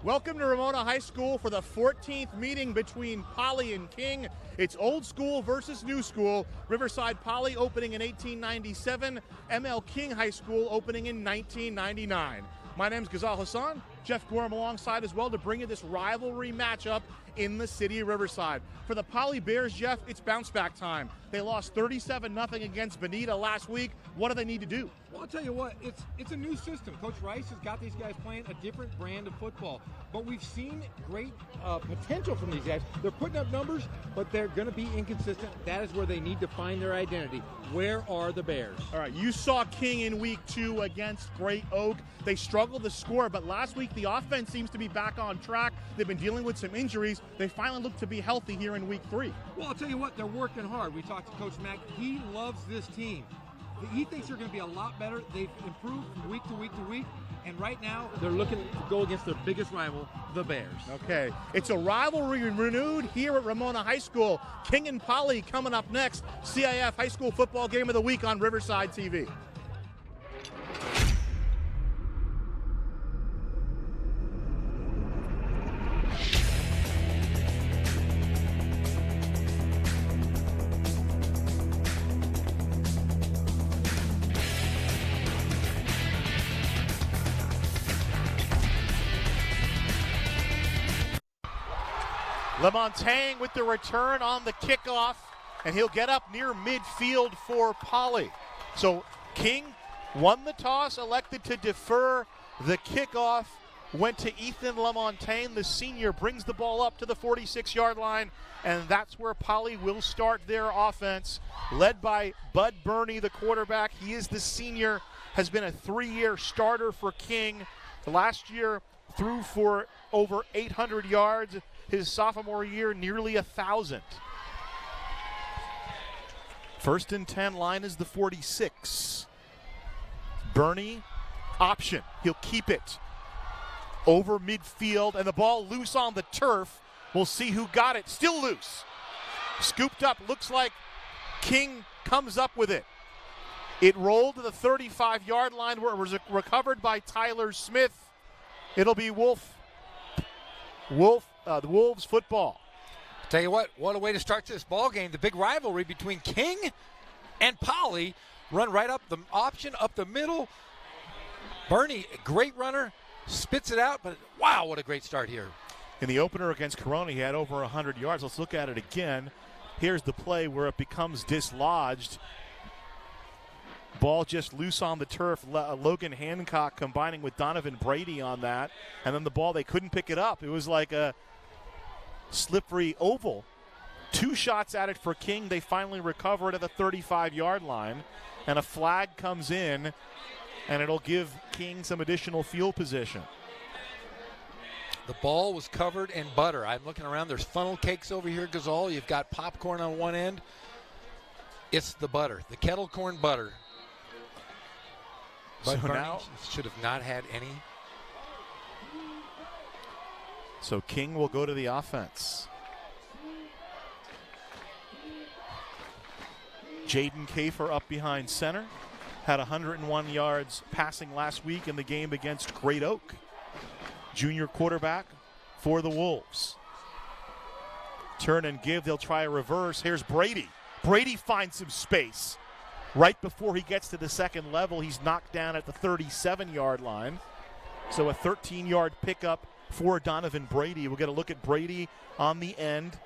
Welcome to Ramona High School for the 14th meeting between Poly and King. It's old school versus new school. Riverside Poly opening in 1897, ML King High School opening in 1999. My name's Ghazal Hassan. Jeff Gorham alongside as well to bring you this rivalry matchup in the city of Riverside. For the Poly Bears, Jeff, it's bounce back time. They lost 37-0 against Bonita last week. What do they need to do? Well, I'll tell you what, it's a new system. Coach Rice has got these guys playing a different brand of football. But we've seen great potential from these guys. They're putting up numbers, but they're going to be inconsistent. That is where they need to find their identity. Where are the Bears? All right, you saw King in week 2 against Great Oak. They struggled to score, but last week the offense seems to be back on track. They've been dealing with some injuries. They finally look to be healthy here in week 3. Well, I'll tell you what, they're working hard. We talked to Coach Mack. He loves this team. He thinks they're going to be a lot better. They've improved from week to week to week. And right now, they're looking to go against their biggest rival, the Bears. Okay, it's a rivalry renewed here at Ramona High School. King and Poly coming up next. CIF High School Football Game of the Week on Riverside TV. LaMontagne with the return on the kickoff, and he'll get up near midfield for Poly. So King won the toss, elected to defer the kickoff, went to Ethan LaMontagne, the senior, brings the ball up to the 46-yard line, and that's where Poly will start their offense, led by Bud Burney, the quarterback. He is the senior, has been a 3-year starter for King. Last year threw for over 800 yards. His sophomore year, nearly 1,000. First and 10, line is the 46. Burney, option. He'll keep it over midfield, and the ball loose on the turf. We'll see who got it. Still loose. Scooped up. Looks like King comes up with it. It rolled to the 35-yard line where it was recovered by Tyler Smith. It'll be the Wolves football. Tell you what a way to start this ball game. The big rivalry between King and Poly. Run right up the option, up the middle. Burney, great runner, spits it out, but wow, what a great start here. In the opener against Corona, he had over 100 yards. Let's look at it again. Here's the play where it becomes dislodged. Ball just loose on the turf. Logan Hancock combining with Donovan Brady on that. And then the ball, they couldn't pick it up. It was like a slippery oval. 2 shots at it for King. They finally recover it at the 35-yard line. And a flag comes in, and it'll give King some additional field position. The ball was covered in butter. I'm looking around. There's funnel cakes over here, Ghazal. You've got popcorn on one end. It's the butter, the kettle corn butter. But so Burney now should have not had any. So King will go to the offense. Jaden Kafer up behind center. Had 101 yards passing last week in the game against Great Oak. Junior quarterback for the Wolves. Turn and give. They'll try a reverse. Here's Brady. Brady finds some space. Right before he gets to the second level, he's knocked down at the 37-yard line. So a 13-yard pickup for Donovan Brady. We'll get a look at Brady on the end.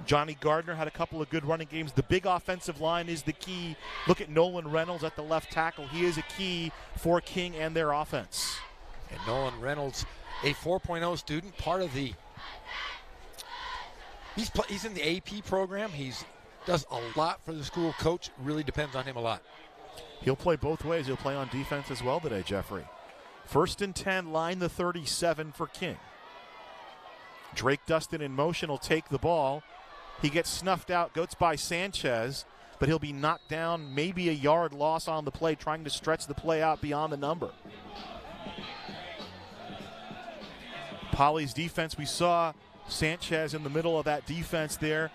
Johnny Gardner had a couple of good running games. The big offensive line is the key. Look at Nolan Reynolds at the left tackle. He is a key for King and their offense. And Nolan Reynolds, a 4.0 student, part of the he's in the AP program. He's does a lot for the school. Coach really depends on him a lot. He'll play both ways. He'll play on defense as well today, Jeffrey. First and 10, line the 37 for King. Drake Dustin in motion will take the ball. He gets snuffed out, goes by Sanchez, but he'll be knocked down, maybe a yard loss on the play, trying to stretch the play out beyond the number. Poly's defense, we saw Sanchez in the middle of that defense there.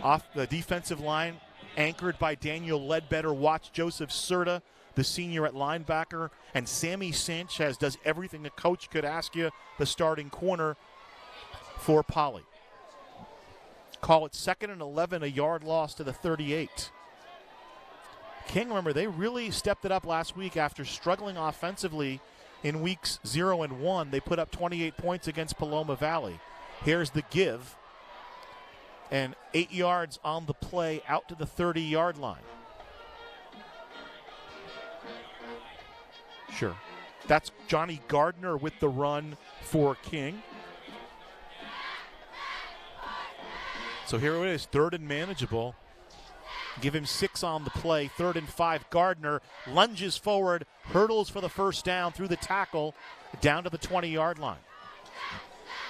Off the defensive line, anchored by Daniel Ledbetter. Watch Joseph Serta, the senior at linebacker, and Sammy Sanchez does everything a coach could ask you, the starting corner for Poly. Call it 2nd and 11, a yard loss to the 38. King, remember, they really stepped it up last week after struggling offensively in weeks 0 and 1. They put up 28 points against Paloma Valley. Here's the give. And 8 yards on the play out to the 30-yard line. Sure. That's Johnny Gardner with the run for King. So here it is, 3rd and manageable. Give him 6 on the play, 3rd and 5. Gardner lunges forward, hurdles for the first down through the tackle, down to the 20-yard line.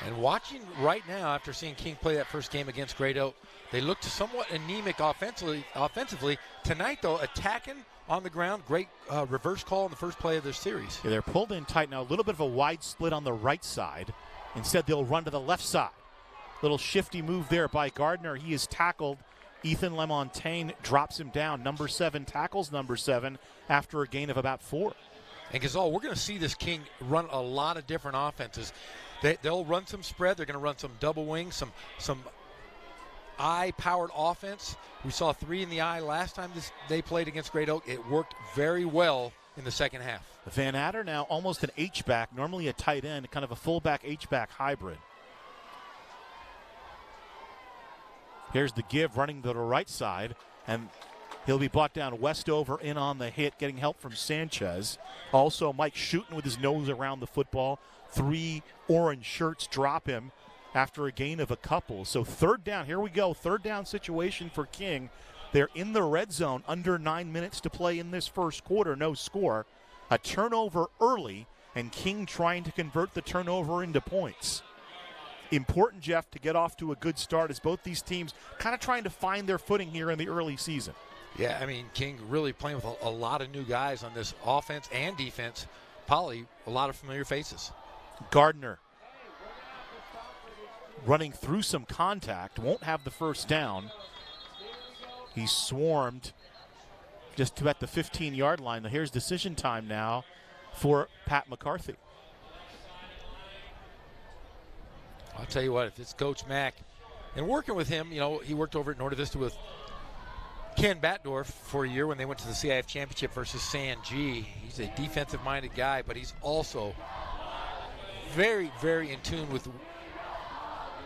And watching right now, after seeing King play that first game against Great Oak, they looked somewhat anemic offensively. Tonight, though, attacking on the ground. Great reverse call on the first play of their series. Yeah, they're pulled in tight now. A little bit of a wide split on the right side. Instead, they'll run to the left side. Little shifty move there by Gardner. He is tackled. Ethan LeMontagne drops him down. Number 7 tackles number 7 after a gain of about 4. And Gazal, we're going to see this King run a lot of different offenses. They'll run some spread. They're going to run some double wing, some eye-powered offense. We saw 3 in the eye last time they played against Great Oak. It worked very well in the second half. Van Adder now almost an H-back, normally a tight end, kind of a fullback H-back hybrid. Here's the give, running to the right side, and he'll be brought down. Westover in on the hit, getting help from Sanchez. Also, Mike shooting with his nose around the football. 3 orange shirts drop him after a gain of a couple. So 3rd down, here we go, 3rd down situation for King. They're in the red zone, under 9 minutes to play in this first quarter, no score. A turnover early, and King trying to convert the turnover into points. Important, Jeff, to get off to a good start as both these teams kind of trying to find their footing here in the early season. Yeah, I mean, King really playing with a lot of new guys on this offense and defense. Poly, a lot of familiar faces. Gardner running through some contact, won't have the first down. He's swarmed just about the 15-yard line. Now here's decision time now for Pat McCarthy. I'll tell you what, if it's Coach Mack, and working with him, you know, he worked over at Norte Vista with Ken Batdorf for a year when they went to the CIF Championship versus San G. He's a defensive-minded guy, but he's also very, very in tune with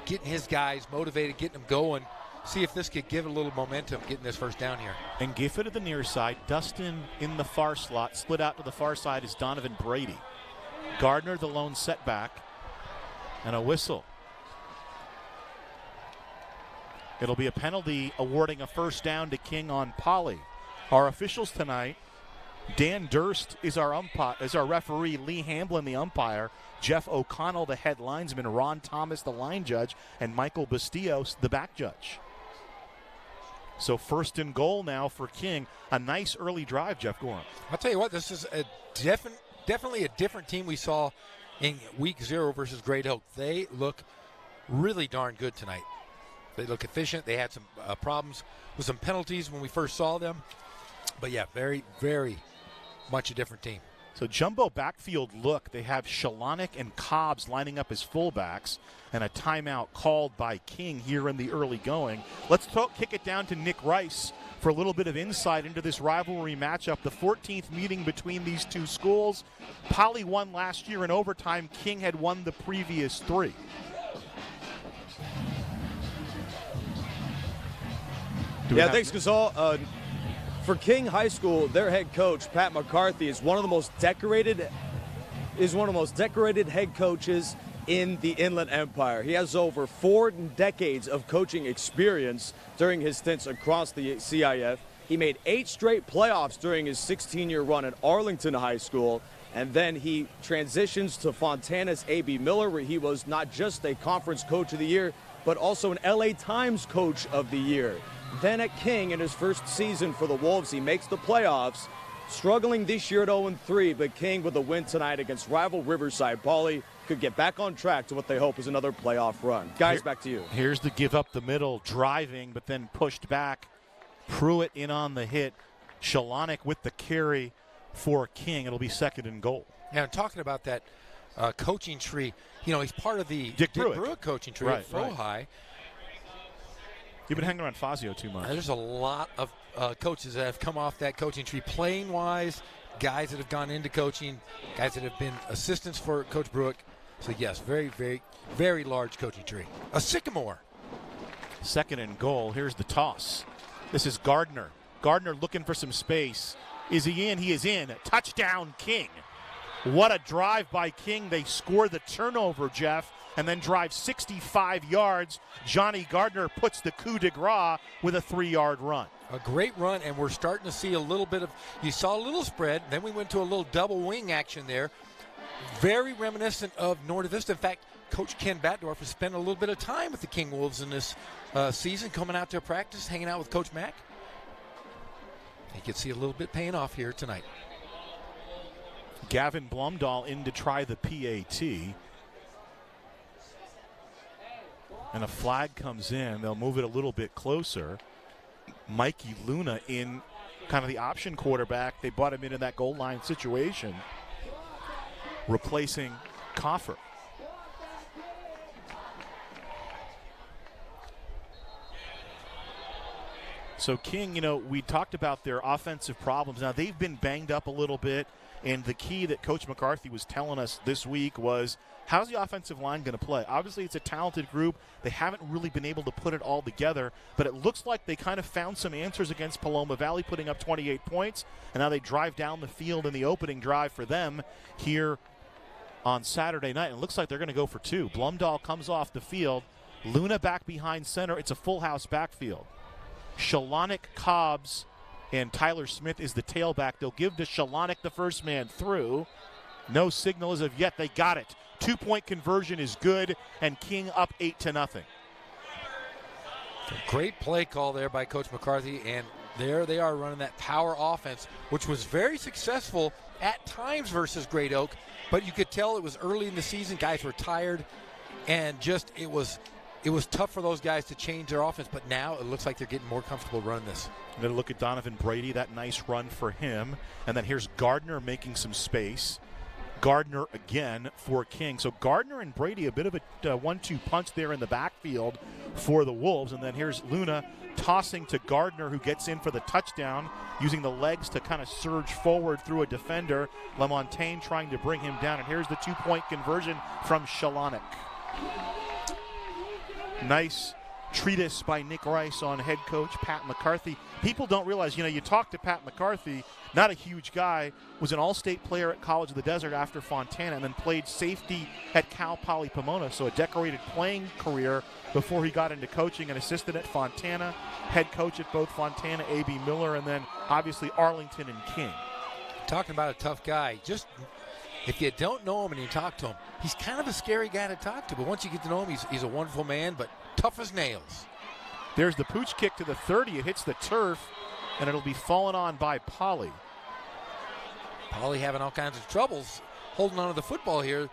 getting his guys motivated, getting them going. See if this could give it a little momentum, getting this first down here. And Gifford to the near side. Dustin in the far slot. Split out to the far side is Donovan Brady. Gardner, the lone setback, and a whistle. It'll be a penalty awarding a first down to King on Poly. Our officials tonight, Dan Durst is our referee, Lee Hamblin the umpire, Jeff O'Connell the head linesman, Ron Thomas the line judge, and Michael Bastillos the back judge. So 1st and goal now for King. A nice early drive, Jeff Gorham. I'll tell you what, this is a definitely a different team we saw in week 0 versus Great Oak. They look really darn good tonight. They look efficient. They had some problems with some penalties when we first saw them. But, yeah, very, very much a different team. So jumbo backfield look. They have Shalonik and Cobbs lining up as fullbacks, and a timeout called by King here in the early going. Let's kick it down to Nick Rice for a little bit of insight into this rivalry matchup. The 14th meeting between these two schools. Poly won last year in overtime. King had won the previous 3. Yeah, thanks, Gazal. For King High School, their head coach, Pat McCarthy, is one of the most decorated head coaches in the Inland Empire. He has over 4 decades of coaching experience during his stints across the CIF. He made 8 straight playoffs during his 16-year run at Arlington High School, and then he transitions to Fontana's A.B. Miller, where he was not just a conference coach of the year, but also an LA Times coach of the year. Then at King, in his first season for the Wolves, he makes the playoffs, struggling this year at 0-3, but King with a win tonight against rival Riverside Poly could get back on track to what they hope is another playoff run. Guys, back to you. Here's the give up the middle, driving, but then pushed back Pruitt in on the hit. Shalonik with the carry for King. It'll be 2nd and goal. Now, I'm talking about that coaching tree. You know, he's part of the Dick Pruitt coaching tree right, at Frohigh. Right. You've been hanging around Fazio too much. There's a lot of coaches that have come off that coaching tree, playing-wise, guys that have gone into coaching, guys that have been assistants for Coach Pruitt. So, yes, very, very, very large coaching tree. A sycamore. 2nd and goal. Here's the toss. This is Gardner. Gardner looking for some space. Is he in? He is in. Touchdown, King. What a drive by King. They score the turnover, Jeff, and then drive 65 yards. Johnny Gardner puts the coup de grace with a 3-yard run. A great run, and we're starting to see a little bit of, you saw a little spread, then we went to a little double wing action there. Very reminiscent of Norte Vista. In fact, Coach Ken Batdorf has spent a little bit of time with the King Wolves in this season, coming out to practice, hanging out with Coach Mack. You can see a little bit paying off here tonight. Gavin Blumdahl in to try the PAT. And a flag comes in. They'll move it a little bit closer. Mikey Luna in kind of the option quarterback. They brought him into that goal line situation, replacing Coffer. So King, you know, we talked about their offensive problems. Now they've been banged up a little bit, and the key that Coach McCarthy was telling us this week was, how's the offensive line going to play? Obviously, it's a talented group. They haven't really been able to put it all together, but it looks like they kind of found some answers against Paloma Valley, putting up 28 points, and now they drive down the field in the opening drive for them here on Saturday night. And it looks like they're going to go for 2. Blumdahl comes off the field. Luna back behind center. It's a full house backfield. Shalonik, Cobbs, and Tyler Smith is the tailback. They'll give to Shalonik the first man through. No signal as of yet. They got it. 2-point conversion is good, and King up 8-0. Great play call there by Coach McCarthy, and there they are running that power offense, which was very successful at times versus Great Oak, but you could tell it was early in the season. Guys were tired, and just it was tough for those guys to change their offense, but now it looks like they're getting more comfortable running this. I'm going to look at Donovan Brady, that nice run for him. And then here's Gardner making some space. Gardner again for King. So Gardner and Brady, a bit of a 1-2 punch there in the backfield for the Wolves. And then here's Luna tossing to Gardner, who gets in for the touchdown, using the legs to kind of surge forward through a defender. LaMontagne trying to bring him down. And here's the 2-point conversion from Shalonik. Nice treatise by Nick Rice on head coach Pat McCarthy. People don't realize, you talk to Pat McCarthy, not a huge guy, was an all-state player at College of the Desert after Fontana, and then played safety at Cal Poly Pomona, so a decorated playing career before he got into coaching, an assistant at Fontana, head coach at both Fontana, A.B. Miller, and then obviously Arlington and King. Talking about a tough guy, just if you don't know him and you talk to him, he's kind of a scary guy to talk to, but once you get to know him, he's a wonderful man, but tough as nails. There's the pooch kick to the 30. It hits the turf, and it'll be fallen on by Poly. Poly having all kinds of troubles holding on to the football here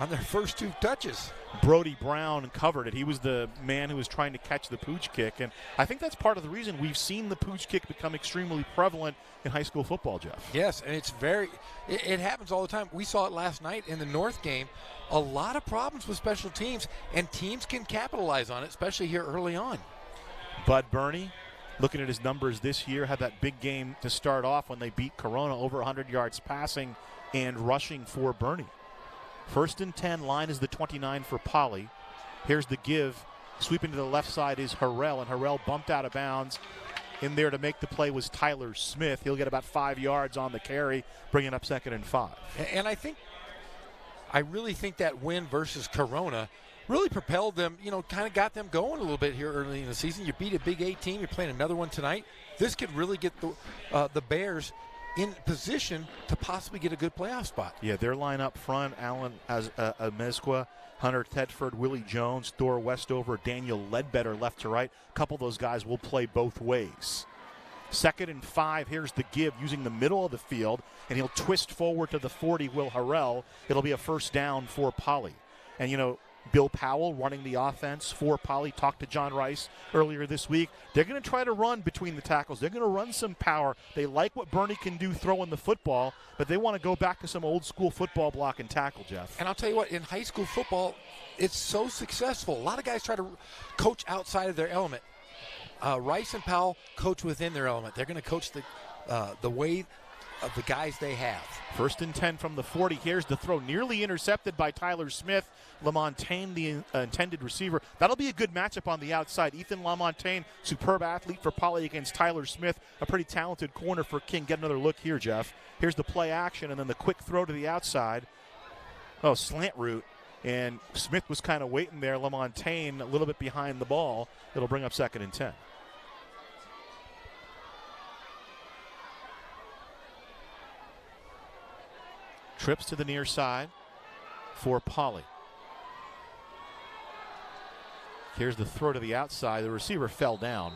on their first 2 touches. Brody Brown covered it. He was the man who was trying to catch the pooch kick, and I think that's part of the reason we've seen the pooch kick become extremely prevalent in high school football, Jeff. Yes, and it happens all the time. We saw it last night in the North game. A lot of problems with special teams, and teams can capitalize on it, especially here early on. Bud Burney, looking at his numbers this year, had that big game to start off when they beat Corona, over 100 yards passing and rushing for Burney. 1st and 10, line is the 29 for Poly. Here's the give. Sweeping to the left side is Harrell, and Harrell bumped out of bounds. In there to make the play was Tyler Smith. He'll get about 5 yards on the carry, bringing up 2nd and 5. And I really think that win versus Corona really propelled them, kind of got them going a little bit here early in the season. You beat a Big 8 team. You're playing another one tonight. This could really get the Bears in position to possibly get a good playoff spot. Yeah, their line up front, Alan Amezcua, Hunter Tedford, Willie Jones, Thor Westover, Daniel Ledbetter left to right. A couple of those guys will play both ways. 2nd and 5, here's the give using the middle of the field, and he'll twist forward to the 40, Will Harrell. It'll be a first down for Poly. And, Bill Powell running the offense for Poly. Talked to John Rice earlier this week. They're going to try to run between the tackles. They're going to run some power. They like what Bernie can do throwing the football, but they want to go back to some old school football block and tackle, Jeff. And I'll tell you what, in high school football, it's so successful. A lot of guys try to coach outside of their element. Rice and Powell coach within their element. They're going to coach the way of the guys they have. 1st and 10 from the 40. Here's the throw, nearly intercepted by Tyler Smith. LaMontagne, the intended receiver. That'll be a good matchup on the outside. Ethan LaMontagne, superb athlete for Poly against Tyler Smith, a pretty talented corner for King. Get another look here, Jeff. Here's the play action, and then the quick throw to the outside. Oh, slant route. And Smith was kind of waiting there. LaMontagne a little bit behind the ball. It'll bring up 2nd and 10. Trips to the near side for Poly. Here's the throw to the outside. The receiver fell down.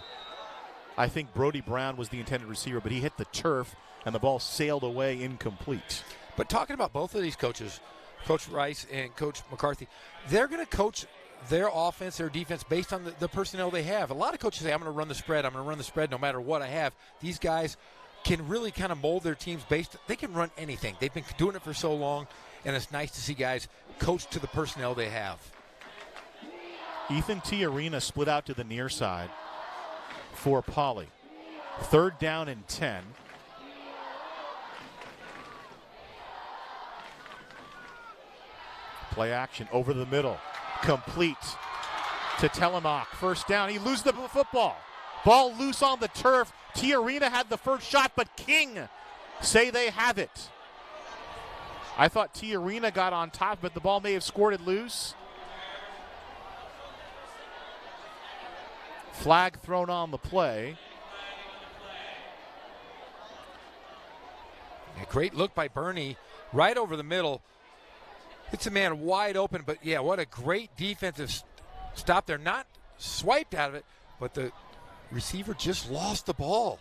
I think Brody Brown was the intended receiver, but he hit the turf, and the ball sailed away incomplete. But talking about both of these coaches, Coach Rice and Coach McCarthy, they're going to coach their offense, their defense, based on the personnel they have. A lot of coaches say, I'm going to run the spread. I'm going to run the spread no matter what I have. These guys can really kind of mold their teams they can run anything. They've been doing it for so long, and it's nice to see guys coach to the personnel they have. Ethan Tiarina split out to the near side for Poly. 3rd down and 10. Play action over the middle. Complete to Telemark. 1st down. He loses the football. Ball loose on the turf. Tiarina had the first shot, but King say they have it. I thought Tiarina got on top, but the ball may have squirted loose. Flag thrown on the play. A great look by Bernie right over the middle. It's a man wide open, but yeah, what a great defensive stop there. Not swiped out of it, but the receiver just lost the ball.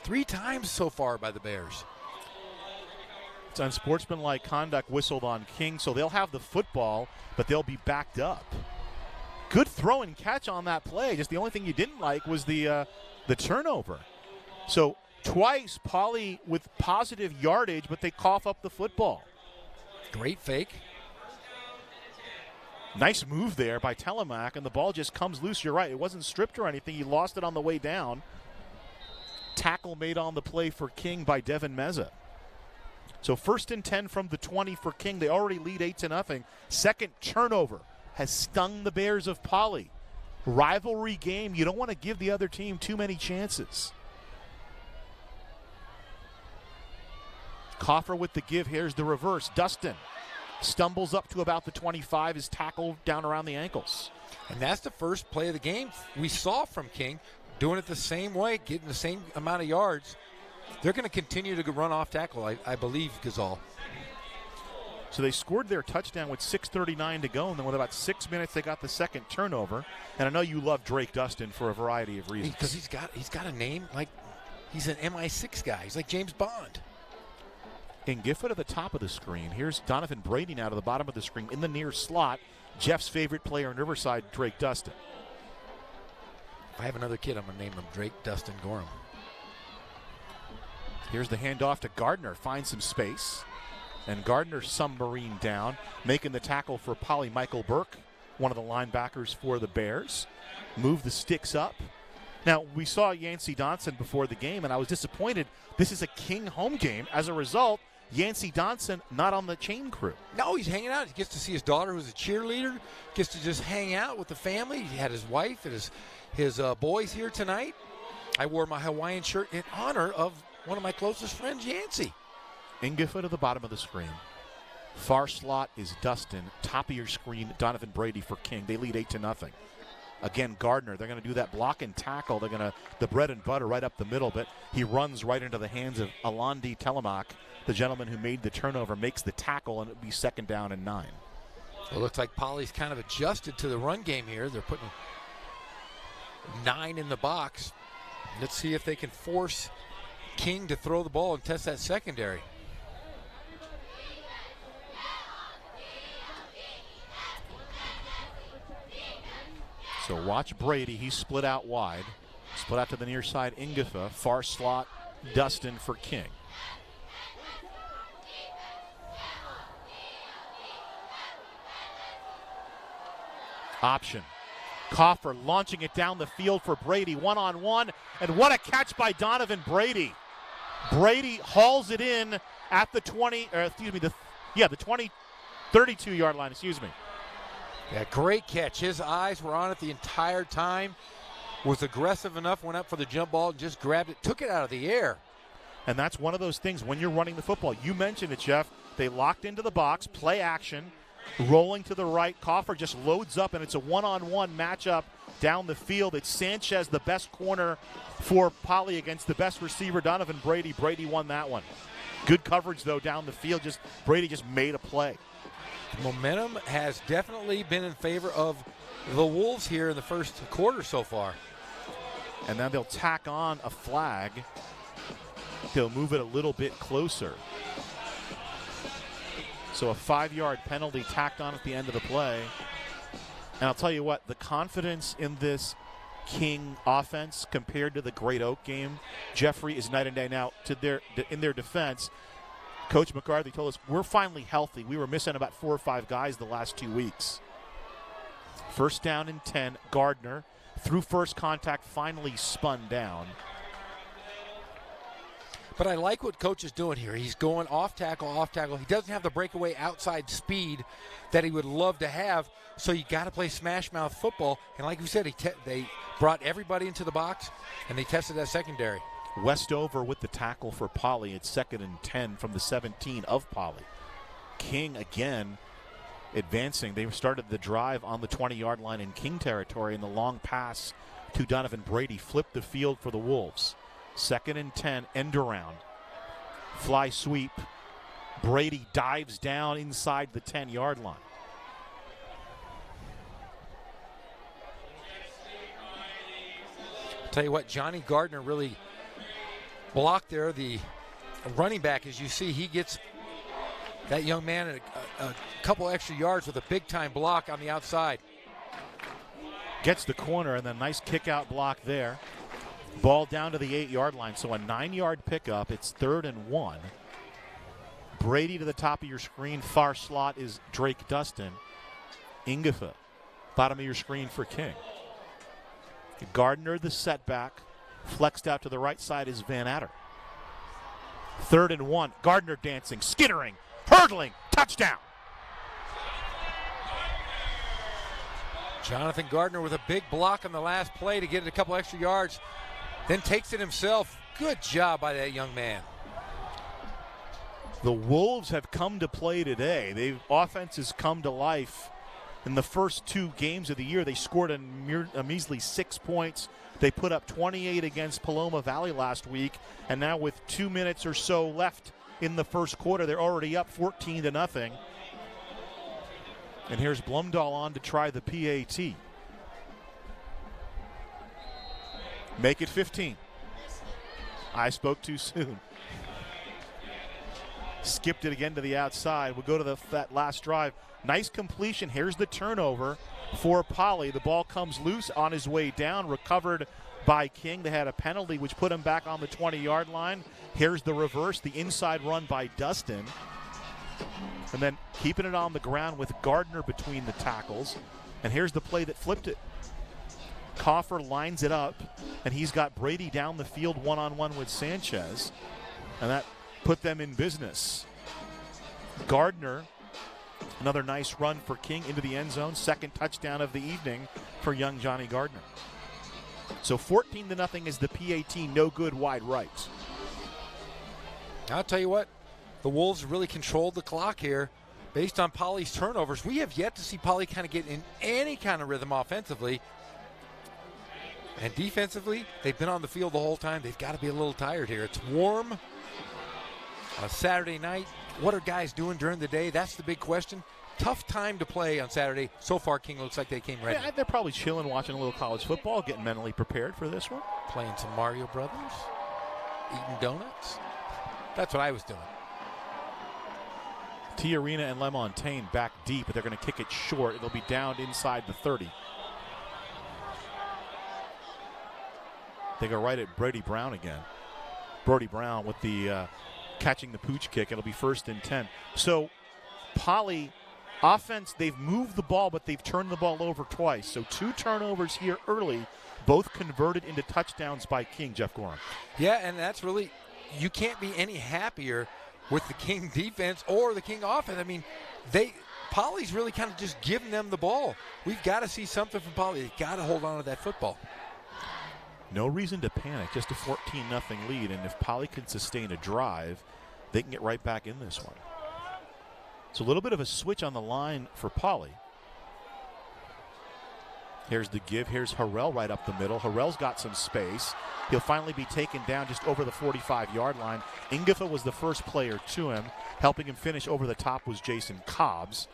3 times so far by the Bears. It's unsportsmanlike conduct whistled on King, so they'll have the football, but they'll be backed up. Good throw and catch on that play. Just the only thing you didn't like was the turnover. So twice Poly with positive yardage, but they cough up the football. Great fake. Nice move there by Telemac, and the ball just comes loose. You're right. It wasn't stripped or anything. He lost it on the way down. Tackle made on the play for King by Devin Meza. So 1st and 10 from the 20 for King. They already lead 8-0. 2nd turnover has stung the Bears of Poly. Rivalry game. You don't want to give the other team too many chances. Coffer with the give. Here's the reverse. Dustin stumbles up to about the 25, is tackled down around the ankles. And that's the first play of the game we saw from King, doing it the same way, getting the same amount of yards. They're going to continue to run off tackle, I believe, Gazal. So they scored their touchdown with 6:39 to go, and then with about 6 minutes, they got the 2nd turnover. And I know you love Drake Dustin for a variety of reasons. Because he's got a name like he's an MI6 guy. He's like James Bond. In Gifford at the top of the screen. Here's Donovan Brady now to the bottom of the screen in the near slot. Jeff's favorite player in Riverside, Drake Dustin. If I have another kid, I'm going to name him Drake Dustin Gorham. Here's the handoff to Gardner. Finds some space. And Gardner submarine down. Making the tackle for Poly, Michael Burke, one of the linebackers for the Bears. Move the sticks up. Now, we saw Yancey Donson before the game, and I was disappointed. This is a King home game. As a result, Yancey Donson not on the chain crew. No, he's hanging out. He gets to see his daughter, who's a cheerleader. Gets to just hang out with the family. He had his wife and his boys here tonight. I wore my Hawaiian shirt in honor of one of my closest friends, Yancey. Ingefoot at the bottom of the screen. Far slot is Dustin. Top of your screen, Donovan Brady for King. They lead 8-0. Again, Gardner, they're going to do that block and tackle. They're going to, the bread and butter right up the middle, but he runs right into the hands of Alandi Telemac, the gentleman who made the turnover, makes the tackle, and it'll be 2nd down and 9. It looks like Poly's kind of adjusted to the run game here. They're putting 9 in the box. Let's see if they can force King to throw the ball and test that secondary. So watch Brady. He's split out wide. Split out to the near side, Ingefa. Far slot, Dustin for King. Option. Coffer launching it down the field for Brady. One-on-one. And what a catch by Donovan Brady. Brady hauls it in at the 32-yard line, Yeah, great catch. His eyes were on it the entire time. Was aggressive enough, went up for the jump ball, and just grabbed it, took it out of the air. And that's one of those things when you're running the football. You mentioned it, Jeff. They locked into the box, play action, rolling to the right. Coffer just loads up, and it's a one-on-one matchup down the field. It's Sanchez, the best corner for Poly against the best receiver, Donovan Brady. Brady won that one. Good coverage, though, down the field. Brady just made a play. The momentum has definitely been in favor of the Wolves here in the first quarter so far. And then they'll tack on a flag. They'll move it a little bit closer. So a 5-yard penalty tacked on at the end of the play. And I'll tell you what, the confidence in this King offense compared to the Great Oak game, Jeffrey, is night and day. Now, in their defense, Coach McCarthy told us we're finally healthy. We were missing about 4 or 5 guys the last 2 weeks. First down and 10, Gardner through first contact, finally spun down. But I like what Coach is doing here. He's going off tackle. He doesn't have the breakaway outside speed that he would love to have, so you got to play smash mouth football. And like we said, they brought everybody into the box, and they tested that secondary. Westover with the tackle for Poly. It's 2nd and 10 from the 17 of Poly. King again advancing. They started the drive on the 20-yard line in King territory, and the long pass to Donovan Brady flipped the field for the Wolves. 2nd and 10, end around. Fly sweep. Brady dives down inside the 10-yard line. I'll tell you what, Johnny Gardner really blocked there. The running back, as you see, he gets that young man a couple extra yards with a big-time block on the outside. Gets the corner, and then nice kick-out block there. Ball down to the 8-yard line, so a 9-yard pickup. It's 3rd and 1. Brady to the top of your screen. Far slot is Drake Dustin. Ingefa, bottom of your screen for King. Gardner the setback. Flexed out to the right side is Van Adder. 3rd and 1. Gardner dancing, skittering, hurdling, touchdown. Jonathan Gardner with a big block on the last play to get it a couple extra yards. Then takes it himself. Good job by that young man. The Wolves have come to play today. Offense has come to life. In the first 2 games of the year, they scored a measly 6 points. They put up 28 against Paloma Valley last week, and now with 2 minutes or so left in the first quarter, they're already up 14-0. And here's Blumdahl on to try the PAT. Make it 15. I spoke too soon. Skipped it again to the outside. We'll go to that last drive. Nice completion. Here's the turnover for Poly. The ball comes loose on his way down, recovered by King. They had a penalty which put him back on the 20-yard line. Here's the reverse, the inside run by Dustin. And then keeping it on the ground with Gardner between the tackles. And here's the play that flipped it. Coffer lines it up, and he's got Brady down the field one-on-one with Sanchez. And that put them in business. Gardner, another nice run for King into the end zone. 2nd touchdown of the evening for young Johnny Gardner. So 14-0 is the PAT, no good wide right. I'll tell you what, the Wolves really controlled the clock here based on Poly's turnovers. We have yet to see Poly kind of get in any kind of rhythm offensively. And defensively, they've been on the field the whole time. They've got to be a little tired here. It's warm on a Saturday night. What are guys doing during the day? That's the big question. Tough time to play on Saturday. So far, King looks like they came ready. Yeah, they're probably chilling, watching a little college football, getting mentally prepared for this one. Playing some Mario Brothers, eating donuts. That's what I was doing. T Arena and LeMontagne back deep, but they're going to kick it short. It'll be down inside the 30. They go right at Brody Brown again. Brody Brown with the catching the pooch kick. It'll be 1st and 10. So Poly offense, they've moved the ball, but they've turned the ball over twice. So 2 turnovers here early, both converted into touchdowns by King, Jeff Gorham. Yeah, and that's really, you can't be any happier with the King defense or the King offense. I mean, Poly's really kind of just giving them the ball. We've got to see something from Poly. They've got to hold on to that football. No reason to panic, just a 14-0 lead, and if Poly can sustain a drive, they can get right back in this one. It's a little bit of a switch on the line for Poly. Here's the give. Here's Harrell right up the middle. Harrell's got some space. He'll finally be taken down just over the 45-yard line. Ingefa was the first player to him. Helping him finish over the top was Jason Cobbs.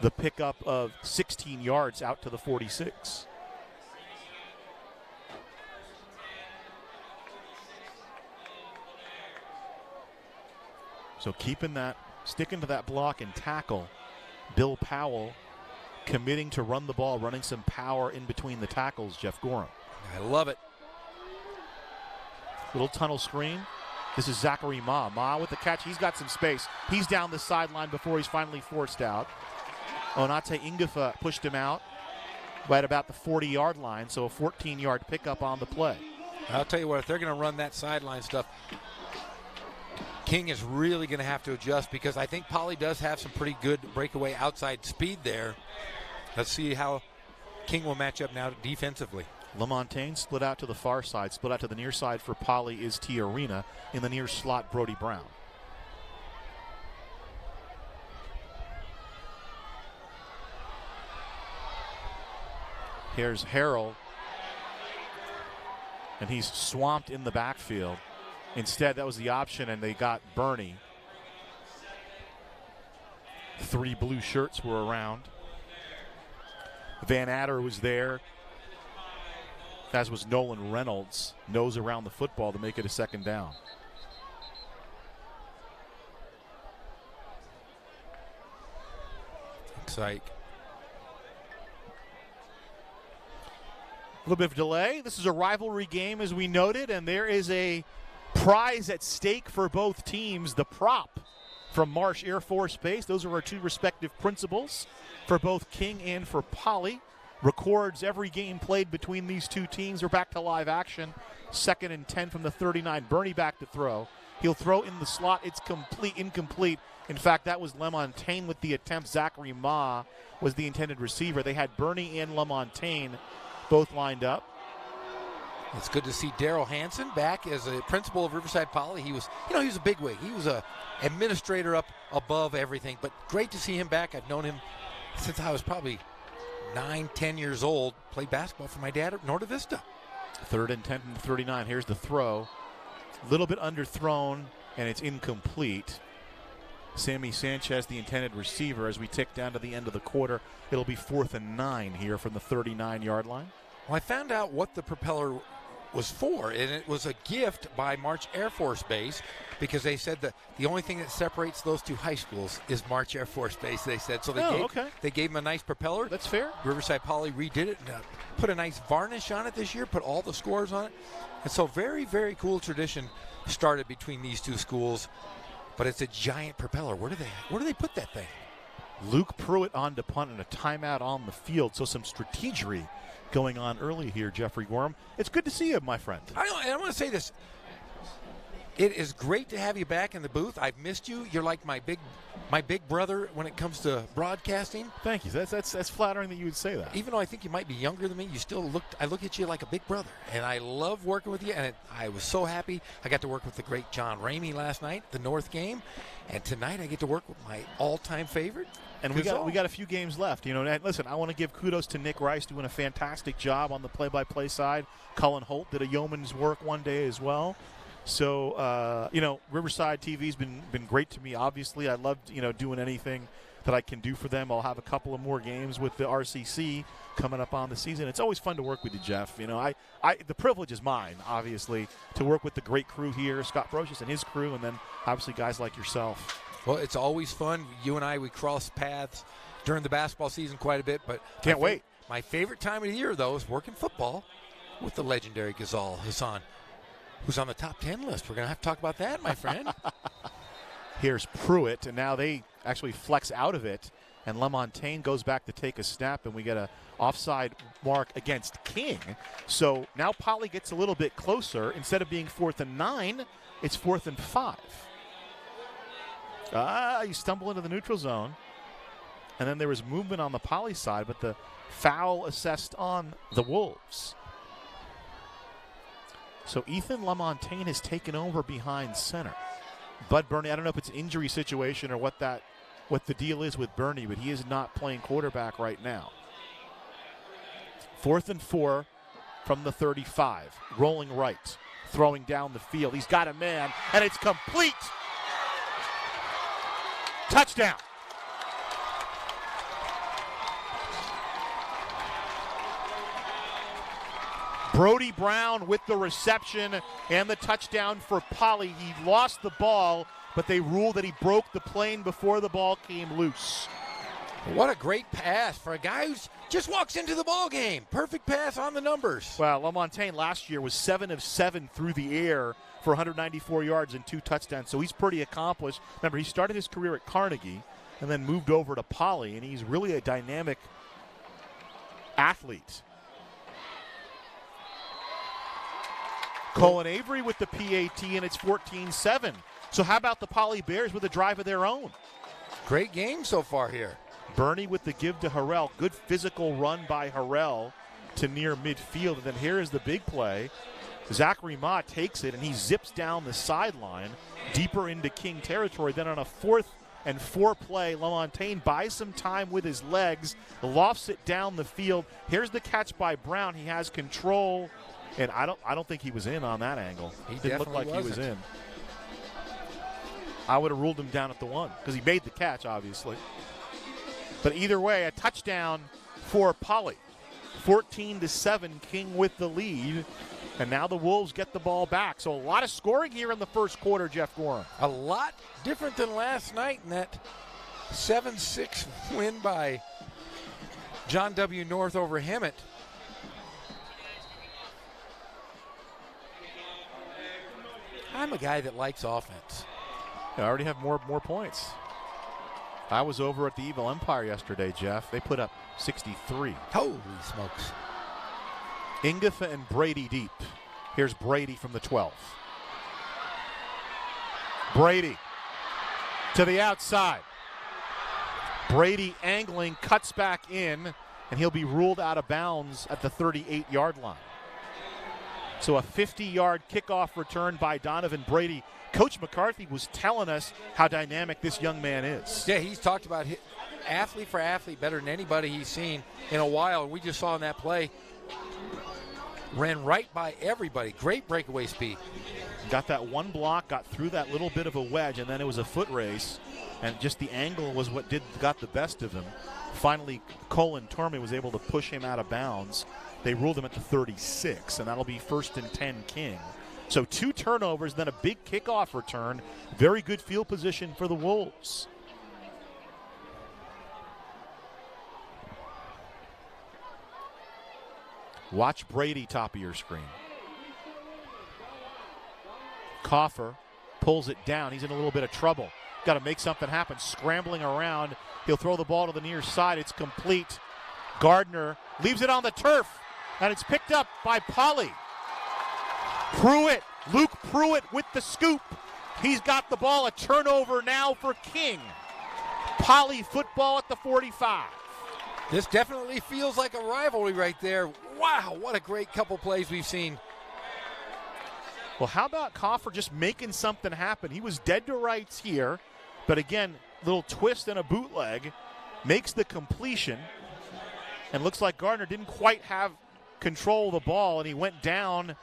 The pickup of 16 yards out to the 46. So sticking to that block and tackle. Bill Powell committing to run the ball, running some power in between the tackles, Jeff Gorham. I love it. Little tunnel screen. This is Zachary Ma. Ma with the catch. He's got some space. He's down the sideline before he's finally forced out. Onate Ingefa pushed him out right about the 40-yard line, so a 14-yard pickup on the play. I'll tell you what, if they're going to run that sideline stuff, King is really going to have to adjust because I think Poly does have some pretty good breakaway outside speed there. Let's see how King will match up now defensively. LaMontagne split out to the far side. Split out to the near side for Poly is Tiarina. In the near slot, Brody Brown. Here's Harrell. And he's swamped in the backfield. Instead, that was the option, and they got Bernie. 3 blue shirts were around. Van Adder was there, as was Nolan Reynolds. Nose around the football to make it a 2nd down. Psych. A little bit of delay. This is a rivalry game, as we noted, and there is a prize at stake for both teams. The prop from Marsh Air Force Base. Those are our 2 respective principals for both King and for Poly. Records every game played between these 2 teams. We're back to live action. 2nd and 10 from the 39. Bernie back to throw. He'll throw in the slot. It's incomplete. In fact, that was LaMontagne with the attempt. Zachary Ma was the intended receiver. They had Bernie and LaMontagne both lined up. It's good to see Daryl Hansen back as a principal of Riverside Poly. He was a bigwig. He was a administrator up above everything, but great to see him back. I've known him since I was probably 9, 10 years old. Played basketball for my dad at Norte Vista. 3rd and 10 from the 39. Here's the throw. A little bit underthrown, and it's incomplete. Sammy Sanchez, the intended receiver, as we tick down to the end of the quarter. It'll be 4th and 9 here from the 39-yard line. Well, I found out what the propeller was for, and it was a gift by March Air Force Base because they said that the only thing that separates those 2 high schools is March Air Force Base, they said. So they gave him a nice propeller. That's fair. Riverside Poly redid it and put a nice varnish on it this year, put all the scores on it. And so very, very cool tradition started between these 2 schools. But it's a giant propeller. Where do they put that thing? Luke Pruitt on to punt and a timeout on the field. So some strategery going on early here, Jeffrey Gorham. It's good to see you, my friend. I want to say this. It is great to have you back in the booth. I've missed you. You're like my big brother when it comes to broadcasting. Thank you. That's flattering that you would say that. Even though I think you might be younger than me, I look at you like a big brother. And I love working with you. And I was so happy. I got to work with the great John Ramey last night, the North game. And tonight I get to work with my all-time favorite. And we got a few games left. And listen, I want to give kudos to Nick Rice doing a fantastic job on the play-by-play side. Cullen Holt did a yeoman's work one day as well. So, Riverside TV's been great to me. Obviously, I love, doing anything that I can do for them. I'll have a couple of more games with the RCC coming up on the season. It's always fun to work with you, Jeff. The privilege is mine, obviously, to work with the great crew here, Scott Brocious and his crew, and then obviously guys like yourself. Well, it's always fun. You and I, we cross paths during the basketball season quite a bit, but can't wait. My favorite time of the year, though, is working football. with the legendary Ghazal Hassan, who's on the top 10 list. We're going to have to talk about that, my friend. Here's Pruitt, and now they actually flex out of it, and LaMontagne goes back to take a snap, and we get a offside mark against King. So now Poly gets a little bit closer. Instead of being 4th and 9, it's 4th and 5. You stumble into the neutral zone, and then there was movement on the Poly side, but the foul assessed on the Wolves. So Ethan LaMontagne has taken over behind center. Bud Burney, I don't know if it's an injury situation or what the deal is with Burney, but he is not playing quarterback right now. 4th and 4 from the 35. Rolling right, throwing down the field. He's got a man, and it's complete. Touchdown. Brody Brown with the reception and the touchdown for Poly. He lost the ball, but they ruled that he broke the plane before the ball came loose. What a great pass for a guy who just walks into the ball game. Perfect pass on the numbers. Well, LaMontagne last year was 7 of 7 through the air for 194 yards and 2 touchdowns, so he's pretty accomplished. Remember, he started his career at Carnegie and then moved over to Poly, and he's really a dynamic athlete. Colin Avery with the PAT, and it's 14-7. So how about the Poly Bears with a drive of their own? Great game so far here. Burney with the give to Harrell. Good physical run by Harrell to near midfield. And then here is the big play. Zachary Ma takes it, and he zips down the sideline deeper into King territory. Then on a 4th and 4 play, LaMontagne buys some time with his legs, lofts it down the field. Here's the catch by Brown. He has control. And I don't think he was in on that angle. He didn't look like he was in. I would have ruled him down at the 1 because he made the catch, obviously. But either way, a touchdown for Poly. 14-7, King with the lead. And now the Wolves get the ball back. So a lot of scoring here in the first quarter, Jeff Gorham. A lot different than last night in that 7-6 win by John W. North over Hemet. I'm a guy that likes offense. I already have more points. I was over at the Evil Empire yesterday, Jeff. They put up 63. Holy smokes. Ingefa and Brady deep. Here's Brady from the 12. Brady to the outside. Brady angling, cuts back in, and he'll be ruled out of bounds at the 38-yard line. So a 50-yard kickoff return by Donovan Brady. Coach McCarthy was telling us how dynamic this young man is. Yeah, he's talked about athlete for athlete better than anybody he's seen in a while. And we just saw in that play, ran right by everybody. Great breakaway speed. Got that one block, got through that little bit of a wedge, and then it was a foot race. And just the angle was what got the best of him. Finally, Colin Tormey was able to push him out of bounds. They ruled him at the 36, and that'll be 1st and 10 King. So 2 turnovers, then a big kickoff return. Very good field position for the Wolves. Watch Brady top of your screen. Coffer pulls it down. He's in a little bit of trouble. Got to make something happen. Scrambling around. He'll throw the ball to the near side. It's complete. Gardner leaves it on the turf, and it's picked up by Poly. Pruitt, Luke Pruitt with the scoop. He's got the ball. A turnover now for King. Poly football at the 45. This definitely feels like a rivalry right there. Wow, what a great couple plays we've seen. Well, how about Coffer just making something happen? He was dead to rights here, but again, little twist and a bootleg, makes the completion, and looks like Gardner didn't quite have control of the ball, and he went down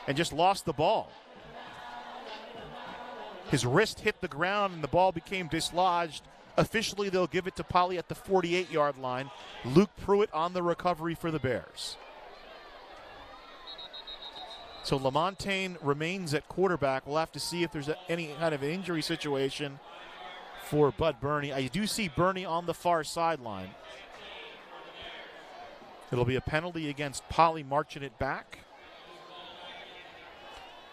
and just lost the ball. His wrist hit the ground, and the ball became dislodged. Officially, they'll give it to Poly at the 48-yard line. Luke Pruitt on the recovery for the Bears. So LaMontagne remains at quarterback. We'll have to see if there's any kind of injury situation for Bud Burney. I do see Burney on the far sideline. It'll be a penalty against Poly marching it back.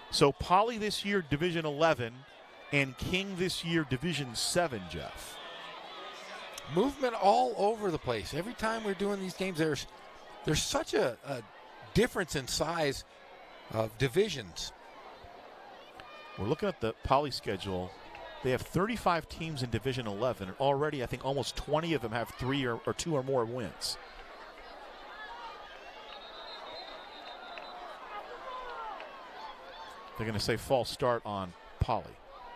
So Poly this year, Division 11, and King this year, Division 7, Jeff. Movement all over the place. Every time we're doing these games, there's such a difference in size of divisions. We're looking at the Poly schedule. They have 35 teams in Division 11, and already I think almost 20 of them have 3 or 2 or more wins. They're going to say false start on Poly,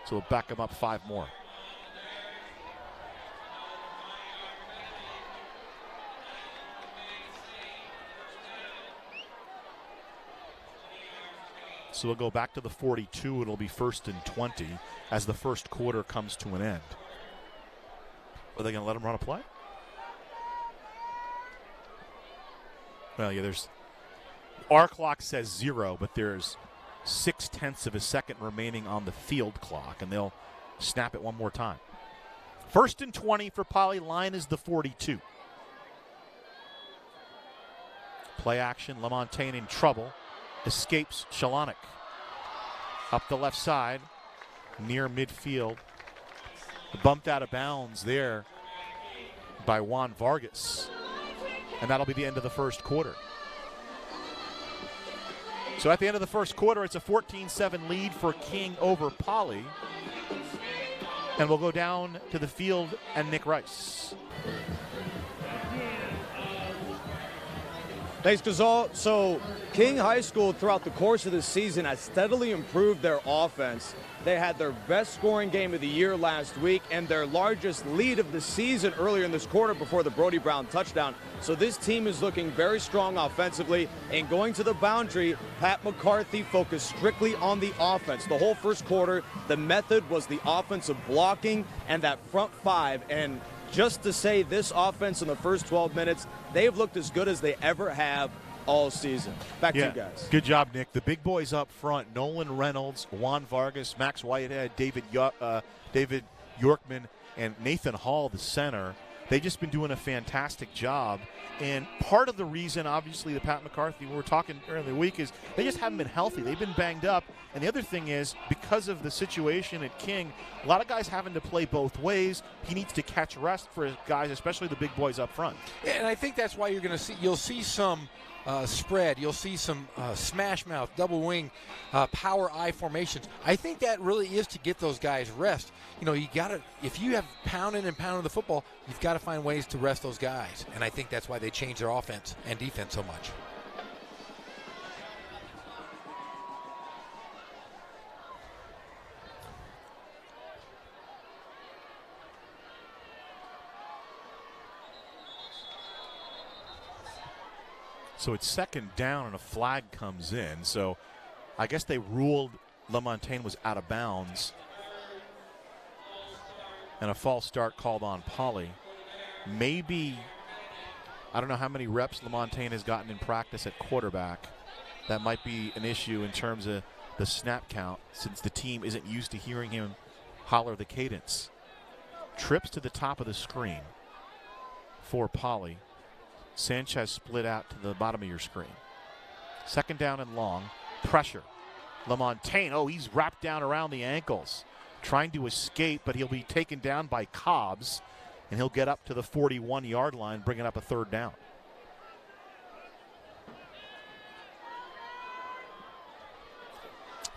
so we'll back them up 5 more. So we'll go back to the 42. It'll be 1st and 20 as the first quarter comes to an end. Are they going to let him run a play? Well, yeah, our clock says 0, but there's 0.6 of a second remaining on the field clock, and they'll snap it one more time. 1st and 20 for Poly. Line is the 42. Play action. LaMontagne in trouble. Escapes Shalonik. Up the left side, near midfield. Bumped out of bounds there by Juan Vargas. And that'll be the end of the first quarter. So at the end of the first quarter, it's a 14-7 lead for King over Poly. And we'll go down to the field and Nick Rice. Thanks, Gazal. So King High School throughout the course of the season has steadily improved their offense. They had their best scoring game of the year last week and their largest lead of the season earlier in this quarter before the Brody Brown touchdown. So this team is looking very strong offensively. And going to the boundary, Pat McCarthy focused strictly on the offense. The whole first quarter, the method was the offensive blocking and that front 5. And just to say this offense in the first 12 minutes, they've looked as good as they ever have all season. Back to you guys. Good job, Nick. The big boys up front, Nolan Reynolds, Juan Vargas, Max Whitehead, David Yorkman, and Nathan Hall, the center. They've just been doing a fantastic job. And part of the reason, obviously, that Pat McCarthy, we were talking earlier in the week, is they just haven't been healthy. They've been banged up. And the other thing is, because of the situation at King, a lot of guys having to play both ways. He needs to catch rest for his guys, especially the big boys up front. Yeah, and I think that's why you'll see some spread. You'll see some smash mouth, double wing, power I formations. I think that really is to get those guys rest. You know, you got to, if you have pounding the football, you've got to find ways to rest those guys. And I think that's why they change their offense and defense so much. So it's second down and a flag comes in. So I guess they ruled LaMontagne was out of bounds. And a false start called on Poly. Maybe, I don't know how many reps LaMontagne has gotten in practice at quarterback. That might be an issue in terms of the snap count, since the team isn't used to hearing him holler the cadence. Trips to the top of the screen for Poly. Sanchez split out to the bottom of your screen. Second down and long. Pressure. LaMontagne, he's wrapped down around the ankles. Trying to escape, but he'll be taken down by Cobbs, and he'll get up to the 41-yard line, bringing up a third down.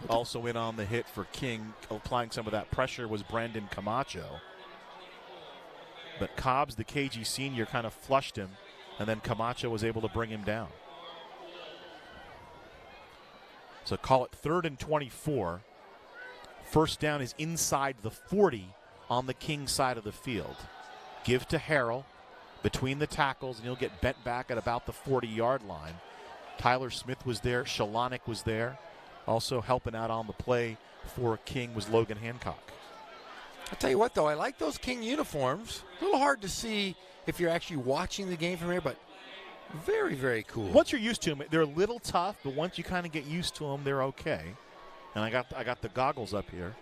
Also in on the hit for King, applying some of that pressure, was Brandon Camacho. But Cobbs, the KG senior, kind of flushed him, and then Camacho was able to bring him down. So call it 3rd and 24. First down is inside the 40 on the King side of the field. Give to Harrell between the tackles, and he'll get bent back at about the 40-yard line. Tyler Smith was there. Shalonik was there. Also helping out on the play for King was Logan Hancock. I'll tell you what, though, I like those King uniforms. A little hard to see if you're actually watching the game from here, but very, very cool. Once you're used to them, they're a little tough, but once you kind of get used to them, they're okay. And I got the goggles up here.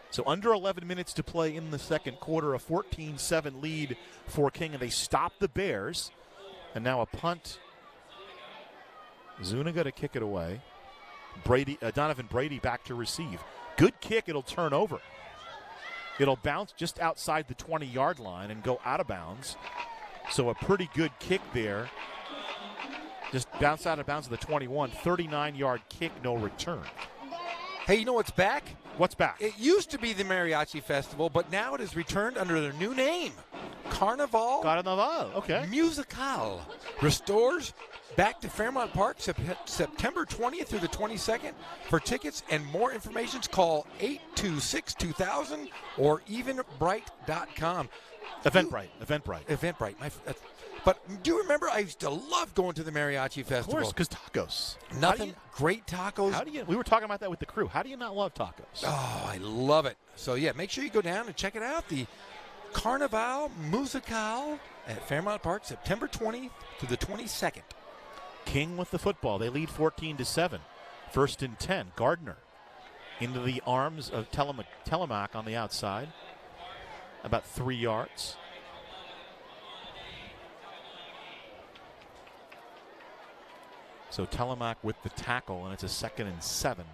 So under 11 minutes to play in the second quarter, a 14-7 lead for King, and they stop the Bears. And now a punt Zuniga to kick it away. Donovan Brady back to receive. Good kick. It'll turn over. It'll bounce just outside the 20-yard line and go out of bounds. So a pretty good kick there. Just bounce out of bounds of the 21. 39-yard kick, no return. Hey, you know what's back? What's back? It used to be the Mariachi Festival, but now it has returned under their new name. Carnival Okay. Musical restores back to Fairmount Park September 20th through the 22nd. For tickets and more information, call 826-2000 or eventbrite.com. Eventbrite. But do you remember I used to love going to the Mariachi Festival? Of course, because tacos. Great tacos. We were talking about that with the crew. How do you not love tacos? Oh, I love it. So, yeah, make sure you go down and check it out. The Carnival Musical at Fairmount Park, September 20th to the 22nd. King with the football. They lead 14-7. 1st and 10. Gardner into the arms of Telemac on the outside. About 3 yards. So Telemac with the tackle, and it's a 2nd and 7.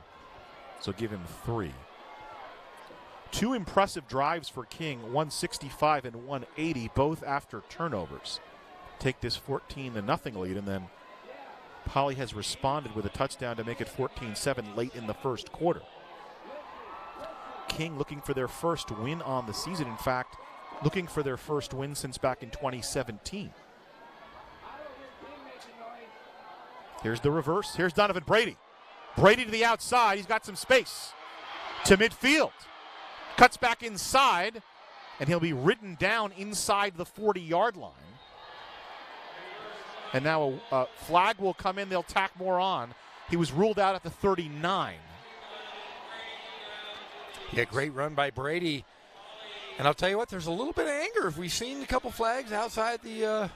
So give him 3. 2 impressive drives for King, 165 and 180, both after turnovers. Take this 14-0 lead, and then Poly has responded with a touchdown to make it 14-7 late in the first quarter. King looking for their first win on the season. In fact, looking for their first win since back in 2017. Here's the reverse. Here's Donovan Brady. Brady to the outside. He's got some space. To midfield. Cuts back inside, and he'll be ridden down inside the 40-yard line. And now a flag will come in. They'll tack more on. He was ruled out at the 39. Yeah, great run by Brady. And I'll tell you what, there's a little bit of anger. Have we seen a couple flags outside the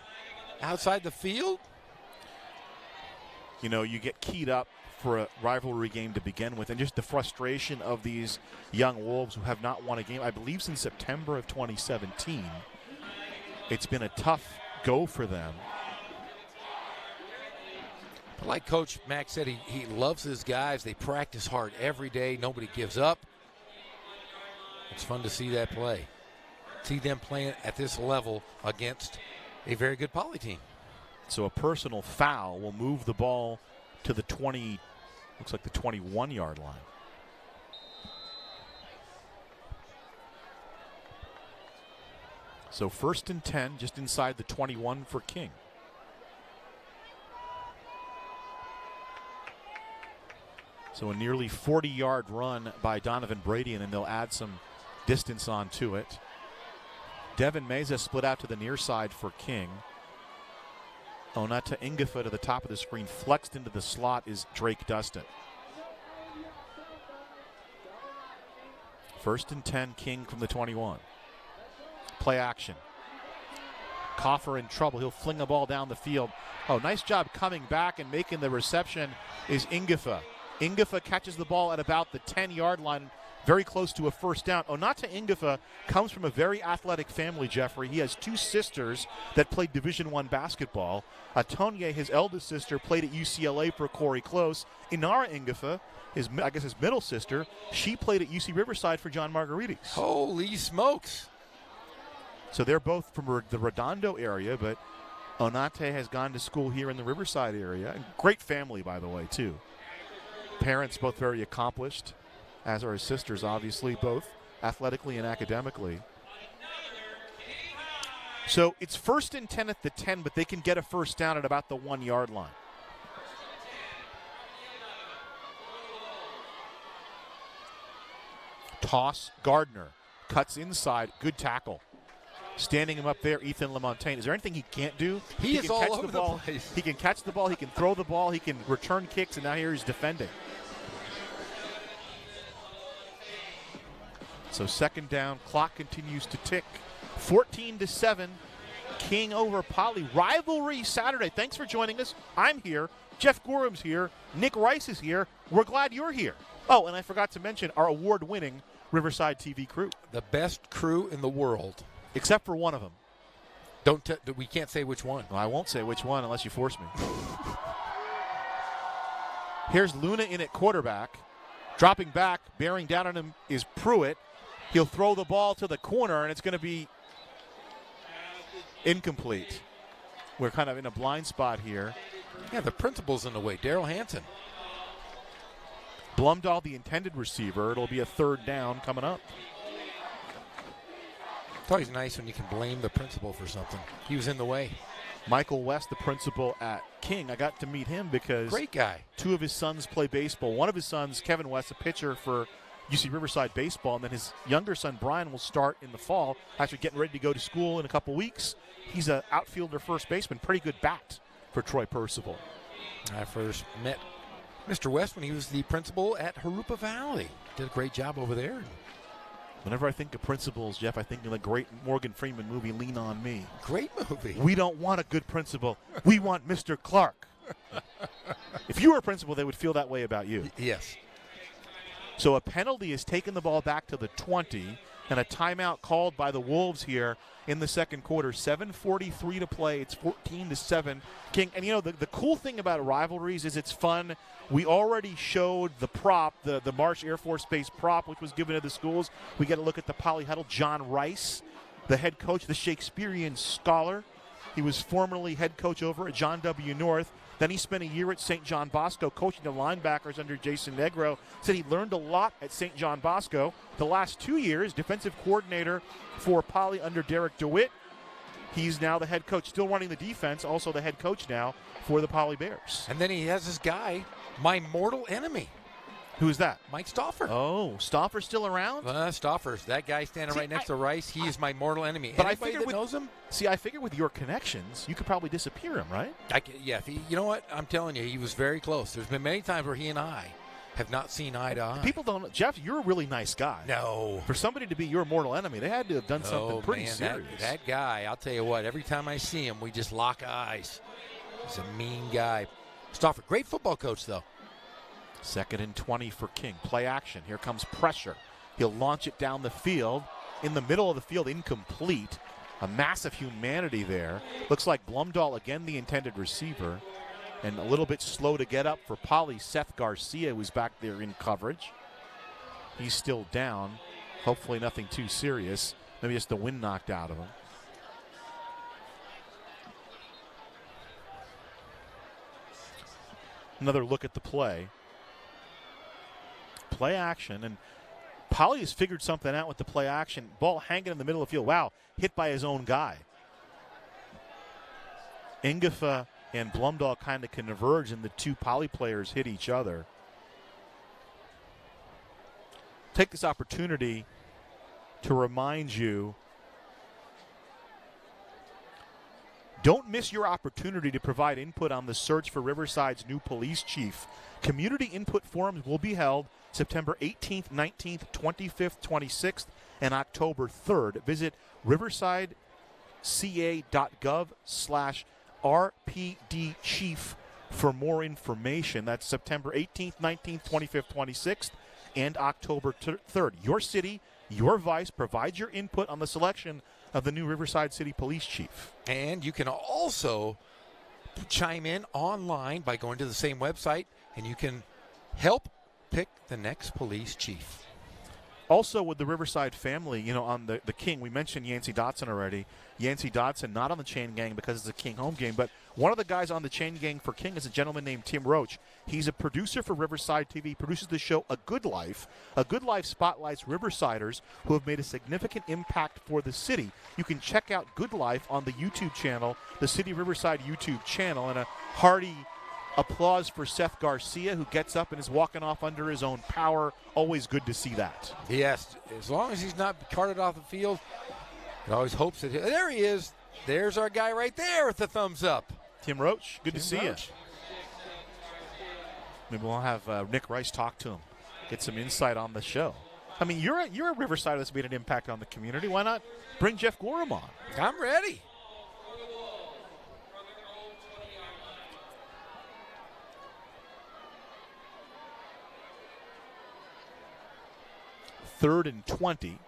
field? You know, you get keyed up for a rivalry game to begin with, and just the frustration of these young Wolves who have not won a game, I believe, since September of 2017. It's been a tough go for them. But like Coach Mack said, he loves his guys. They practice hard every day. Nobody gives up. It's fun to see that play. See them playing at this level against a very good Poly team. So a personal foul will move the ball to the 21-yard line. So 1st and 10, just inside the 21 for King. So a nearly 40-yard run by Donovan Brady, and then they'll add some distance onto it. Devin Meza split out to the near side for King. Onata Ingafa to the top of the screen. Flexed into the slot is Drake Dustin. 1st and 10, King from the 21. Play action. Coffer in trouble. He'll fling the ball down the field. Oh, nice job coming back and making the reception is Ingafa. Ingafa catches the ball at about the 10-yard line, very close to a first down. Onata Ingafa comes from a very athletic family, Jeffrey. He has 2 sisters that played Division I basketball. Atonia, his eldest sister, played at UCLA for Corey Close. Inara Ingafa, his middle sister, she played at UC Riverside for John Margaritis. Holy smokes. So they're both from the Redondo area, but Onate has gone to school here in the Riverside area. And great family, by the way, too. Parents both very accomplished, as are his sisters, obviously, both athletically and academically. So it's 1st and 10 at the 10, but they can get a first down at about the 1-yard line. Toss, Gardner cuts inside, good tackle. Standing him up there, Ethan LaMontagne. Is there anything he can't do? He is all over the place. He can catch the ball, he can throw the ball, he can return kicks, and now here he's defending. So 2nd down, clock continues to tick. 14-7, King over Poly. Rivalry Saturday. Thanks for joining us. I'm here. Jeff Gorham's here. Nick Rice is here. We're glad you're here. Oh, and I forgot to mention our award-winning Riverside TV crew. The best crew in the world. Except for one of them. We can't say which one. Well, I won't say which one unless you force me. Here's Luna in at quarterback. Dropping back, bearing down on him is Pruitt. He'll throw the ball to the corner, and it's going to be incomplete. We're kind of in a blind spot here. Yeah, the principal's in the way. Daryl Hansen. Blumdahl, the intended receiver. It'll be a third down coming up. It's always nice when you can blame the principal for something. He was in the way. Michael West, the principal at King. I got to meet him because Great guy. two of his sons play baseball. One of his sons, Kevin West, a pitcher for UC Riverside baseball, and then his younger son, Brian, will start in the fall, actually getting ready to go to school in a couple weeks. He's an outfielder, first baseman, pretty good bat for Troy Percival. I first met Mr. West when he was the principal at Harupa Valley. Did a great job over there. Whenever I think of principals, Jeff, I think of the great Morgan Freeman movie, Lean on Me. Great movie. We don't want a good principal. We want Mr. Clark. If you were a principal, they would feel that way about you. Yes. So a penalty has taken the ball back to the 20, and a timeout called by the Wolves here in the second quarter. 7:43 to play. It's 14-7. King, and you know, the cool thing about rivalries is it's fun. We already showed the prop, the Marsh Air Force Base prop, which was given to the schools. We get a look at the Poly Huddle. John Rice, the head coach, the Shakespearean scholar. He was formerly head coach over at John W. North. Then he spent a year at St. John Bosco coaching the linebackers under Jason Negro. Said he learned a lot at St. John Bosco. The last 2 years, defensive coordinator for Poly under Derek DeWitt. He's now the head coach, still running the defense, also the head coach now for the Poly Bears. And then he has this guy, my mortal enemy. Who's that? Mike Stauffer. Oh, Stauffer's still around? Stauffer's that guy standing right next to Rice. He is my mortal enemy. But Anybody I figured that knows him? See, I figured with your connections, you could probably disappear him, right? Yeah, you know what? I'm telling you, he was very close. There's been many times where he and I have not seen eye to eye. People don't. Jeff, you're a really nice guy. No. For somebody to be your mortal enemy, they had to have done something pretty serious. That guy, I'll tell you what, every time I see him, we just lock eyes. He's a mean guy. Stauffer, great football coach, though. 2nd and 20 for King. Play action. Here comes pressure. He'll launch it down the field. In the middle of the field, incomplete. A massive humanity there. Looks like Blumdahl, again, the intended receiver. And a little bit slow to get up for Poly. Seth Garcia, who's back there in coverage. He's still down. Hopefully nothing too serious. Maybe just the wind knocked out of him. Another look at the play. Play action, and Poly has figured something out with the play action. Ball hanging in the middle of the field. Wow, hit by his own guy. Ingefa and Blumdahl kind of converge, and the two Poly players hit each other. Take this opportunity to remind you, don't miss your opportunity to provide input on the search for Riverside's new police chief. Community input forums will be held September 18th, 19th, 25th, 26th, and October 3rd. Visit riversideca.gov/RPDchief for more information. That's September 18th, 19th, 25th, 26th, and October 3rd. Your city, your vice, provide your input on the selection of the new Riverside City Police Chief. And you can also chime in online by going to the same website, and you can help pick the next police chief. Also with the Riverside family, you know, on the King, we mentioned Yancey Dotson already. Yancey Dotson not on the chain gang because it's a King home game, but one of the guys on the chain gang for King is a gentleman named Tim Roach. He's a producer for Riverside TV, produces the show A Good Life. A Good Life spotlights Riversiders who have made a significant impact for the city. You can check out Good Life on the YouTube channel, the City of Riverside YouTube channel, and a hearty applause for Seth Garcia, who gets up and is walking off under his own power. Always good to see that. Yes, as long as he's not carted off the field, it always hopes that there he is. There's our guy right there with the thumbs up. Tim Roach, good to see you. Roach. Maybe we'll have Nick Rice talk to him, get some insight on the show. I mean, you're a Riverside that's made an impact on the community. Why not bring Jeff Gorham on? I'm ready. Third and 20.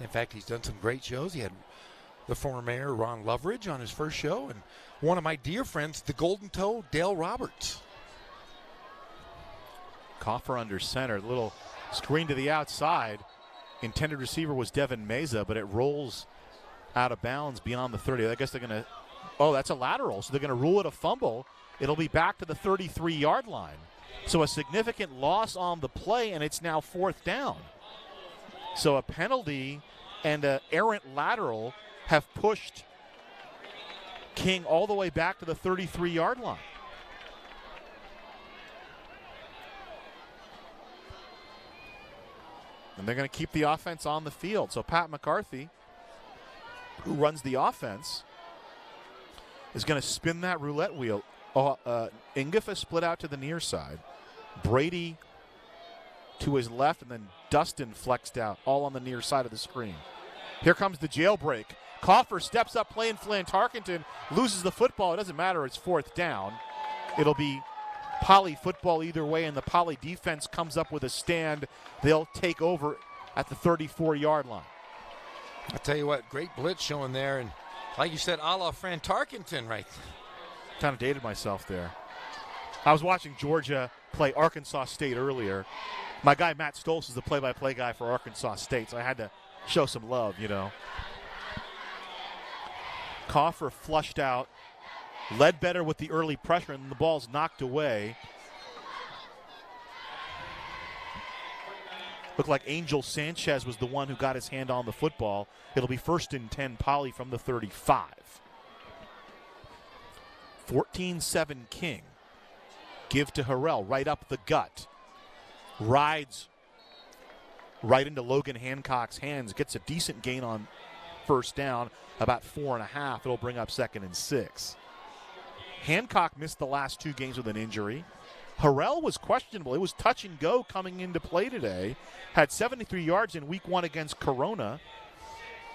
In fact, he's done some great shows. He had the former mayor, Ron Loveridge, on his first show, and one of my dear friends, the Golden Toe, Dale Roberts. Coffer under center. Little screen to the outside. Intended receiver was Devin Meza, but it rolls out of bounds beyond the 30. I guess they're going to – oh, that's a lateral. So they're going to rule it a fumble. It'll be back to the 33-yard line. So a significant loss on the play, and it's now 4th down. So a penalty and an errant lateral have pushed King all the way back to the 33-yard line. And they're going to keep the offense on the field. So Pat McCarthy, who runs the offense, is going to spin that roulette wheel. Ingifa split out to the near side. Brady to his left, and then Dustin flexed out, all on the near side of the screen. Here comes the jailbreak. Coffer steps up playing Flan Tarkenton, loses the football. It doesn't matter. It's 4th down. It'll be Poly football either way, and the Poly defense comes up with a stand. They'll take over at the 34-yard line. I'll tell you what, great blitz showing there. And like you said, a la Fran Tarkenton right there. Kind of dated myself there. I was watching Georgia play Arkansas State earlier. My guy Matt Stoltz is the play-by-play guy for Arkansas State, so I had to show some love, you know. Coffer flushed out. Led better with the early pressure, and the ball's knocked away. Looked like Angel Sanchez was the one who got his hand on the football. It'll be 1st and 10 Poly from the 35. 14-7 King. Give to Harrell, right up the gut. Rides right into Logan Hancock's hands. Gets a decent gain on 1st down, about 4.5. It'll bring up 2nd and 6. Hancock missed the last 2 games with an injury. Harrell was questionable. It was touch and go coming into play today. Had 73 yards in week 1 against Corona.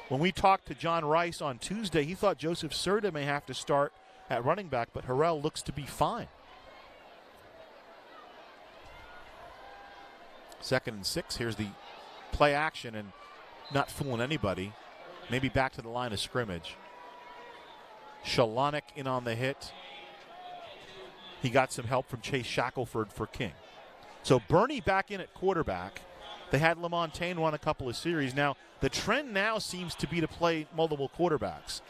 When we talked to John Rice on Tuesday, he thought Joseph Serta may have to start at running back, but Harrell looks to be fine. 2nd and 6. Here's the play action, and not fooling anybody. Maybe back to the line of scrimmage. Shalonik in on the hit. He got some help from Chase Shackelford for King. So Bernie back in at quarterback. They had LaMontagne run a couple of series. Now, the trend now seems to be to play multiple quarterbacks.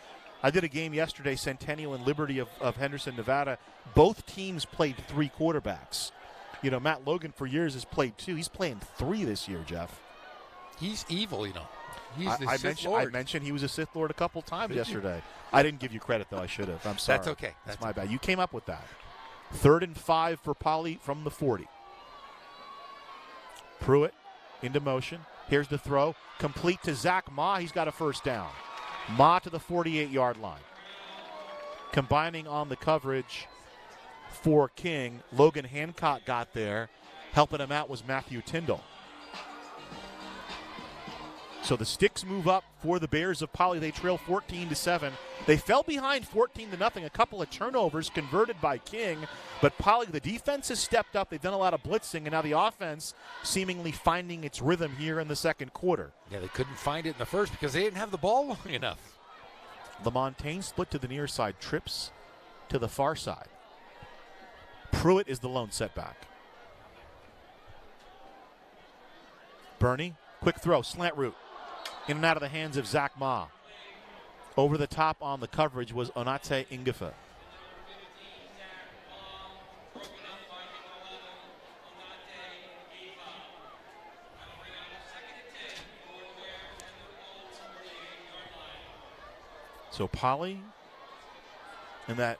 I did a game yesterday, Centennial and Liberty of Henderson, Nevada. Both teams played 3 quarterbacks. You know, Matt Logan for years has played 2. He's playing 3 this year, Jeff. He's evil, you know. He's the Sith I Lord. mentioned he was a Sith Lord a couple times Did yesterday. you? I didn't give you credit, though. I should have. I'm sorry. That's okay. That's my bad. You came up with that. 3rd and 5 for Poly from the 40. Pruitt into motion. Here's the throw. Complete to Zach Ma. He's got a 1st down. Ma to the 48-yard line. Combining on the coverage for King. Logan Hancock got there. Helping him out was Matthew Tyndall. So the sticks move up for the Bears of Poly. They trail 14-7. They fell behind 14-0. A couple of turnovers converted by King. But Poly, the defense has stepped up. They've done a lot of blitzing, and now the offense seemingly finding its rhythm here in the 2nd quarter. Yeah, they couldn't find it in the first because they didn't have the ball long enough. LaMontagne split to the near side, trips to the far side. Pruitt is the lone setback. Bernie, quick throw, slant route. In and out of the hands of Zach Ma. Over the top on the coverage was Onate Ingifa. So Poly in that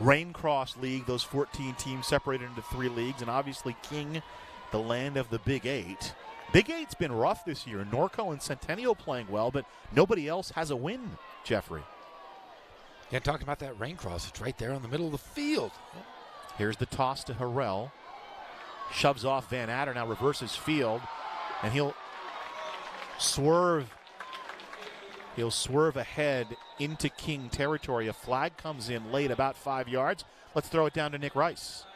Raincross League, those 14 teams separated into 3 leagues, and obviously King, the land of the Big 8. Big 8's been rough this year. Norco and Centennial playing well, but nobody else has a win, Jeffrey. Yeah, talking about that Raincross, it's right there on the middle of the field. Here's the toss to Harrell. Shoves off Van Adder, now reverses field, and he'll swerve. He'll swerve ahead into King territory. A flag comes in late, about 5 yards. Let's throw it down to Nick Rice.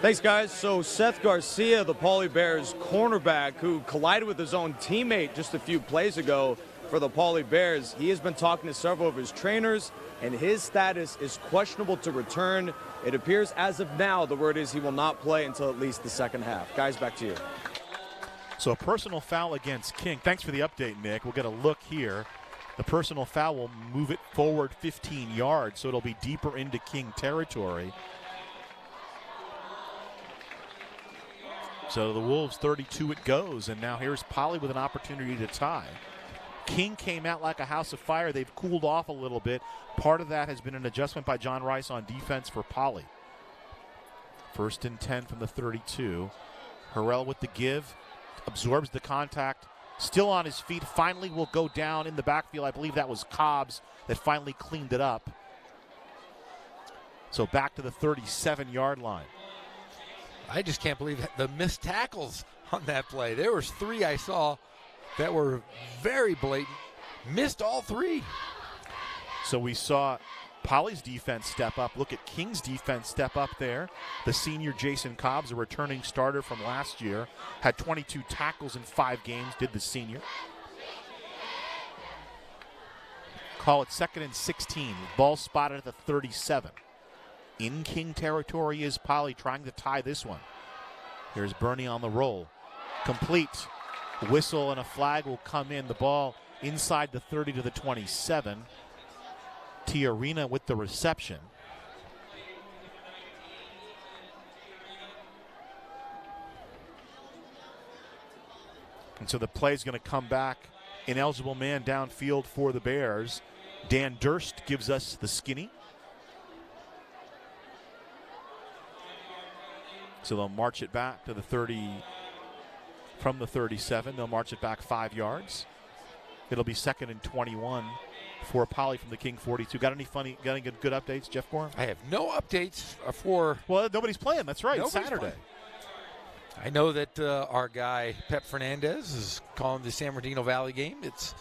Thanks, guys. So Seth Garcia, the Poly Bears cornerback who collided with his own teammate just a few plays ago, for the Pauley Bears. He has been talking to several of his trainers, and his status is questionable to return. It appears as of now, the word is he will not play until at least the second half. Guys, back to you. So a personal foul against King. Thanks for the update, Nick. We'll get a look here. The personal foul will move it forward 15 yards, so it'll be deeper into King territory. So the Wolves 32 it goes, and now here's Poly with an opportunity to tie. King came out like a house of fire. They've cooled off a little bit. Part of that has been an adjustment by John Rice on defense for Poly. 1st and 10 from the 32. Harrell with the give. Absorbs the contact, still on his feet, finally will go down in the backfield. I believe that was Cobbs that finally cleaned it up. So back to the 37-yard line. I just can't believe the missed tackles on that play. There was 3 I saw that were very blatant. Missed all 3. So we saw Poly's defense step up. Look at King's defense step up there. The senior Jason Cobbs, a returning starter from last year, had 22 tackles in 5 games, did the senior. Call it 2nd and 16. Ball spotted at the 37. In King territory is Poly trying to tie this one. Here's Bernie on the roll. Complete. Whistle and a flag will come in. The ball inside the 30 to the 27. Tiarina with the reception. And so the play is going to come back. Ineligible man downfield for the Bears. Dan Durst gives us the skinny. So they'll march it back to the 30 from the 37. They'll march it back 5 yards. It'll be 2nd and 21 for Poly from the King 42. Got any good updates, Jeff Gorham? I have no updates for. Well, nobody's playing. That's right. It's Nobody's Saturday. playing. I know that our guy Pep Fernandez is calling the San Bernardino Valley game. It's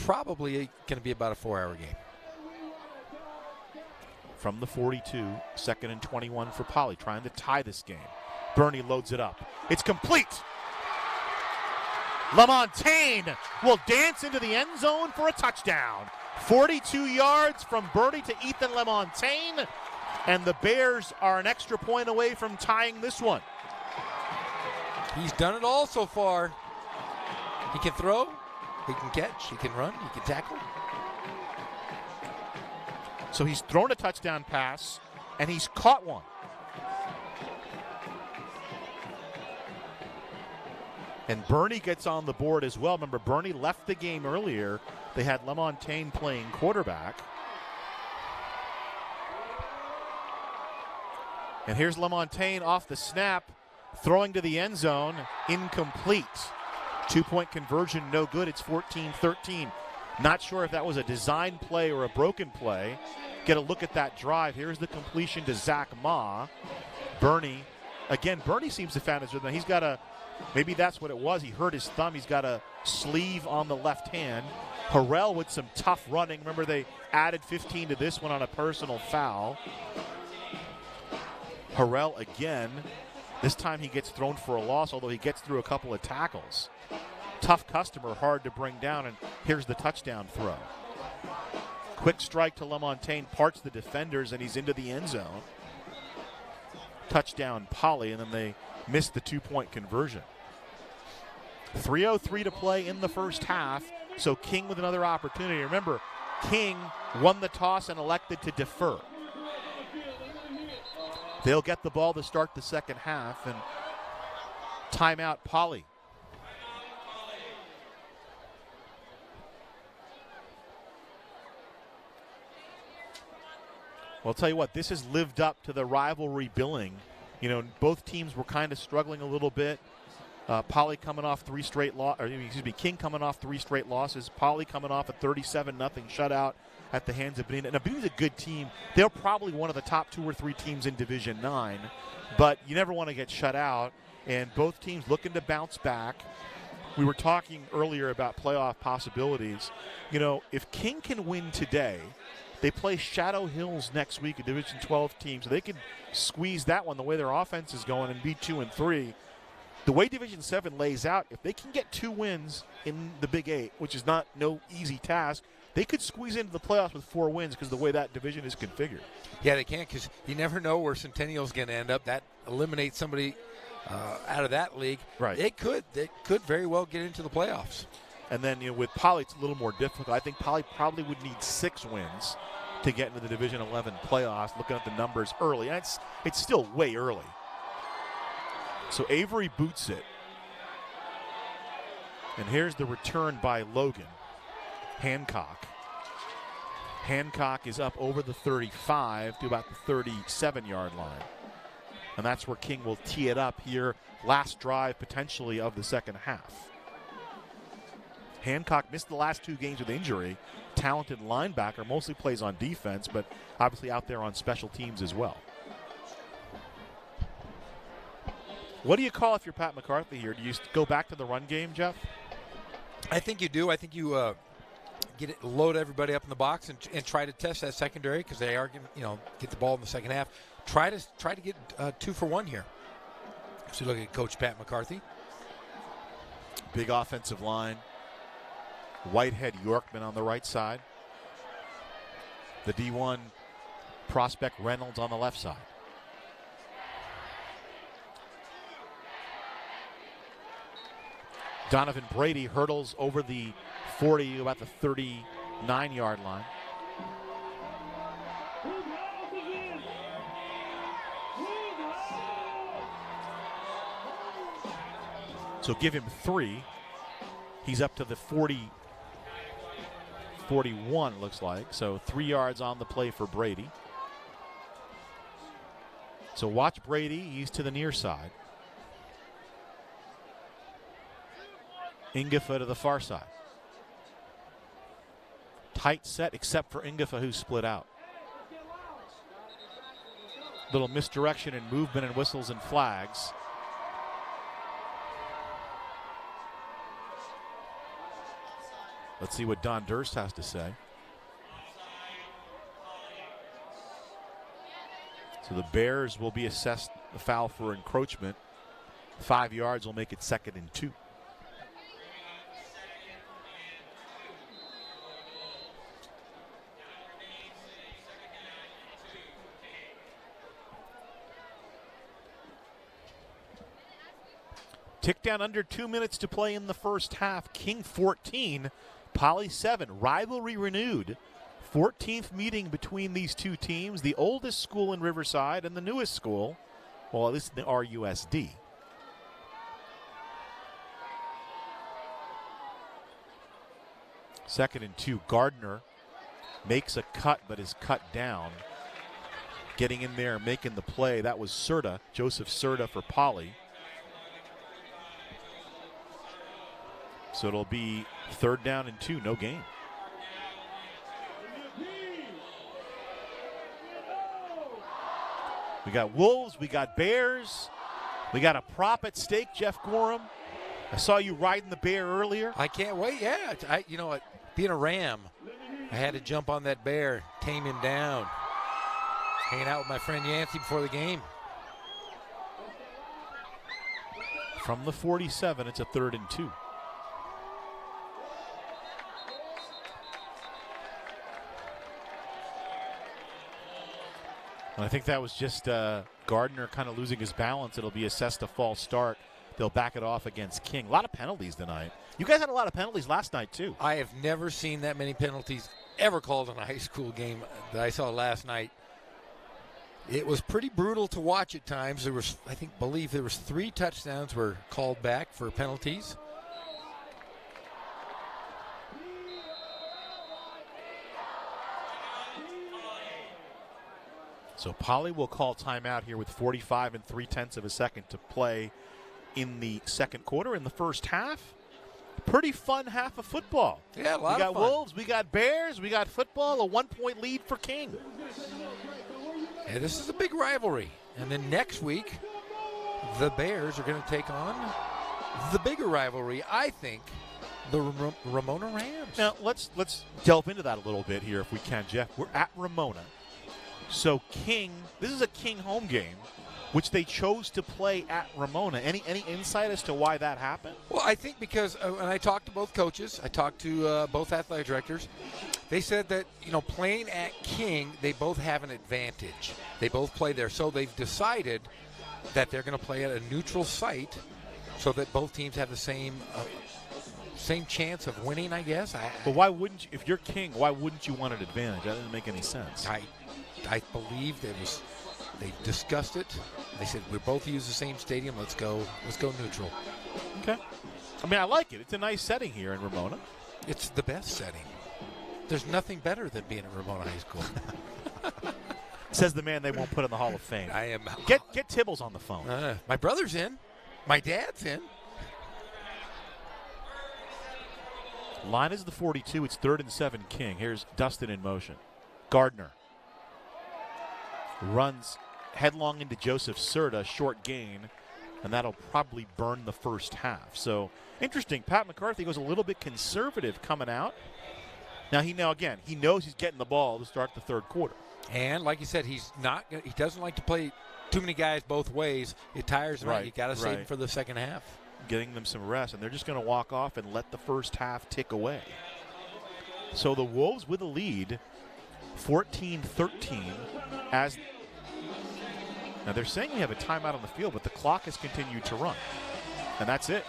probably going to be about a 4-hour game. From the 42, 2nd and 21 for Poly, trying to tie this game. Bernie loads it up. It's complete. LaMontagne will dance into the end zone for a touchdown. 42 yards from Bernie to Ethan LaMontagne, and the Bears are an extra point away from tying this one. He's done it all so far. He can throw, he can catch, he can run, he can tackle. So he's thrown a touchdown pass, and he's caught one. And Bernie gets on the board as well. Remember, Bernie left the game earlier. They had LaMontagne playing quarterback. And here's LaMontagne off the snap, throwing to the end zone, incomplete. 2-point conversion, no good. It's 14-13. Not sure if that was a design play or a broken play. Get a look at that drive. Here's the completion to Zach Ma. Bernie, again, Bernie seems to find his rhythm. He's got a, maybe that's what it was. He hurt his thumb. He's got a sleeve on the left hand. Harrell with some tough running. Remember, they added 15 to this one on a personal foul. Harrell again. This time he gets thrown for a loss, although he gets through a couple of tackles. Tough customer, hard to bring down, and here's the touchdown throw. Quick strike to LaMontagne, parts the defenders, and he's into the end zone. Touchdown Poly, and then they missed the 2-point conversion. 3:03 to play in the first half, so King with another opportunity. Remember, King won the toss and elected to defer. They'll get the ball to start the second half, and timeout Poly. Well, I'll tell you what, this has lived up to the rivalry billing. You know, both teams were kind of struggling a little bit. Poly coming off King coming off 3 straight losses. Poly coming off a 37-0 shutout at the hands of Benina. Now, Benina's a good team. They're probably one of the top 2 or 3 teams in Division 9, but you never want to get shut out, and both teams looking to bounce back. We were talking earlier about playoff possibilities. You know, if King can win today, they play Shadow Hills next week, a Division 12 team, so they could squeeze that one the way their offense is going and be 2-3. the way Division 7 lays out, if they can get 2 wins in the Big 8, which is no easy task, they could squeeze into the playoffs with 4 wins because of the way that division is configured. Yeah, they can, because you never know where Centennial's going to end up. That eliminates somebody out of that league. Right. They could very well get into the playoffs. And then with Poly, it's a little more difficult. I think Poly probably would need 6 wins to get into the Division 11 playoffs, looking at the numbers early. And it's still way early. So Avery boots it. And here's the return by Logan. Hancock. Hancock is up over the 35 to about the 37-yard line. And that's where King will tee it up here. Last drive potentially of the second half. Hancock missed the last 2 games with injury. Talented linebacker, mostly plays on defense, but obviously out there on special teams as well. What do you call if you're Pat McCarthy here? Do you go back to the run game, Jeff? I think you do. I think you load everybody up in the box and try to test that secondary, because they are going to get the ball in the second half. Try to get 2 for 1 here. So look at Coach Pat McCarthy. Big offensive line. Whitehead, Yorkman on the right side. The D1 prospect Reynolds on the left side. Donovan Brady hurdles over the 40, about the 39-yard line. So give him 3. He's up to the 41, looks like. So 3 yards on the play for Brady. So watch Brady. He's to the near side. Ingefa to the far side. Tight set except for Ingefa, who split out. Little misdirection and movement and whistles and flags. Let's see what Don Durst has to say. So the Bears will be assessed a foul for encroachment. 5 yards will make it 2nd and 2. Tick down under 2 minutes to play in the first half. King 14, Poly 7. Rivalry renewed. 14th meeting between these two teams. The oldest school in Riverside and the newest school, well, at least in the RUSD. Second and 2. Gardner makes a cut but is cut down. Getting in there, making the play. That was Serta, Joseph Serta for Poly. So it'll be 3rd down and 2, no gain. We got Wolves, we got Bears, we got a prop at stake, Jeff Gorham. I saw you riding the bear earlier. I can't wait, yeah. You know what, being a Ram, I had to jump on that bear, tame him down. Hanging out with my friend Yancey before the game. From the 47, it's a 3rd and 2. And I think that was just Gardner kind of losing his balance. It'll be assessed a false start. They'll back it off against King. A lot of penalties tonight. You guys had a lot of penalties last night, too. I have never seen that many penalties ever called in a high school game that I saw last night. It was pretty brutal to watch at times. There was, believe there was 3 touchdowns were called back for penalties. So Poly will call timeout here with 45 3/10 of a second to play in the second quarter. In the first half, pretty fun half of football. Yeah, a lot of fun. We got Wolves, we got Bears, we got football, a 1-point lead for King. Yeah, this is a big rivalry. And then next week, the Bears are going to take on the bigger rivalry, I think, the Ramona Rams. Now, let's delve into that a little bit here if we can, Jeff. We're at Ramona. So King, this is a King home game. which they chose to play at Ramona. Any insight as to why that happened? Well, I think because when I talked to both coaches, I talked to both athletic directors, they said that, playing at King, they both have an advantage. They both play there. So they've decided that they're going to play at a neutral site so that both teams have the same chance of winning, I guess. But why wouldn't you, if you're King, why wouldn't you want an advantage? That doesn't make any sense. I believe they discussed it. They said, we both use the same stadium. Let's go neutral. Okay. I mean, I like it. It's a nice setting here in Ramona. It's the best setting. There's nothing better than being at Ramona High School. Says the man they won't put in the Hall of Fame. I am. Get Tibbles on the phone. My brother's in. My dad's in. Line is the 42. It's 3rd and 7 King. Here's Dustin in motion. Gardner runs headlong into Joseph Serta, short gain, and that'll probably burn the first half. So interesting. Pat McCarthy goes a little bit conservative coming out. Now he knows he's getting the ball to start the third quarter. And like you said, he doesn't like to play too many guys both ways. It tires him out. You got to save him for the second half. Getting them some rest, and they're just going to walk off and let the first half tick away. So the Wolves with a lead, 14-13. Now they're saying we have a timeout on the field, but the clock has continued to run, and that's it.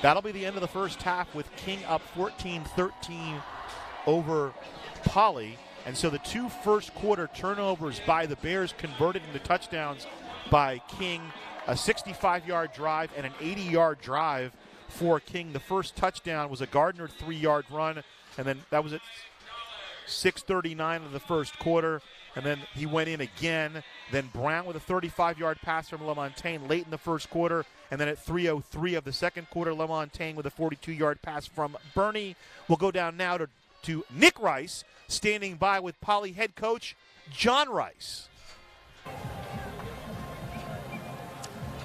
That'll be the end of the first half with King up 14-13 over Poly. And so the 2 first quarter turnovers by the Bears converted into touchdowns by King, a 65-yard drive and an 80-yard drive for King. The first touchdown was a Gardner 3-yard run, and then that was at 6:39 of the first quarter. And then he went in again. Then Brown with a 35-yard pass from LaMontagne late in the first quarter. And then at 3:03 of the second quarter, LaMontagne with a 42-yard pass from Bernie. We'll go down now to Nick Rice, standing by with Poly head coach John Rice.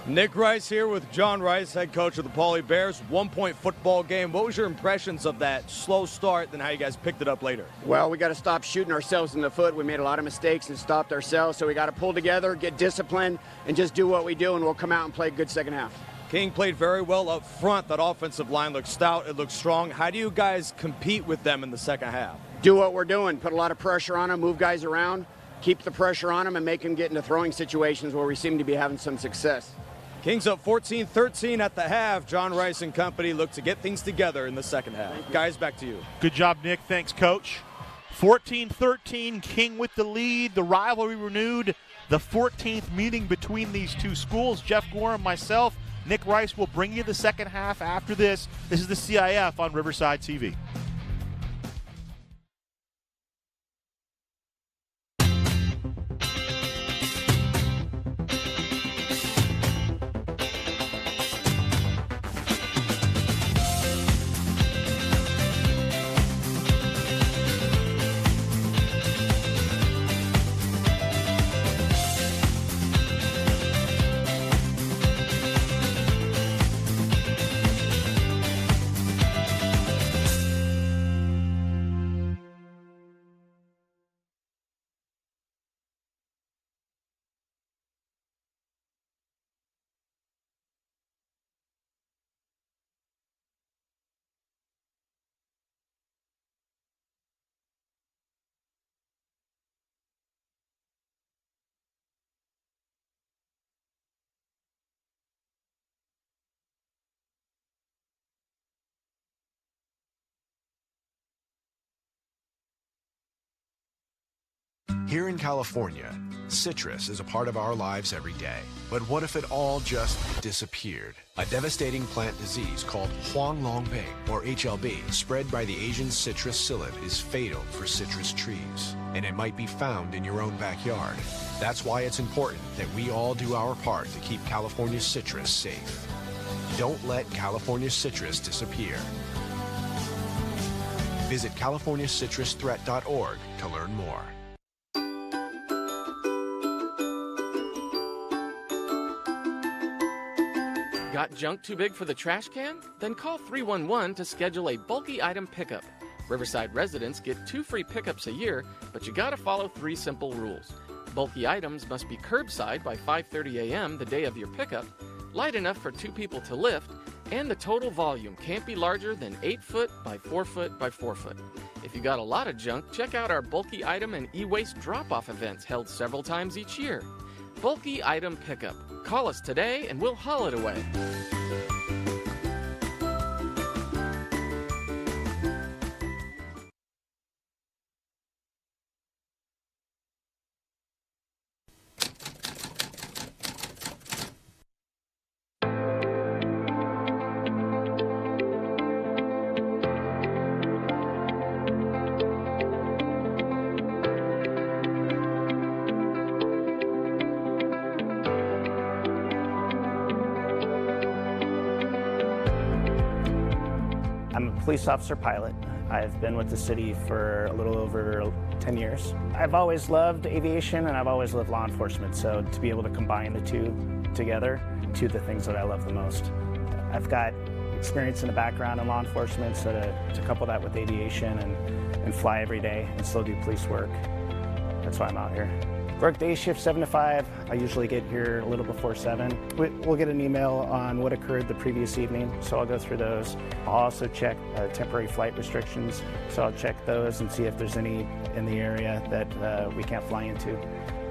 Nick Rice here with John Rice, head coach of the Poly Bears. 1-point football game. What was your impressions of that slow start and how you guys picked it up later? Well, we got to stop shooting ourselves in the foot. We made a lot of mistakes and stopped ourselves, so we got to pull together, get disciplined, and just do what we do, and we'll come out and play a good second half. King played very well up front. That offensive line looked stout. It looked strong. How do you guys compete with them in the second half? Do what we're doing. Put a lot of pressure on them, move guys around, keep the pressure on them, and make them get into throwing situations where we seem to be having some success. Kings up 14-13 at the half. John Rice and company look to get things together in the second half. Guys, back to you. Good job, Nick. Thanks, Coach. 14-13, King with the lead. The rivalry renewed. The 14th meeting between these two schools. Jeff Gorham, myself, Nick Rice will bring you the second half after this. This is the CIF on Riverside TV. Here in California, citrus is a part of our lives every day. But what if it all just disappeared? A devastating plant disease called Huanglongbing, or HLB, spread by the Asian citrus psyllid, is fatal for citrus trees, and it might be found in your own backyard. That's why it's important that we all do our part to keep California's citrus safe. Don't let California's citrus disappear. Visit CaliforniaCitrusThreat.org to learn more. Got junk too big for the trash can? Then call 311 to schedule a bulky item pickup. Riverside residents get 2 free pickups a year, but you gotta follow 3 simple rules. Bulky items must be curbside by 5:30 a.m. the day of your pickup, light enough for 2 people to lift, and the total volume can't be larger than 8 foot by 4 foot by 4 foot. If you got a lot of junk, check out our bulky item and e-waste drop-off events held several times each year. Bulky item pickup. Call us today and we'll haul it away. I'm a police officer pilot. I've been with the city for a little over 10 years. I've always loved aviation and I've always loved law enforcement, so to be able to combine the two together, two of the things that I love the most. I've got experience in the background in law enforcement, so to couple that with aviation and fly every day and still do police work, that's why I'm out here. Work day shift 7 to 5. I usually get here a little before 7. We'll get an email on what occurred the previous evening, so I'll go through those. I'll also check temporary flight restrictions, so I'll check those and see if there's any in the area that we can't fly into.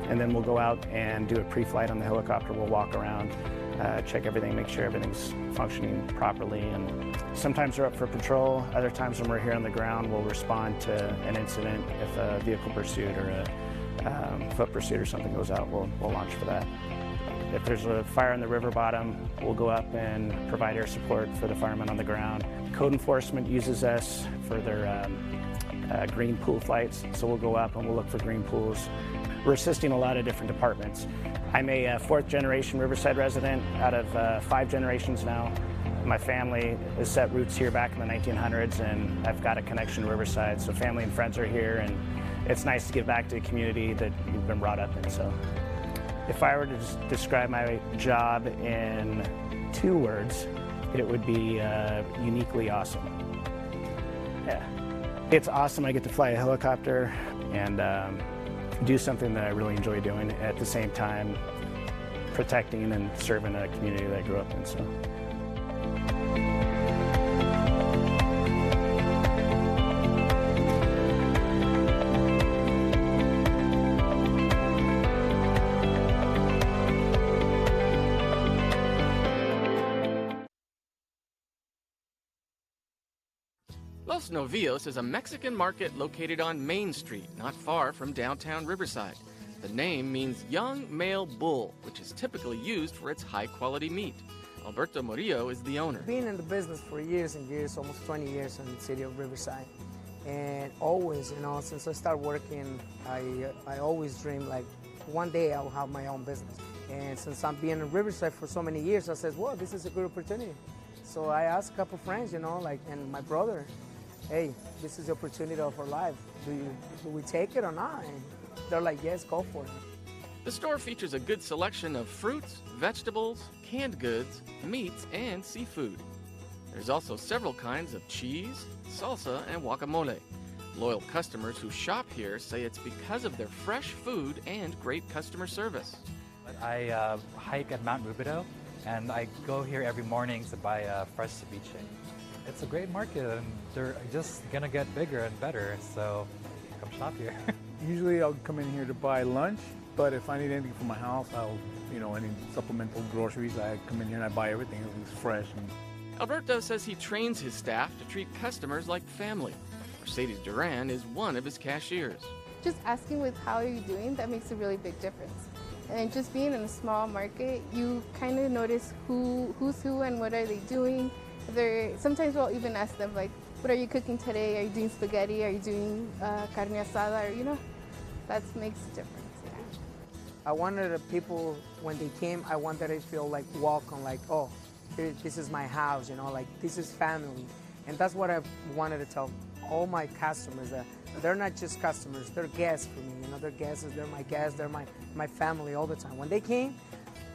And then we'll go out and do a pre-flight on the helicopter. We'll walk around, check everything, make sure everything's functioning properly. And sometimes we're up for patrol. Other times when we're here on the ground, we'll respond to an incident. If a vehicle pursuit or a foot pursuit or something goes out, we'll launch for that. If there's a fire in the river bottom, we'll go up and provide air support for the firemen on the ground. Code enforcement uses us for their green pool flights, so we'll go up and we'll look for green pools. We're assisting a lot of different departments. I'm a 4th generation Riverside resident out of 5 generations now. My family has set roots here back in the 1900s, and I've got a connection to Riverside, so family and friends are here, and it's nice to give back to a community that you've been brought up in. So, if I were to describe my job in 2 words, it would be uniquely awesome. Yeah, it's awesome. I get to fly a helicopter and do something that I really enjoy doing, at the same time protecting and serving a community that I grew up in. So. Los Novios is a Mexican market located on Main Street, not far from downtown Riverside. The name means young male bull, which is typically used for its high-quality meat. Alberto Murillo is the owner. Been in the business for years and years, almost 20 years in the city of Riverside. And always, since I started working, I always dreamed like one day I'll have my own business. And since I'm being in Riverside for so many years, I said, well, this is a good opportunity. So I asked a couple friends, and my brother, hey, this is the opportunity of our life. Do we take it or not? And they're like, yes, go for it. The store features a good selection of fruits, vegetables, canned goods, meats, and seafood. There's also several kinds of cheese, salsa, and guacamole. Loyal customers who shop here say it's because of their fresh food and great customer service. I hike at Mount Rubidoux, and I go here every morning to buy fresh ceviche. It's a great market, and they're just gonna get bigger and better, so come shop here. Usually I'll come in here to buy lunch, but if I need anything for my house, any supplemental groceries, I come in here and I buy everything. It's fresh. Alberto says he trains his staff to treat customers like family. Mercedes Duran is one of his cashiers. Just asking with how are you doing, that makes a really big difference. And just being in a small market, you kind of notice who's who and what are they doing. Sometimes we'll even ask them, like, what are you cooking today? Are you doing spaghetti? Are you doing carne asada? Or, that makes a difference, yeah. I wanted the people, when they came, I wanted to feel like welcome, like, oh, this is my house, like this is family. And that's what I wanted to tell all my customers, that they're not just customers, they're guests for me. They're guests, they're my guests, they're my family all the time. When they came,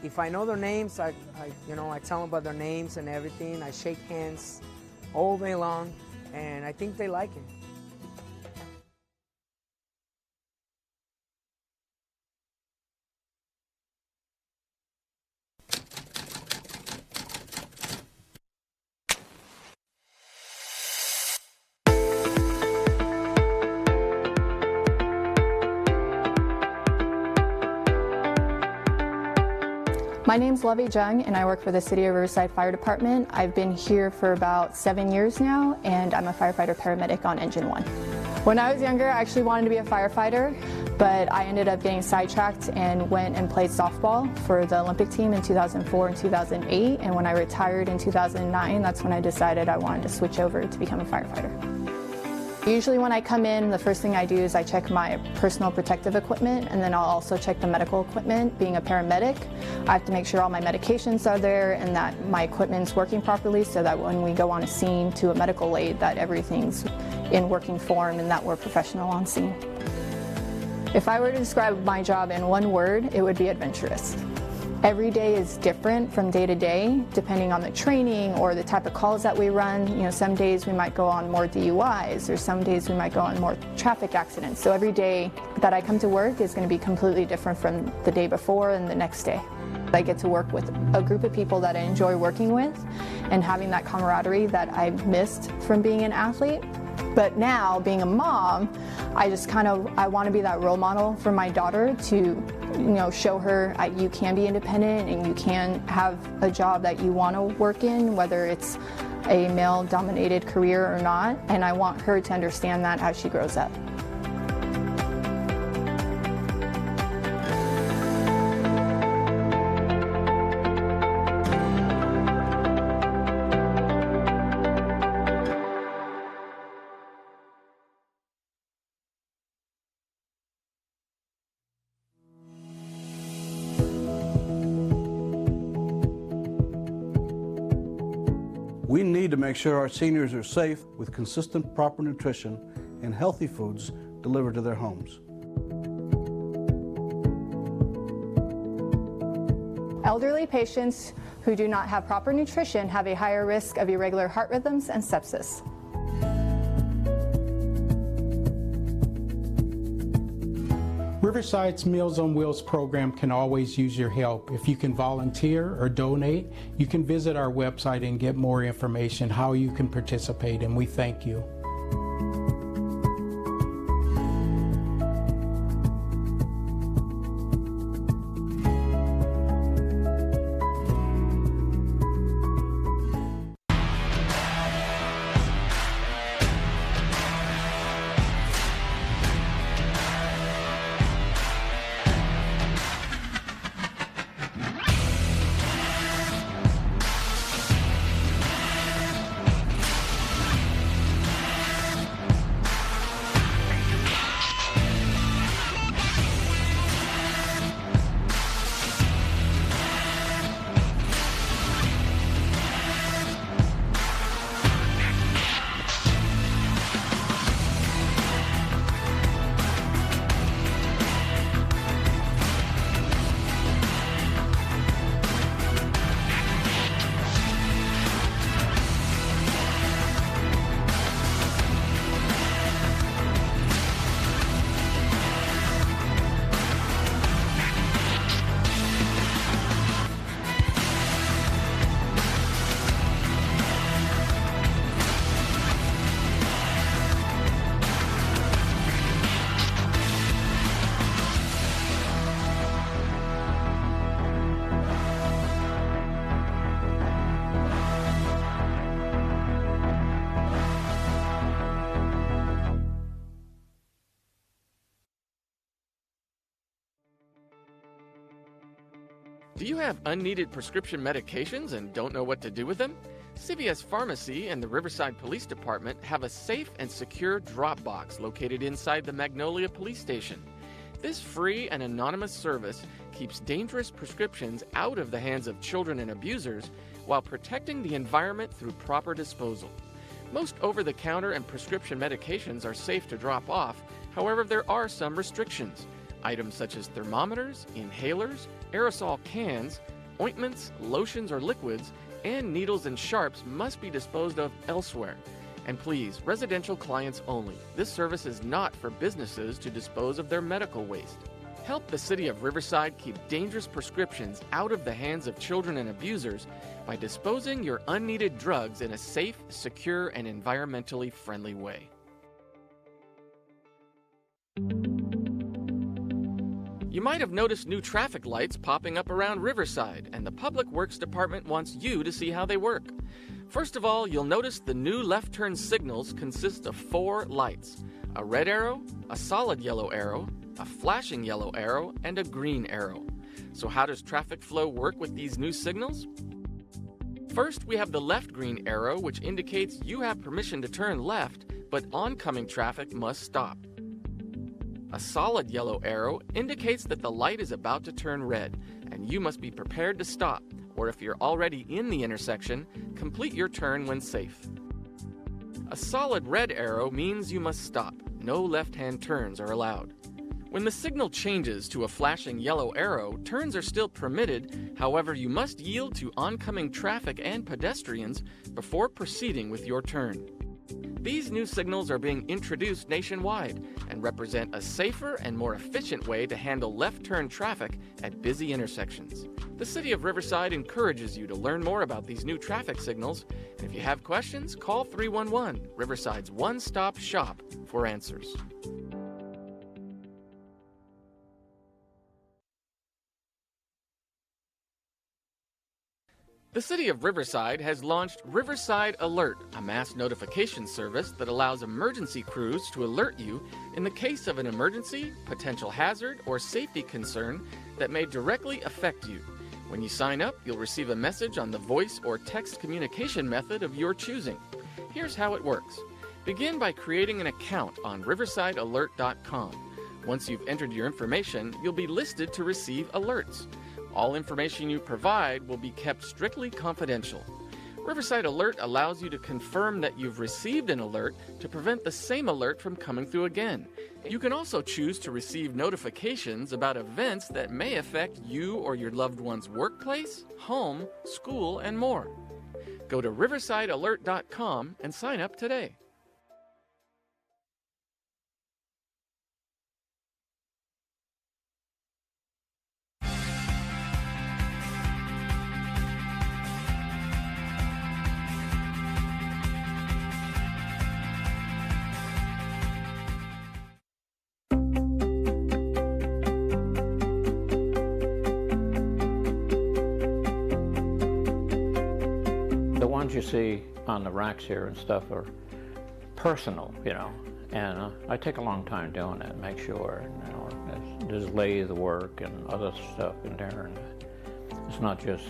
if I know their names, I tell them about their names and everything. I shake hands all day long, and I think they like it. My name's Lovey Jung, and I work for the City of Riverside Fire Department. I've been here for about 7 years now, and I'm a firefighter paramedic on Engine 1. When I was younger, I actually wanted to be a firefighter, but I ended up getting sidetracked and went and played softball for the Olympic team in 2004 and 2008, and when I retired in 2009, that's when I decided I wanted to switch over to become a firefighter. Usually when I come in, the first thing I do is I check my personal protective equipment, and then I'll also check the medical equipment. Being a paramedic, I have to make sure all my medications are there and that my equipment's working properly so that when we go on a scene to a medical aid that everything's in working form and that we're professional on scene. If I were to describe my job in one word, it would be adventurous. Every day is different from day to day, depending on the training or the type of calls that we run. You know, some days we might go on more DUIs, or some days we might go on more traffic accidents. So every day that I come to work is going to be completely different from the day before and the next day. I get to work with a group of people that I enjoy working with and having that camaraderie that I missed from being an athlete. But now, being a mom, I want to be that role model for my daughter to, show her you can be independent and you can have a job that you want to work in, whether it's a male-dominated career or not. And I want her to understand that as she grows up. We need to make sure our seniors are safe with consistent, proper nutrition and healthy foods delivered to their homes. Elderly patients who do not have proper nutrition have a higher risk of irregular heart rhythms and sepsis. Riverside's Meals on Wheels program can always use your help. If you can volunteer or donate, you can visit our website and get more information how you can participate, and we thank you. Do you have unneeded prescription medications and don't know what to do with them? CVS Pharmacy and the Riverside Police Department have a safe and secure drop box located inside the Magnolia Police Station. This free and anonymous service keeps dangerous prescriptions out of the hands of children and abusers while protecting the environment through proper disposal. Most over-the-counter and prescription medications are safe to drop off, however there are some restrictions. Items such as thermometers, inhalers, aerosol cans, ointments, lotions or liquids, and needles and sharps must be disposed of elsewhere. And please, residential clients only. This service is not for businesses to dispose of their medical waste. Help the City of Riverside keep dangerous prescriptions out of the hands of children and abusers by disposing your unneeded drugs in a safe, secure, and environmentally friendly way. You might have noticed new traffic lights popping up around Riverside, and the Public Works Department wants you to see how they work. First of all, you'll notice the new left turn signals consist of 4 lights: a red arrow, a solid yellow arrow, a flashing yellow arrow, and a green arrow. So how does traffic flow work with these new signals? First, we have the left green arrow, which indicates you have permission to turn left, but oncoming traffic must stop. A solid yellow arrow indicates that the light is about to turn red, and you must be prepared to stop, or if you're already in the intersection, complete your turn when safe. A solid red arrow means you must stop. No left-hand turns are allowed. When the signal changes to a flashing yellow arrow, turns are still permitted, however you must yield to oncoming traffic and pedestrians before proceeding with your turn. These new signals are being introduced nationwide and represent a safer and more efficient way to handle left-turn traffic at busy intersections. The City of Riverside encourages you to learn more about these new traffic signals, and if you have questions, call 311, Riverside's one-stop shop for answers. The City of Riverside has launched Riverside Alert, a mass notification service that allows emergency crews to alert you in the case of an emergency, potential hazard, or safety concern that may directly affect you. When you sign up, you'll receive a message on the voice or text communication method of your choosing. Here's how it works. Begin by creating an account on riversidealert.com. Once you've entered your information, you'll be listed to receive alerts. All information you provide will be kept strictly confidential. Riverside Alert allows you to confirm that you've received an alert to prevent the same alert from coming through again. You can also choose to receive notifications about events that may affect you or your loved one's workplace, home, school, and more. Go to riversidealert.com and sign up today. You see on the racks here and stuff are personal, you know, and I take a long time doing it, make sure, you know, there's lathe work and other stuff in there, and it's not just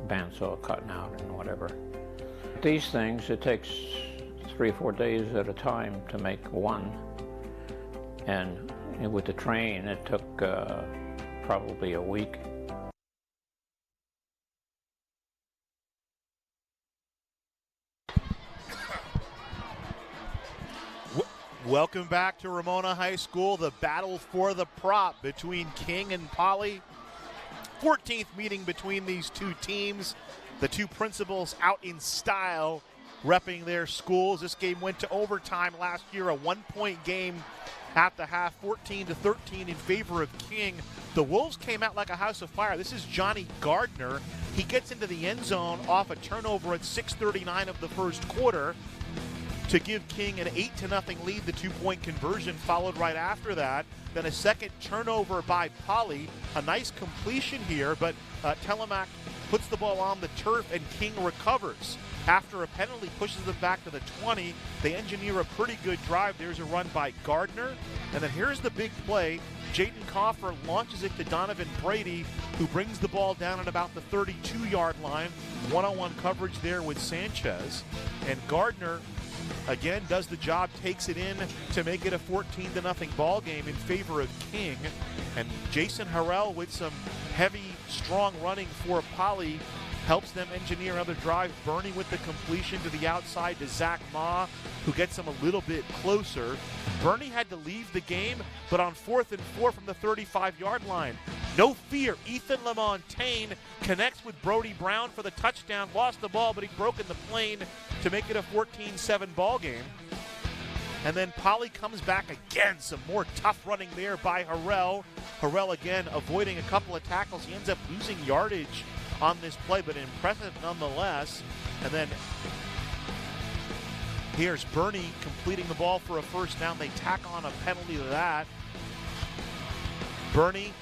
bandsaw cutting out and whatever. These things, it takes 3 or 4 days at a time to make one, and with the train it took probably a week. Welcome back to Ramona High School, the battle for the prop between King and Poly. 14th meeting between these two teams. The two principals out in style, repping their schools. This game went to overtime last year, a 1-point game at the half, 14-13 in favor of King. The Wolves came out like a house of fire. This is Johnny Gardner. He gets into the end zone off a turnover at 6:39 of the first quarter to give King an 8-0 lead. The 2-point conversion followed right after that. Then a second turnover by Poly. A nice completion here, but Telemac puts the ball on the turf and King recovers. After a penalty, pushes them back to the 20. They engineer a pretty good drive. There's a run by Gardner. And then here's the big play. Jaden Coffer launches it to Donovan Brady, who brings the ball down at about the 32-yard line. One-on-one coverage there with Sanchez. And Gardner again does the job, takes it in to make it a 14-0 ball game in favor of King. And Jason Harrell with some heavy, strong running for Poly helps them engineer another drive. Bernie with the completion to the outside to Zach Ma, who gets him a little bit closer. Bernie had to leave the game, but on 4th and 4 from the 35-yard line, no fear, Ethan LaMontagne connects with Brody Brown for the touchdown. Lost the ball, but he broke in the plane to make it a 14-7 ball game. And then Poly comes back again. Some more tough running there by Harrell. Harrell again avoiding a couple of tackles. He ends up losing yardage on this play, but impressive nonetheless. And then here's Bernie completing the ball for a first down. They tack on a penalty to that. Bernie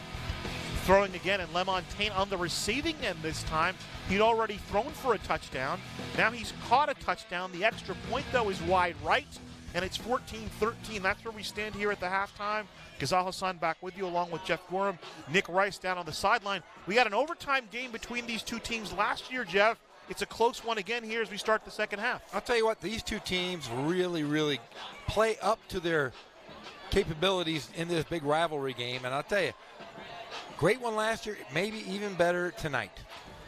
throwing again, and LeMontagne on the receiving end this time. He'd already thrown for a touchdown. Now he's caught a touchdown. The extra point, though, is wide right, and it's 14-13. That's where we stand here at the halftime. Ghazal Hassan back with you along with Jeff Gorham. Nick Rice down on the sideline. We had an overtime game between these two teams last year, Jeff. It's a close one again here as we start the second half. I'll tell you what, these two teams really, really play up to their capabilities in this big rivalry game. And I'll tell you, great one last year, maybe even better tonight.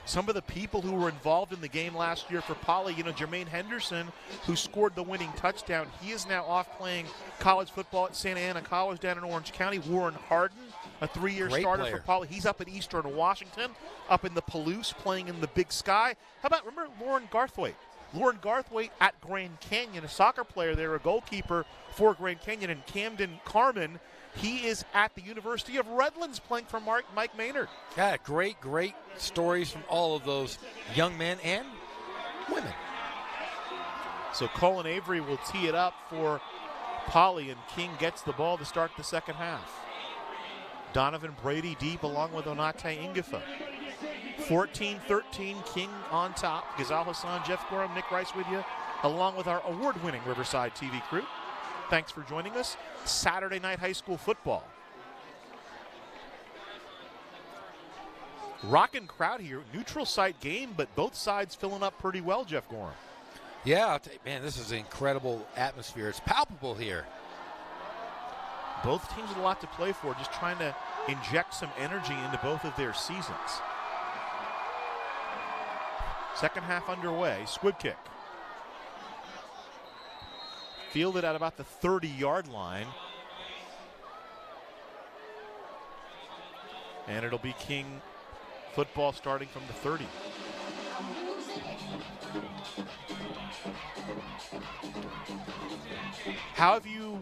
Some of the people who were involved in the game last year for Poly, Jermaine Henderson, who scored the winning touchdown, he is now off playing college football at Santa Ana College down in Orange County. Warren Harden, a 3-year starter for Poly. He's up at Eastern Washington, up in the Palouse, playing in the Big Sky. How about, remember Lauren Garthwaite? Lauren Garthwaite at Grand Canyon, a soccer player there, a goalkeeper for Grand Canyon, and Camden Carmen, he is at the University of Redlands playing for Mike Maynard. Yeah, great stories from all of those young men and women. So Colin Avery will tee it up for Poly, and King gets the ball to start the second half. Donovan Brady deep along with Onate Ingifa. 14-13, King on top. Ghazal Hassan, Jeff Gorham, Nick Rice with you, along with our award-winning Riverside TV crew. Thanks for joining us. Saturday night high school football. Rockin' crowd here. Neutral site game, but both sides filling up pretty well, Jeff Gorham. Yeah, I'll tell you, man, this is an incredible atmosphere. It's palpable here. Both teams with a lot to play for, just trying to inject some energy into both of their seasons. Second half underway. Squib kick. Fielded at about the 30-yard line. And it'll be King football starting from the 30. How have you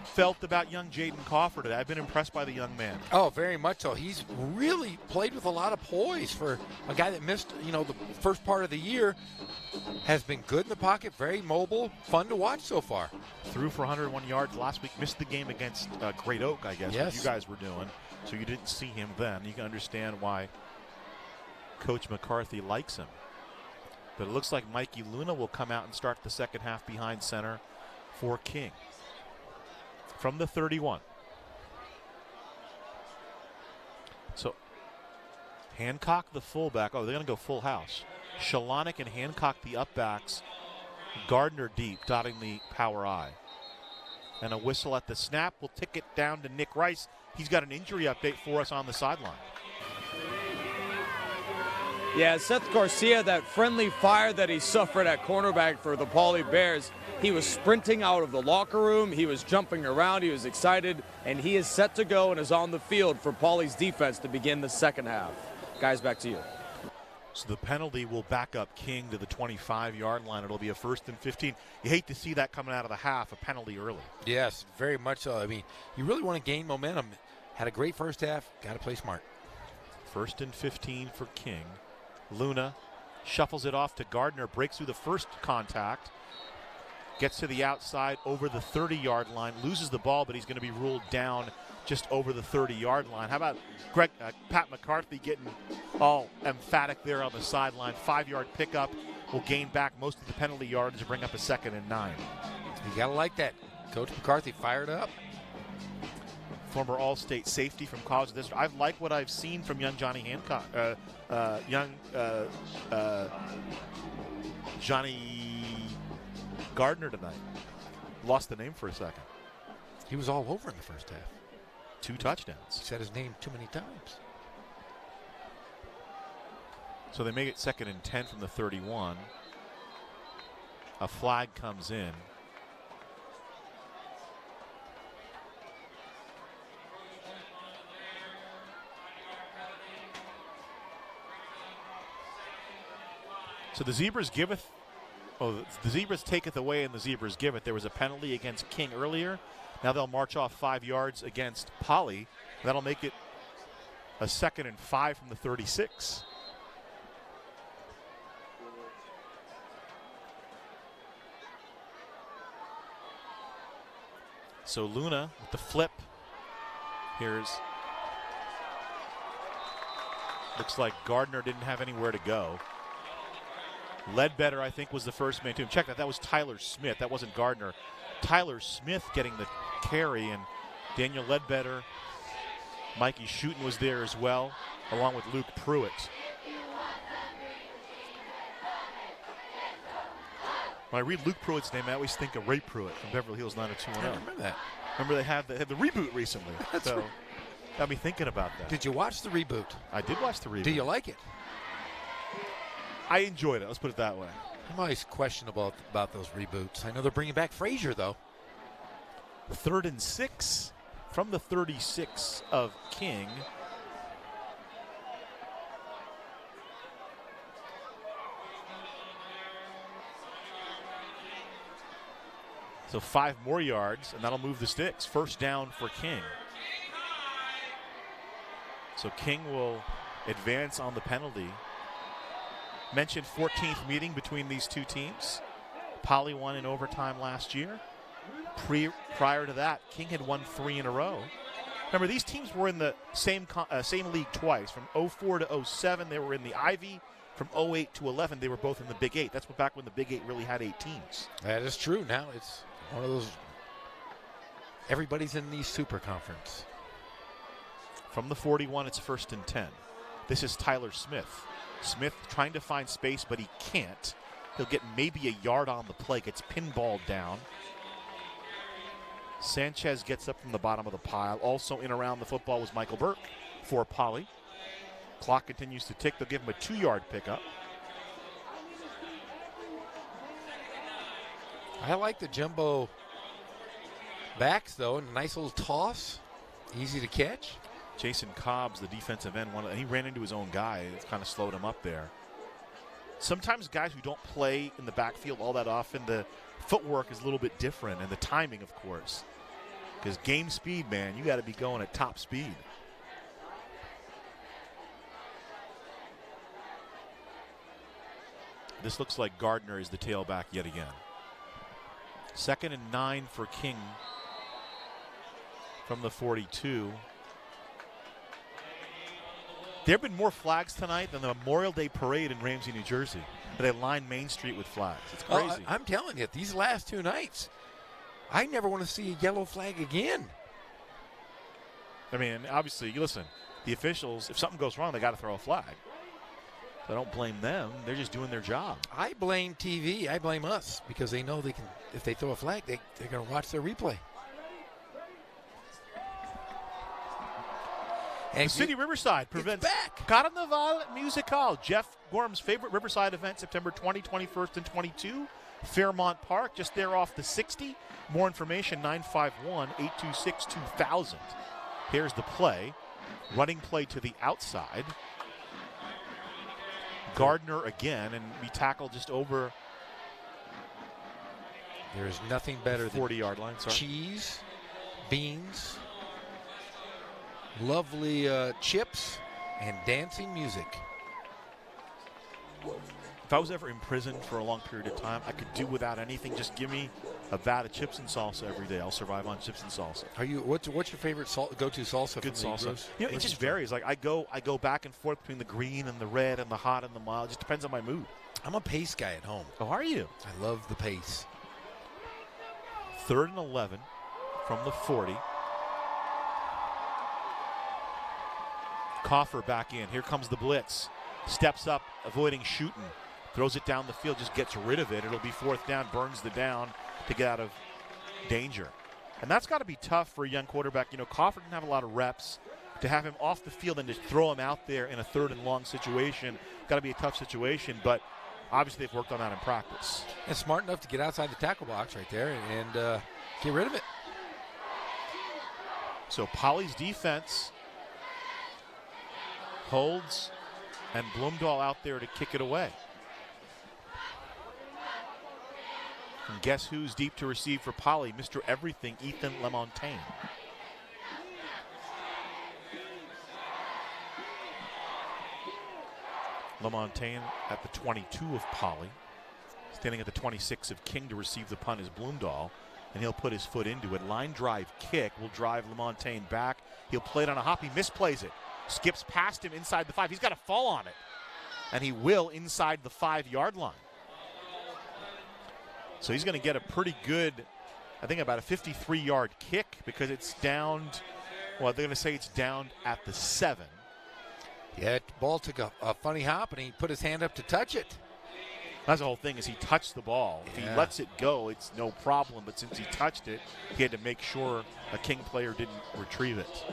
felt about young Jaden Coffer today? I've been impressed by the young man. Oh, very much so. He's really played with a lot of poise for a guy that missed, the first part of the year. Has been good in the pocket, very mobile, fun to watch so far. Threw for 101 yards last week. Missed the game against Great Oak, I guess, yes. What you guys were doing. So you didn't see him then. You can understand why Coach McCarthy likes him. But it looks like Mikey Luna will come out and start the second half behind center for King. From the 31. So Hancock, the fullback. Oh, they're going to go full house. Shalonic and Hancock, the upbacks. Gardner deep, dotting the power I. And a whistle at the snap will tick it down to Nick Rice. He's got an injury update for us on the sideline. Yeah, Seth Garcia, that friendly fire that he suffered at cornerback for the Poly Bears, he was sprinting out of the locker room, he was jumping around, he was excited, and he is set to go and is on the field for Poly's defense to begin the second half. Guys, back to you. So the penalty will back up King to the 25-yard line. It'll be a 1st and 15. You hate to see that coming out of the half, a penalty early. Yes, very much so. I mean, you really want to gain momentum. Had a great first half, got to play smart. 1st and 15 for King. Luna shuffles it off to Gardner, breaks through the first contact, gets to the outside over the 30-yard line, loses the ball, but he's going to be ruled down just over the 30-yard line. How about Pat McCarthy getting all emphatic there on the sideline? 5-yard pickup will gain back most of the penalty yards to bring up a 2nd and 9. You got to like that. Coach McCarthy fired up. Former All-State safety from College District. I like what I've seen from young Johnny Hancock, Johnny Gardner tonight. Lost the name for a second. He was all over in the first half. 2 touchdowns. He said his name too many times. So they make it 2nd and 10 from the 31. A flag comes in. So the Zebras giveth, the Zebras taketh away and the Zebras giveth. There was a penalty against King earlier. Now they'll march off 5 yards against Poly. That'll make it a 2nd and 5 from the 36. So Luna with the flip. Here's Looks like Gardner didn't have anywhere to go. Ledbetter, I think, was the first man to him. Check that. That was Tyler Smith. That wasn't Gardner. Tyler Smith getting the carry, and Daniel Ledbetter, Mikey Schutten was there as well, along with Luke Pruitt. When I read Luke Pruitt's name, I always think of Ray Pruitt from Beverly Hills 90210. I remember that. Remember they had the reboot recently. That's so right. got me thinking about that. Did you watch the reboot? I did watch the reboot. Do you like it? I enjoyed it. Let's put it that way. I'm always questionable about those reboots. I know they're bringing back Frasier, though. 3rd and 6 from the 36 of King. So 5 more yards, and that'll move the sticks. First down for King. So King will advance on the penalty. Mentioned 14th meeting between these two teams. Poly won in overtime last year. Prior to that, King had won 3 in a row. Remember, these teams were in the same league twice. From 04 to 07, they were in the Ivy. From 08 to 11, they were both in the Big 8. That's back when the Big 8 really had 8 teams. That is true. Now it's one of those, everybody's in the super conference. From the 41, it's 1st and 10. This is Tyler Smith. Smith trying to find space, but he can't. He'll get maybe a yard on the play, gets pinballed down. Sanchez gets up from the bottom of the pile. Also in around the football was Michael Burke for Poly. Clock continues to tick. They'll give him a 2-yard pickup. I like the jumbo backs, though. Nice little toss. Easy to catch. Jason Cobbs, the defensive end, he ran into his own guy. It kind of slowed him up there. Sometimes guys who don't play in the backfield all that often, the footwork is a little bit different, and the timing, of course. Because game speed, man, you got to be going at top speed. This looks like Gardner is the tailback yet again. 2nd and 9 for King from the 42. There have been more flags tonight than the Memorial Day Parade in Ramsey, New Jersey. They line Main Street with flags. It's crazy. I'm telling you, these last 2 nights, I never want to see a yellow flag again. I mean, obviously, listen, the officials, if something goes wrong, they got to throw a flag. So I don't blame them. They're just doing their job. I blame TV. I blame us because they know they can. If they throw a flag, they're going to watch their replay. And the City Riverside prevents Carnaval Musical, Jeff Gorham's favorite Riverside event, September 20, 21st, and 22. Fairmont Park, just there off the 60. More information, 951-826-2000. Here's the play. Running play to the outside. Gardner again, and we tackle just over. There's nothing better than 40-yard line. Sorry. Cheese, beans, lovely chips, and dancing music. If I was ever in prison for a long period of time, I could do without anything. Just give me a vat of chips and salsa every day. I'll survive on chips and salsa. What's your favorite go-to salsa? Good from salsa. You know, it just varies. Like I go back and forth between the green and the red and the hot and the mild. It just depends on my mood. I'm a pace guy at home. Oh, are you? I love the pace. 3rd and 11 from the 40. Coffer back in. Here comes the blitz. Steps up, avoiding Schutten. Throws it down the field, just gets rid of it. It'll be 4th down, burns the down to get out of danger. And that's got to be tough for a young quarterback. You know, Coffer didn't have a lot of reps. To have him off the field and just throw him out there in a 3rd and long situation, got to be a tough situation. But obviously they've worked on that in practice. And smart enough to get outside the tackle box right there and get rid of it. So Poly's defense holds, and Bloomdahl out there to kick it away. And guess who's deep to receive for Poly? Mr. Everything, Ethan Lamontagne. Lamontagne at the 22 of Poly. Standing at the 26 of King to receive the punt is Bloomdahl, and he'll put his foot into it. Line drive kick will drive Lamontagne back. He'll play it on a hop. He misplays it. skips past him inside the 5. He's got to fall on it, and he will inside the 5-yard line. So he's going to get a pretty good, I think about a 53-yard kick because it's downed. Well, they're going to say it's down at the 7. Yeah, ball took a funny hop, and he put his hand up to touch it. That's the whole thing, is he touched the ball. If he lets it go, it's no problem. But since he touched it, he had to make sure a King player didn't retrieve it.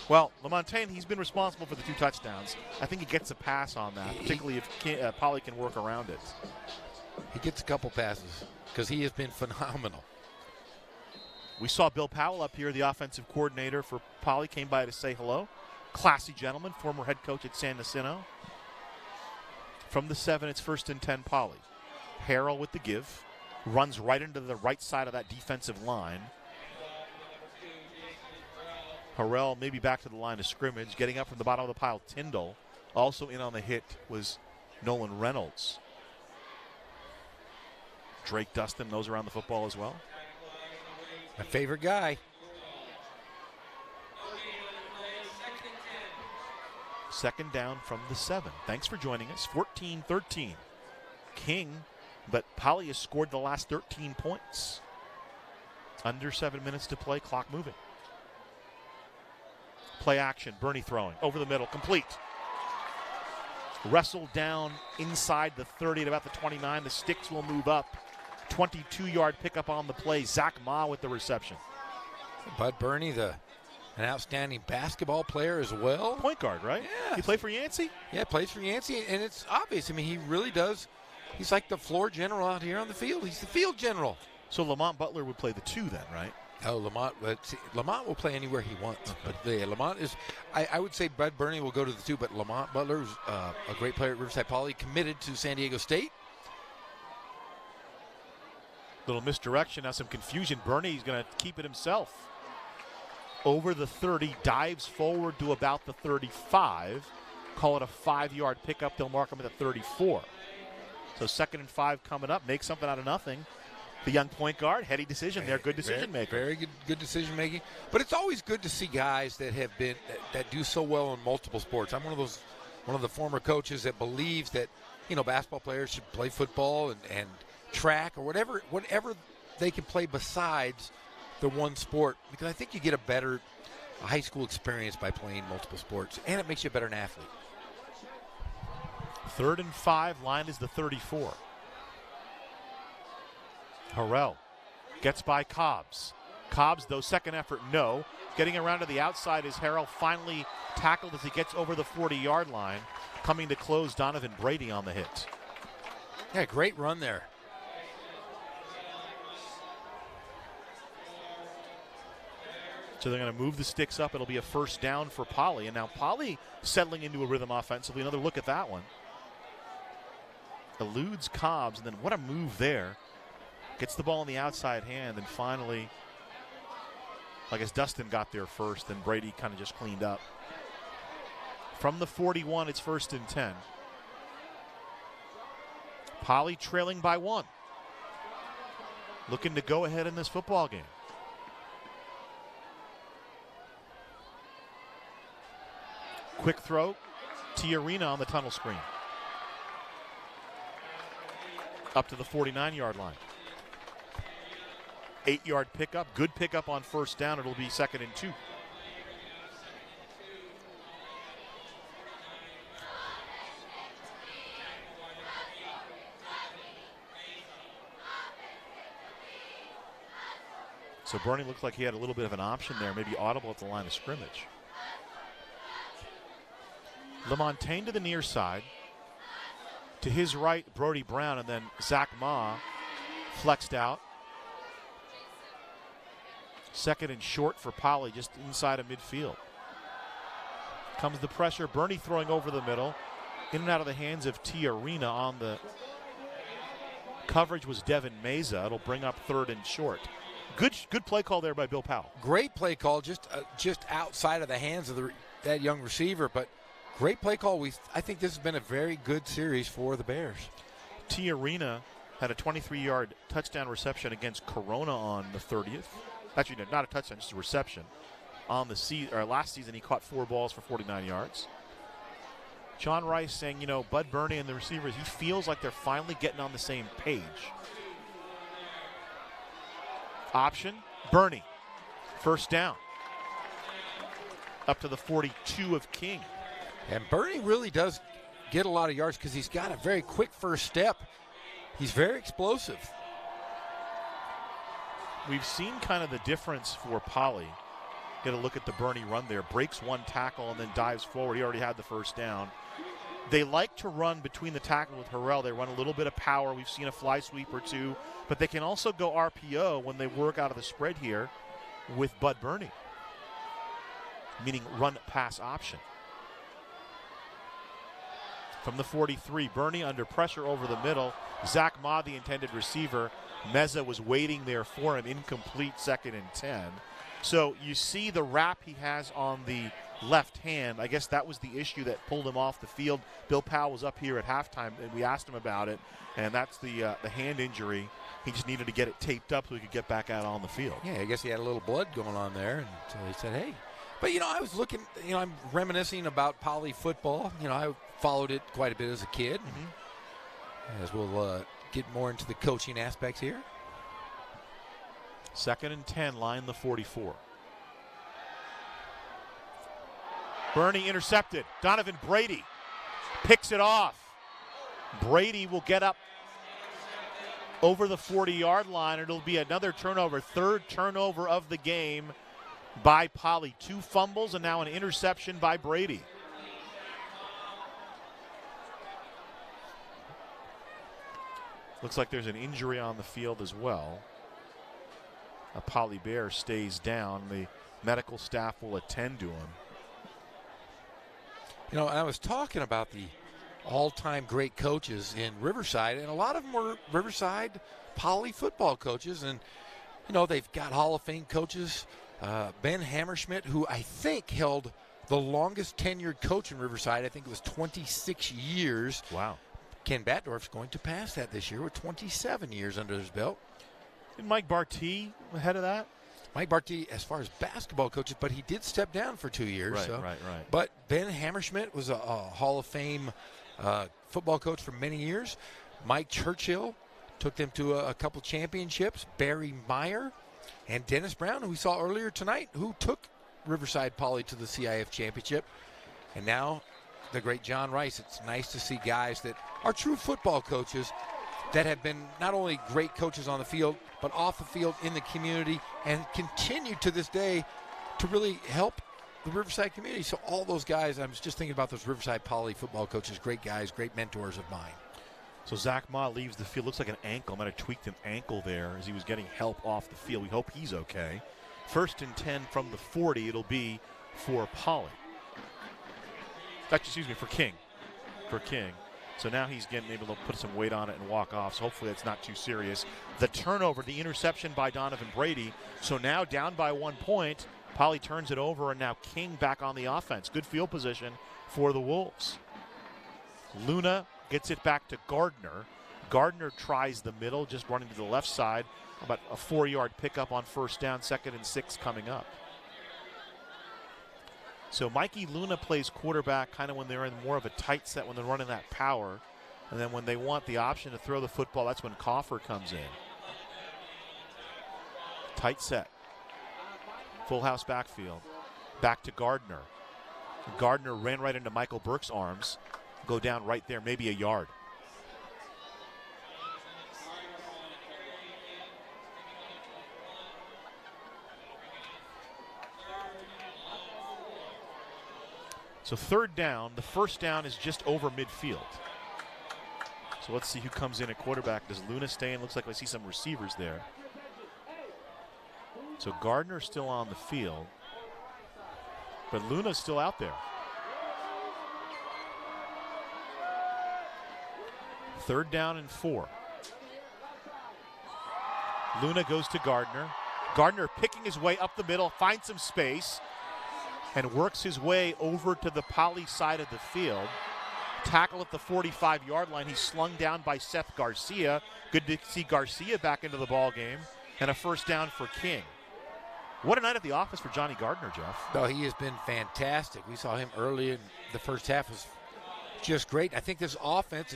Well, LaMontagne, he's been responsible for the 2 touchdowns. I think he gets a pass on that, particularly if Poly can work around it. He gets a couple passes because he has been phenomenal. We saw Bill Powell up here, the offensive coordinator for Poly, came by to say hello. Classy gentleman, former head coach at San Jacinto. From the 7, it's 1st and 10 Poly. Harrell with the give. Runs right into the right side of that defensive line. Harrell maybe back to the line of scrimmage. Getting up from the bottom of the pile, Tyndall. Also in on the hit was Nolan Reynolds. Drake Dustin knows around the football as well. My favorite guy. Second down from the 7. Thanks for joining us. 14-13. King, but Poly has scored the last 13 points. Under 7 minutes to play, clock moving. Play action, Bernie throwing. Over the middle, complete. Wrestled down inside the 30 at about the 29. The sticks will move up. 22-yard pickup on the play. Zach Ma with the reception. Bud Bernie, an outstanding basketball player as well. Point guard, right? Yeah. He played for Yancey? Yeah, plays for Yancey, and it's obvious. I mean, he really does. He's like the floor general out here on the field. He's the field general. So Lamont Butler would play the 2 then, right? Oh, Lamont will play anywhere he wants. Okay. But yeah, Lamont is, I would say Bud Bernie will go to the 2, but Lamont Butler is a great player at Riverside Poly, committed to San Diego State. Little misdirection, now some confusion. Bernie's going to keep it himself. Over the 30, dives forward to about the 35. Call it a 5-yard pickup. They'll mark him at the 34. So 2nd and 5 coming up. Make something out of nothing. The young point guard, heady decision there. Good decision maker. Very good decision making. But it's always good to see guys that have been that do so well in multiple sports. I'm one of the former coaches that believes that basketball players should play football and track or whatever they can play besides the one sport, because I think you get a high school experience by playing multiple sports, and it makes you a better athlete. 3rd and 5, line is the 34. Harrell gets by Cobbs. Cobbs, though, second effort, no. Getting around to the outside is Harrell, finally tackled as he gets over the 40-yard line, coming to close Donovan Brady on the hit. Yeah, great run there. So they're going to move the sticks up. It'll be a 1st down for Poly. And now Poly settling into a rhythm offensively. Another look at that one. Eludes Cobbs, and then what a move there. Gets the ball in the outside hand, and finally, I guess Dustin got there first, and Brady kind of just cleaned up. From the 41, it's 1st and 10. Poly trailing by 1. Looking to go ahead in this football game. Quick throw, Tiarina on the tunnel screen. Up to the 49-yard line. 8-yard pickup, good pickup on 1st down. It'll be 2nd and 2. So Bernie looked like he had a little bit of an option there, maybe audible at the line of scrimmage. LaMontagne to the near side. To his right, Brody Brown, and then Zach Ma flexed out. 2nd and short for Poly, just inside of midfield. Comes the pressure. Bernie throwing over the middle. In and out of the hands of Tiarina on the coverage was Devin Meza. It'll bring up 3rd and short. Good play call there by Bill Powell. Great play call, just outside of the hands of that young receiver, but great play call. I think this has been a very good series for the Bears. Tiarina had a 23-yard touchdown reception against Corona on the 30th. Actually, no, not a touchdown, just a reception. on the last season. He caught 4 balls for 49 yards. John Rice saying, Bud Burney and the receivers, he feels like they're finally getting on the same page. Option, Burney. First down. Up to the 42 of King. And Burney really does get a lot of yards because he's got a very quick first step. He's very explosive. We've seen kind of the difference for Poly. Get a look at the Burney run there. Breaks 1 tackle and then dives forward. He already had the first down. They like to run between the tackle with Harrell. They run a little bit of power. We've seen a fly sweep or 2. But they can also go RPO when they work out of the spread here with Bud Burney. Meaning run-pass option. From the 43, Burney under pressure over the middle. Zach Ma, the intended receiver. Meza was waiting there for him. Incomplete, 2nd and 10. So you see the wrap he has on the left hand. I guess that was the issue that pulled him off the field. Bill Powell was up here at halftime, and we asked him about it, and that's the hand injury. He just needed to get it taped up so he could get back out on the field. Yeah, I guess he had a little blood going on there, and so he said, hey. But, I was looking, I'm reminiscing about Poly football. I followed it quite a bit as a kid. Mm-hmm. As we'll get more into the coaching aspects here. 2nd and 10, line the 44. Burney intercepted. Donovan Brady picks it off. Brady will get up over the 40-yard line. It'll be another turnover, 3rd turnover of the game by Poly. 2 fumbles and now an interception by Brady. Looks like there's an injury on the field as well. A Poly Bear stays down. The medical staff will attend to him. I was talking about the all-time great coaches in Riverside, and a lot of them were Riverside Poly football coaches. And, they've got Hall of Fame coaches. Ben Hammerschmidt, who I think held the longest tenured coach in Riverside. I think it was 26 years. Wow. Ken Batdorf's going to pass that this year with 27 years under his belt. And Mike Barty ahead of that? Mike Barty, as far as basketball coaches, but he did step down for 2 years. Right. But Ben Hammerschmidt was a Hall of Fame football coach for many years. Mike Churchill took them to a couple championships. Barry Meyer and Dennis Brown, who we saw earlier tonight, who took Riverside Poly to the CIF championship. And now the great John Rice. It's nice to see guys that are true football coaches that have been not only great coaches on the field, but off the field in the community and continue to this day to really help the Riverside community. So all those guys, I was just thinking about those Riverside Poly football coaches, great guys, great mentors of mine. So Zach Ma leaves the field. Looks like an ankle. Might have tweaked an ankle there as he was getting help off the field. We hope he's okay. 1st and 10 from the 40. It'll be for Poly. Excuse me, for King. So now he's getting able to put some weight on it and walk off. So hopefully that's not too serious. The turnover, the interception by Donovan Brady. So now down by 1 point. Poly turns it over, and now King back on the offense. Good field position for the Wolves. Luna gets it back to Gardner. Gardner tries the middle, just running to the left side. About a 4-yard pickup on 1st down, 2nd and 6 coming up. So Mikey Luna plays quarterback kind of when they're in more of a tight set, when they're running that power. And then when they want the option to throw the football, that's when Coffer comes in. Tight set. Full house backfield. Back to Gardner. Gardner ran right into Michael Burke's arms. Go down right there, maybe a yard. So 3rd down. The 1st down is just over midfield. So let's see who comes in at quarterback. Does Luna stay in? Looks like I see some receivers there. So Gardner's still on the field, but Luna's still out there. 3rd down and 4. Luna goes to Gardner. Gardner picking his way up the middle, finds some space, and works his way over to the Poly side of the field. Tackle at the 45-yard line. He's slung down by Seth Garcia. Good to see Garcia back into the ball game. And a 1st down for King. What a night at the office for Johnny Gardner, Jeff. No, he has been fantastic. We saw him early in the first half. Was just great. I think this offense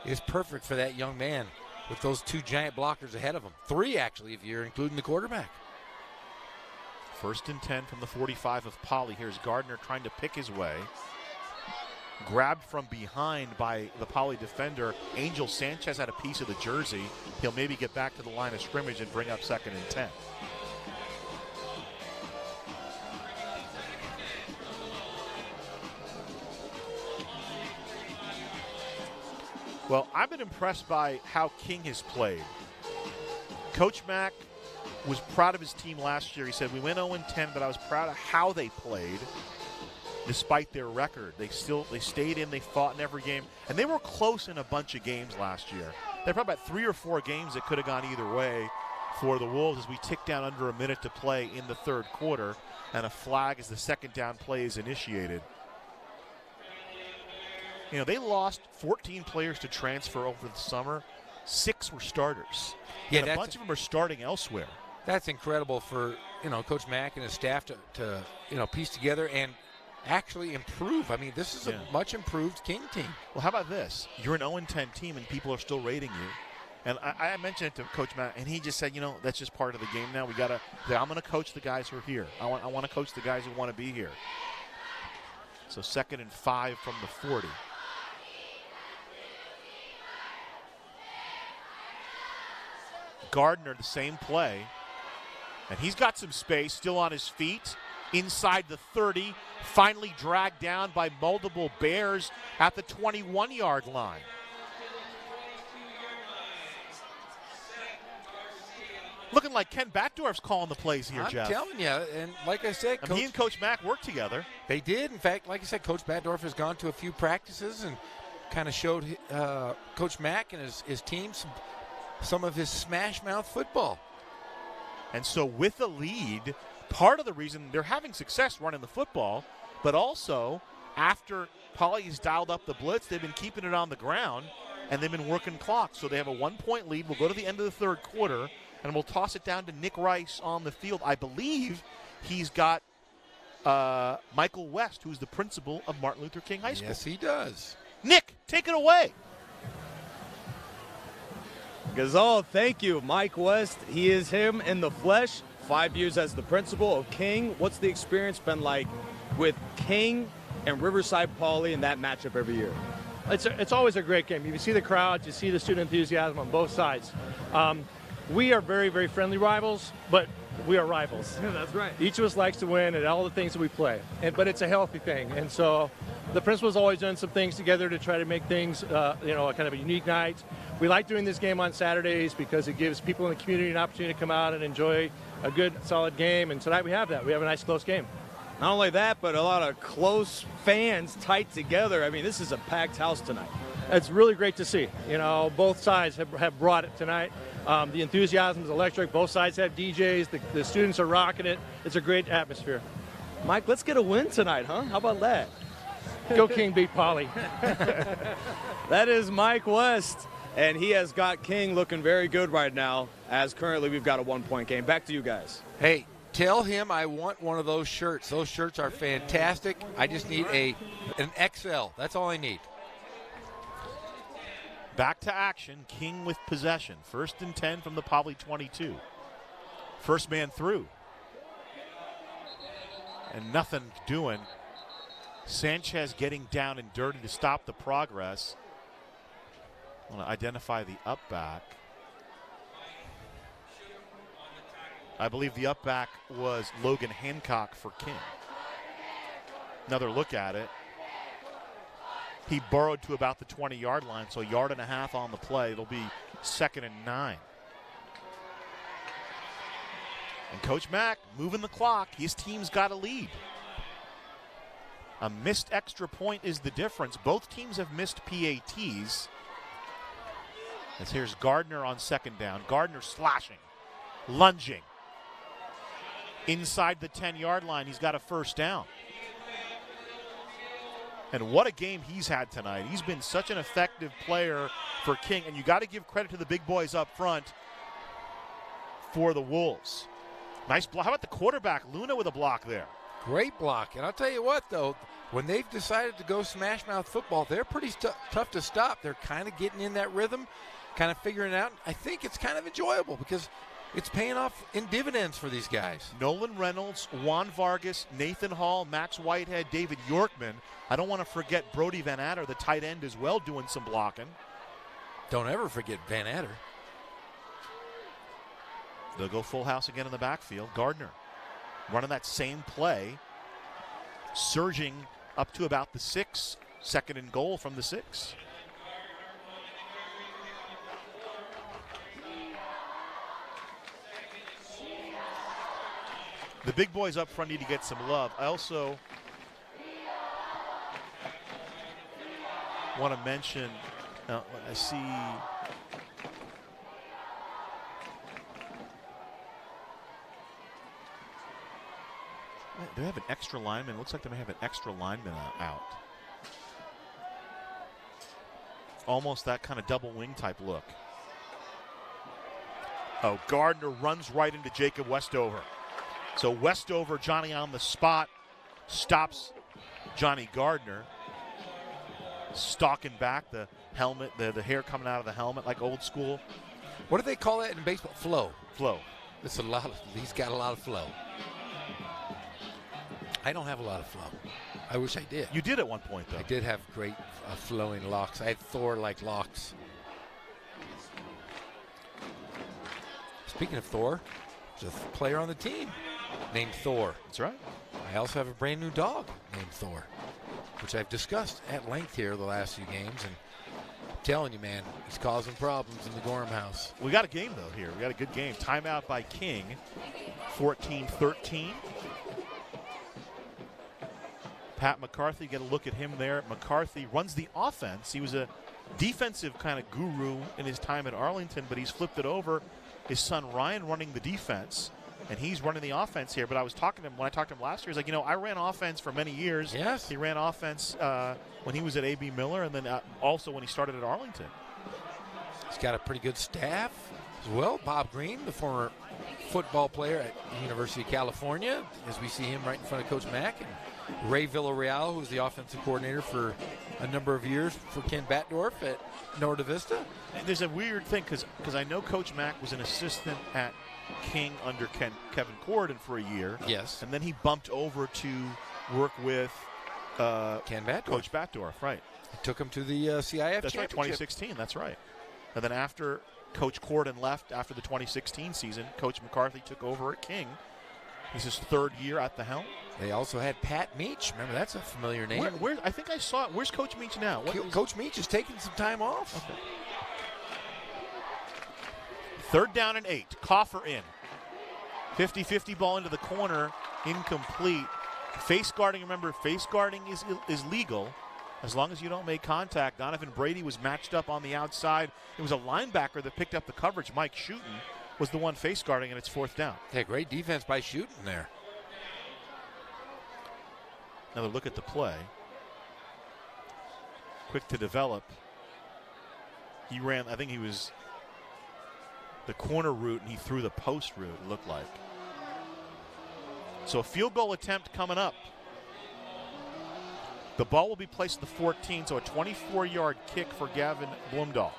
is perfect for that young man with those 2 giant blockers ahead of him. 3, actually, if you're including the quarterback. 1st and 10 from the 45 of Poly. Here's Gardner trying to pick his way. Grabbed from behind by the Poly defender. Angel Sanchez had a piece of the jersey. He'll maybe get back to the line of scrimmage and bring up 2nd and 10. Well, I've been impressed by how King has played. Coach Mack was proud of his team last year. He said, we went 0-10, but I was proud of how they played despite their record. They stayed in, they fought in every game, and they were close in a bunch of games last year. There were probably about 3 or 4 games that could have gone either way for the Wolves as we tick down under a minute to play in the 3rd quarter, and a flag as the 2nd down play is initiated. You know, they lost 14 players to transfer over the summer. 6 were starters. Yeah, and a bunch of them are starting elsewhere. That's incredible for, Coach Mack and his staff to piece together and actually improve. I mean, this is a much improved King team. Well, how about this? You're an 0-10 team and people are still rating you. And I mentioned it to Coach Mack, and he just said, that's just part of the game now. I'm going to coach the guys who are here. I want to coach the guys who want to be here. So 2nd and 5 from the 40. Gardner, the same play. And he's got some space, still on his feet. Inside the 30, finally dragged down by multiple Bears at the 21-yard line. Looking like Ken Backdorf's calling the plays here, Jeff. I'm telling you, and like I said, he and Coach Mack worked together. They did. In fact, like I said, Coach Backdorf has gone to a few practices and kind of showed Coach Mack and his team some of his smash mouth football. And so with the lead, part of the reason they're having success running the football, but also after Poly has dialed up the blitz, they've been keeping it on the ground, and they've been working clock. So they have a 1-point lead. We'll go to the end of the 3rd quarter, and we'll toss it down to Nick Rice on the field. I believe he's got Michael West, who's the principal of Martin Luther King High School. Yes, he does. Nick, take it away. Gazal, thank you. Mike West, he is him in the flesh. 5 years as the principal of King. What's the experience been like with King and Riverside Poly in that matchup every year? It's always a great game. You see the crowd, you see the student enthusiasm on both sides. We are very, very friendly rivals, but we are rivals. Yeah, that's right. Each of us likes to win at all the things that we play, but it's a healthy thing. And so the principal's always done some things together to try to make things, a kind of a unique night. We like doing this game on Saturdays because it gives people in the community an opportunity to come out and enjoy a good, solid game. And tonight we have that. We have a nice, close game. Not only that, but a lot of close fans tight together. I mean, this is a packed house tonight. It's really great to see. Both sides have brought it tonight. The enthusiasm is electric. Both sides have DJs. The students are rocking it. It's a great atmosphere. Mike, let's get a win tonight, huh? How about that? Go King, beat Poly. That is Mike West, and he has got King looking very good right now, as currently we've got a 1-point game. Back to you guys. Hey, tell him I want one of those shirts. Those shirts are fantastic. I just need an XL. That's all I need. Back to action. King with possession. 1st and 10 from the Poly 22. First man through. And nothing doing. Sanchez getting down and dirty to stop the progress. I want to identify the up back. I believe the up back was Logan Hancock for King. Another look at it. He burrowed to about the 20-yard line, so 1.5 yards on the play. It'll be 2nd and 9. And Coach Mack moving the clock. His team's got a lead. A missed extra point is the difference. Both teams have missed PATs. As here's Gardner on 2nd down. Gardner slashing, lunging. Inside the 10-yard line, he's got a 1st down. And what a game he's had tonight. He's been such an effective player for King, and you got to give credit to the big boys up front for the Wolves. Nice block. How about the quarterback, Luna, with a block there? Great block. And I'll tell you what, though, when they've decided to go smash mouth football, they're pretty tough to stop. They're kind of getting in that rhythm, kind of figuring it out. I think it's kind of enjoyable because it's paying off in dividends for these guys. Nolan Reynolds, Juan Vargas, Nathan Hall, Max Whitehead, David Yorkman. I don't want to forget Brody Van Adder, the tight end, as well, doing some blocking. Don't ever forget Van Adder. They'll go full house again in the backfield. Gardner running that same play, surging up to about the 6, second and goal from the 6. The big boys up front need to get some love. I also want to mention, I see do they have an extra lineman? It looks like they may have an extra lineman out. Almost that kind of double wing type look. Oh, Gardner runs right into Jacob Westover. So Westover, Johnny on the spot, stops Johnny Gardner. Stalking back, the helmet, the hair coming out of the helmet like old school. What do they call that in baseball? Flow. Flow. It's a lot. He's got a lot of flow. I don't have a lot of flow. I wish I did. You did at one point, though. I did have great flowing locks. I had Thor-like locks. Speaking of Thor, there's a player on the team named Thor. That's right. I also have a brand new dog named Thor, which I've discussed at length here the last few games. And I'm telling you, man, he's causing problems in the Gorham house. We got a game, though, here. We got a good game. Timeout by King, 14-13. Pat McCarthy, get a look at him there. McCarthy runs the offense. He was a defensive kind of guru in his time at Arlington, but he's flipped it over. His son Ryan running the defense, and he's running the offense here. But I was talking to him when I talked to him last year. He's like, I ran offense for many years. Yes. He ran offense when he was at A.B. Miller, and then also when he started at Arlington. He's got a pretty good staff as well. Bob Green, the former football player at the University of California, as we see him right in front of Coach Mack. And Ray Villarreal, who was the offensive coordinator for a number of years for Ken Batdorf at Norte Vista. And there's a weird thing because I know Coach Mack was an assistant at King under Kevin Corridon for a year. Yes. And then he bumped over to work with Ken Batdorf. Coach Batdorf, right. He took him to the CIF That's right, 2016, that's right. And then after Coach Corridon left after the 2016 season, Coach McCarthy took over at King. He's his third year at the helm. They also had Pat Meach. Remember, that's a familiar name. Where I think I saw it. Where's Coach Meach now? Coach Meach is taking some time off. Okay. 3rd down and 8. Coffer in. 50-50 ball into the corner. Incomplete. Face guarding, remember, face guarding is legal as long as you don't make contact. Donovan Brady was matched up on the outside. It was a linebacker that picked up the coverage. Mike Schutten was the one face guarding, and it's 4th down. Yeah, great defense by Schutten there. Another look at the play. Quick to develop. He ran, I think he was the corner route, and he threw the post route, it looked like. So a field goal attempt coming up. The ball will be placed at the 14, so a 24-yard kick for Gavin Blumdahl.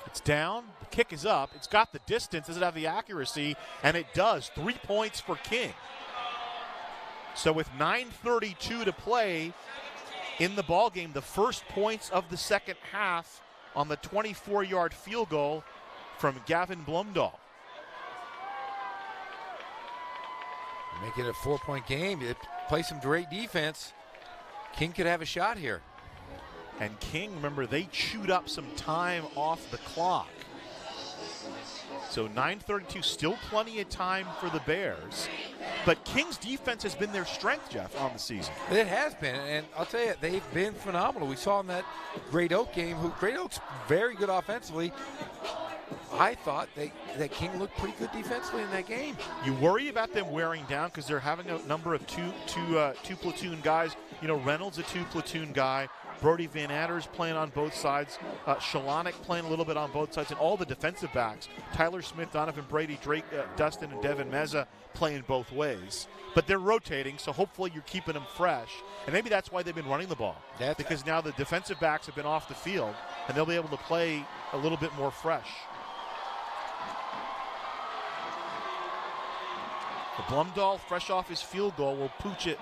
It's down. The kick is up. It's got the distance. Does it have the accuracy? And it does. 3 points for King. So with 9:32 to play in the ballgame, the first points of the second half on the 24-yard field goal from Gavin Blumdahl. Make it a 4-point game. Play some great defense. King could have a shot here. And King, remember, they chewed up some time off the clock. So 9:32, still plenty of time for the Bears. But King's defense has been their strength, Jeff, on the season. It has been, and I'll tell you, they've been phenomenal. We saw in that Great Oak game, Great Oak's very good offensively. I thought that King looked pretty good defensively in that game. You worry about them wearing down because they're having a number of two platoon guys. Reynolds a 2 platoon guy. Brody Van Adder's playing on both sides. Shalonic playing a little bit on both sides. And all the defensive backs, Tyler Smith, Donovan Brady, Drake, Dustin, and Devin Meza playing both ways. But they're rotating, so hopefully you're keeping them fresh. And maybe that's why they've been running the ball. Because now the defensive backs have been off the field, and they'll be able to play a little bit more fresh. Blumdahl, fresh off his field goal, will pooch it,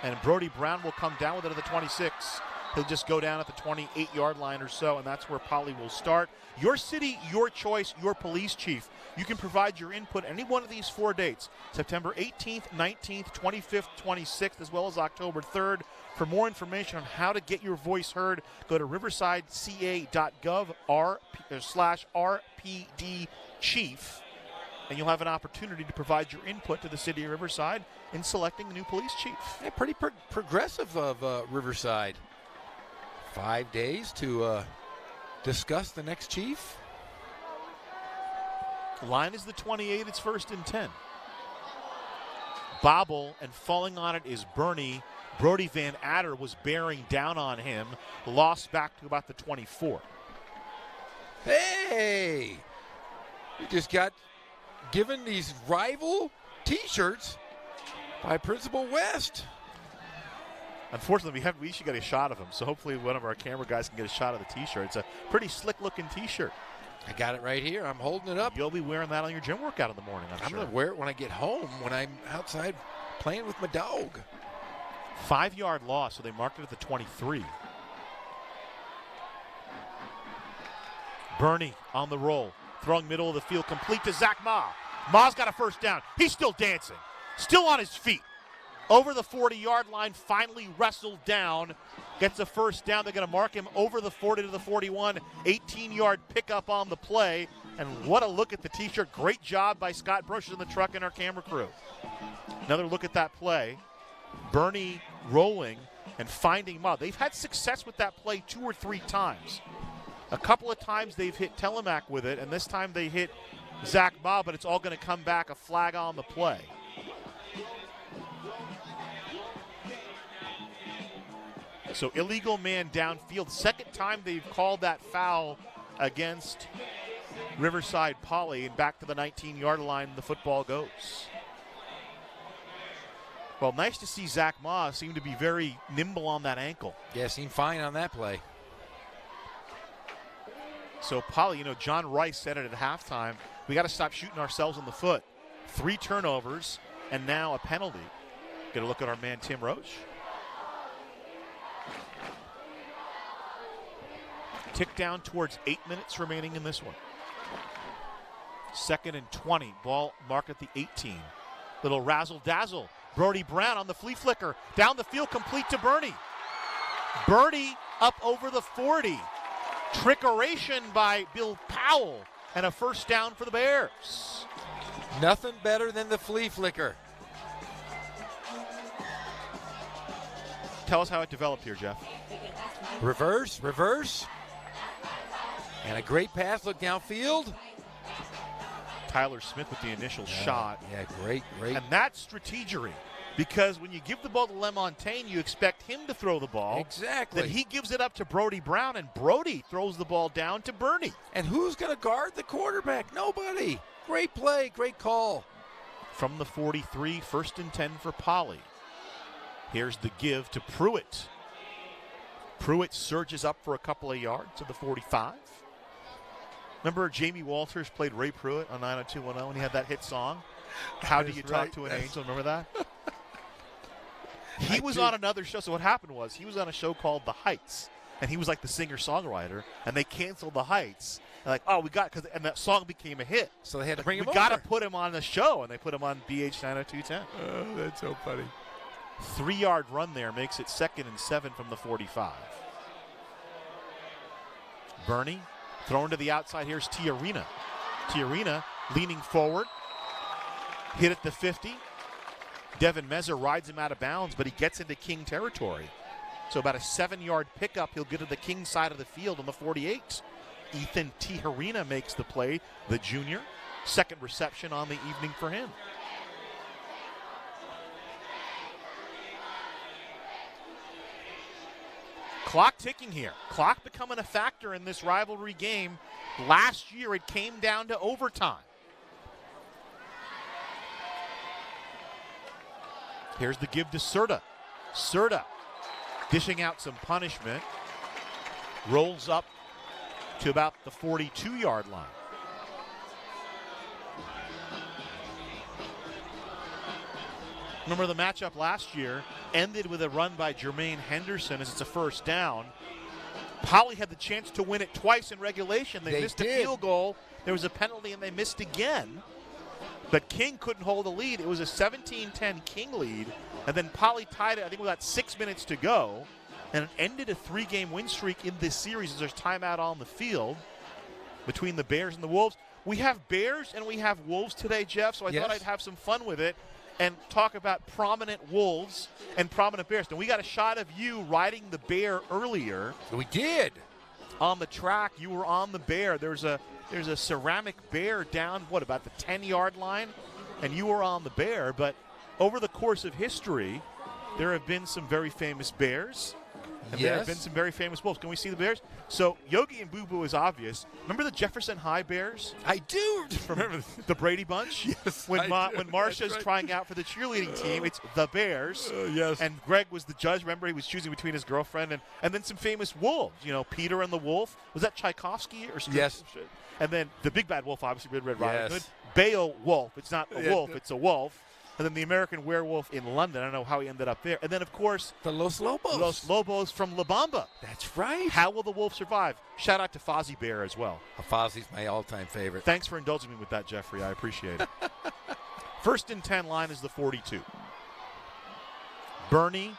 and Brody Brown will come down with it at the 26. He'll just go down at the 28-yard line or so, and that's where Poly will start. Your city, your choice, your police chief. You can provide your input any one of these 4 dates, September 18th, 19th, 25th, 26th, as well as October 3rd. For more information on how to get your voice heard, go to riversideca.gov/RPD-chief. And you'll have an opportunity to provide your input to the city of Riverside in selecting a new police chief. Yeah, pretty progressive of Riverside. 5 days to discuss the next chief. Line is the 28. It's 1st and 10. Bobble, and falling on it is Bernie. Brody Van Adder was bearing down on him. Lost back to about the 24. Hey! We just got given these rival T-shirts by Principal West. Unfortunately, we should get a shot of him, so hopefully one of our camera guys can get a shot of the T-shirt. It's a pretty slick-looking T-shirt. I got it right here. I'm holding it up. You'll be wearing that on your gym workout in the morning, I'm sure. going to wear it when I get home, when I'm outside playing with my dog. 5-yard loss, so they marked it at the 23. Bernie on the roll. Throwing middle of the field, complete to Zach Ma. Ma's got a first down. He's still dancing. Still on his feet. Over the 40-yard line, finally wrestled down. Gets a first down. They're going to mark him over the 40 to the 41. 18-yard pickup on the play. And what a look at the T-shirt. Great job by Scott Brushes in the truck and our camera crew. Another look at that play. Bernie rolling and finding Ma. They've had success with that play 2 or 3 times. A couple of times they've hit Telemac with it, and this time they hit Zach Ma, but it's all going to come back a flag on the play. So illegal man downfield. Second time they've called that foul against Riverside Poly, and back to the 19-yard line the football goes. Well, nice to see Zach Ma seem to be very nimble on that ankle. Yeah, seemed fine on that play. So Poly, John Rice said it at halftime, we got to stop shooting ourselves in the foot. 3 turnovers and now a penalty. Get a look at our man Tim Roach. Tick down towards 8 minutes remaining in this one. 2nd and 20. Ball marked at the 18. Little razzle-dazzle. Brody Brown on the flea flicker. Down the field, complete to Bernie. Bernie up over the 40. Trickeration by Bill Powell. And a first down for the Bears. Nothing better than the flea flicker. Tell us how it developed here, Jeff. Reverse. And a great pass, look downfield. Tyler Smith with the initial shot. Yeah, great. And that's strategery. Because when you give the ball to LeMontagne, you expect him to throw the ball. Exactly. Then he gives it up to Brody Brown, and Brody throws the ball down to Bernie. And who's going to guard the quarterback? Nobody. Great play, great call. From the 43, 1st and 10 for Poly. Here's the give to Pruitt. Pruitt surges up for a couple of yards to the 45. Remember Jamie Walters played Ray Pruitt on 90210 when he had that hit song? How do you talk to an angel? Remember that? He was on another show. So what happened was he was on a show called The Heights, and he was like the singer-songwriter, and they canceled The Heights. And and that song became a hit. So they had to bring him over. We got to put him on the show, and they put him on BH 90210. Oh, that's so funny. 3-yard run there makes it 2nd and 7 from the 45. Bernie thrown to the outside. Here's Tiarina. Tiarina leaning forward. Hit at the 50. Devin Meza rides him out of bounds, but he gets into King territory. So about a 7-yard pickup. He'll get to the King side of the field on the 48. Ethan Tiarina makes the play, the junior. 2nd reception on the evening for him. Clock ticking here. Clock becoming a factor in this rivalry game. Last year it came down to overtime. Here's the give to Serta. Serta dishing out some punishment. Rolls up to about the 42-yard line. Remember the matchup last year ended with a run by Jermaine Henderson as it's a first down. Poly had the chance to win it twice in regulation. They missed a field goal. There was a penalty and they missed again. But King couldn't hold a lead. It was a 17-10 King lead. And then Poly tied it, I think, with about 6 minutes to go. And it ended a 3-game win streak in this series as there's timeout on the field between the Bears and the Wolves. We have Bears and we have Wolves today, Jeff, so I thought I'd have some fun with it and talk about prominent Wolves and prominent Bears. And we got a shot of you riding the Bear earlier. We did. On the track, you were on the Bear. There's a ceramic bear down, about the 10-yard line? And you were on the Bear. But over the course of history, there have been some very famous Bears. And there have been some very famous Wolves. Can we see the Bears? So Yogi and Boo Boo is obvious. Remember the Jefferson High Bears? I do. Remember the Brady Bunch? Yes, when Marcia's trying out for the cheerleading team, it's the Bears. Yes. And Greg was the judge. Remember, he was choosing between his girlfriend and then some famous wolves. Peter and the Wolf. Was that Tchaikovsky or something? Yes. And then the Big Bad Wolf, obviously, Red Riding Hood. Yes. Beowulf. It's not a wolf, it's a wolf. And then the American Werewolf in London. I don't know how he ended up there. And then, of course, the Los Lobos. Los Lobos from La Bamba. That's right. How will the Wolf survive? Shout out to Fozzie Bear as well. Fozzie's my all-time favorite. Thanks for indulging me with that, Jeffrey. I appreciate it. First and 10 line is the 42. Bernie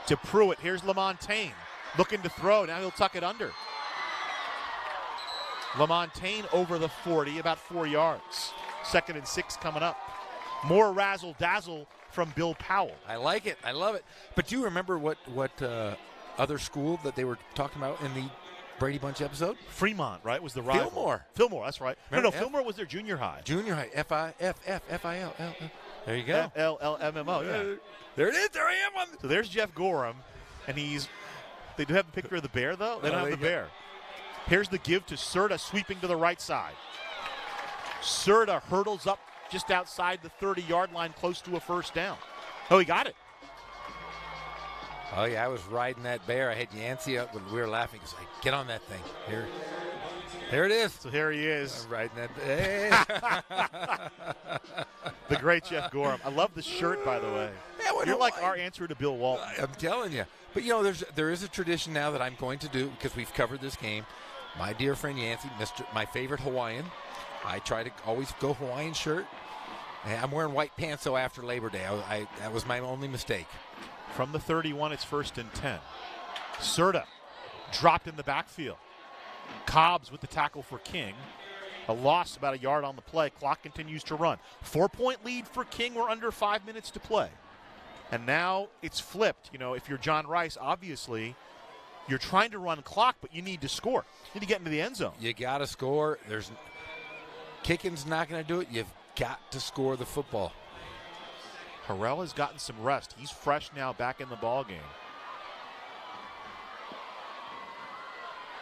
to Pruitt. Here's LaMontagne looking to throw. Now he'll tuck it under. LaMontagne over the 40, about 4 yards. 2nd and 6 coming up. More razzle-dazzle from Bill Powell. I like it. I love it. But do you remember what other school that they were talking about in the Brady Bunch episode? Fremont, right? Was the rival. Fillmore, that's right. Remember Fillmore was their junior high. Junior high. F-I-F-F-F-I-L-L. There you go. F-L-L-M-M-O, yeah. There it is. There I am. So there's Jeff Gorham, and they do have the picture of the bear, though? They don't have the bear. Here's the give to Serta, sweeping to the right side. Serta hurdles up just outside the 30-yard line, close to a first down. Oh, he got it. Oh, yeah, I was riding that bear. I had Yancey up when we were laughing. He's like, get on that thing. Here it is. So here he is. I'm riding that. Hey. The great Jeff Gorham. I love the shirt, by the way. Yeah, you're like our answer to Bill Walton. I'm telling you. But, there is a tradition now that I'm going to do because we've covered this game. My dear friend Yancey, my favorite Hawaiian. I try to always go Hawaiian shirt. I'm wearing white pants, though, after Labor Day. That was my only mistake. From the 31, it's 1st and 10. Serta dropped in the backfield. Cobbs with the tackle for King. A loss about a yard on the play. Clock continues to run. 4-point lead for King. We're under 5 minutes to play. And now it's flipped. If you're John Rice, obviously, you're trying to run clock, but you need to score. You need to get into the end zone. You got to score. Kicking's not going to do it. You've got to score the football. Harrell has gotten some rest. He's fresh now, back in the ball game.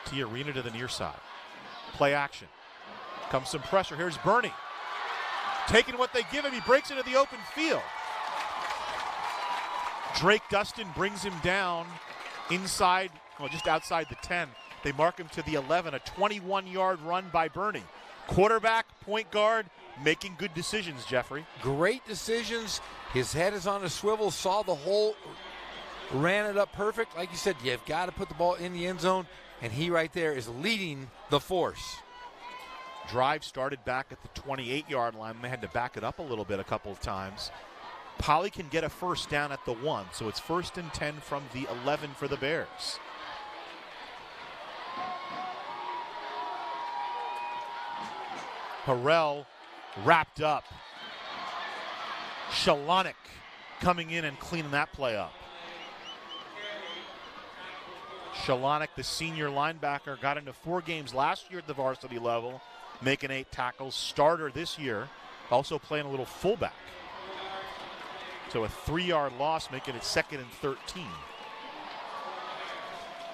Tiarina to the near side. Play action. Comes some pressure. Here's Bernie. Taking what they give him. He breaks into the open field. Drake Dustin brings him down inside, just outside the 10. They mark him to the 11. A 21-yard run by Bernie. Quarterback, point guard, making good decisions, Jeffrey. Great decisions. His head is on a swivel, saw the hole, ran it up perfect. Like you said, you've got to put the ball in the end zone, and he right there is leading the force. Drive started back at the 28-yard line. They had to back it up a little bit a couple of times. Poly can get a first down at the 1, so it's 1st and 10 from the 11 for the Bears. Harrell wrapped up. Shalonik coming in and cleaning that play up. Shalonik, the senior linebacker, got into 4 games last year at the varsity level, making 8 tackles. Starter this year, also playing a little fullback. So a 3-yard loss, making it 2nd and 13.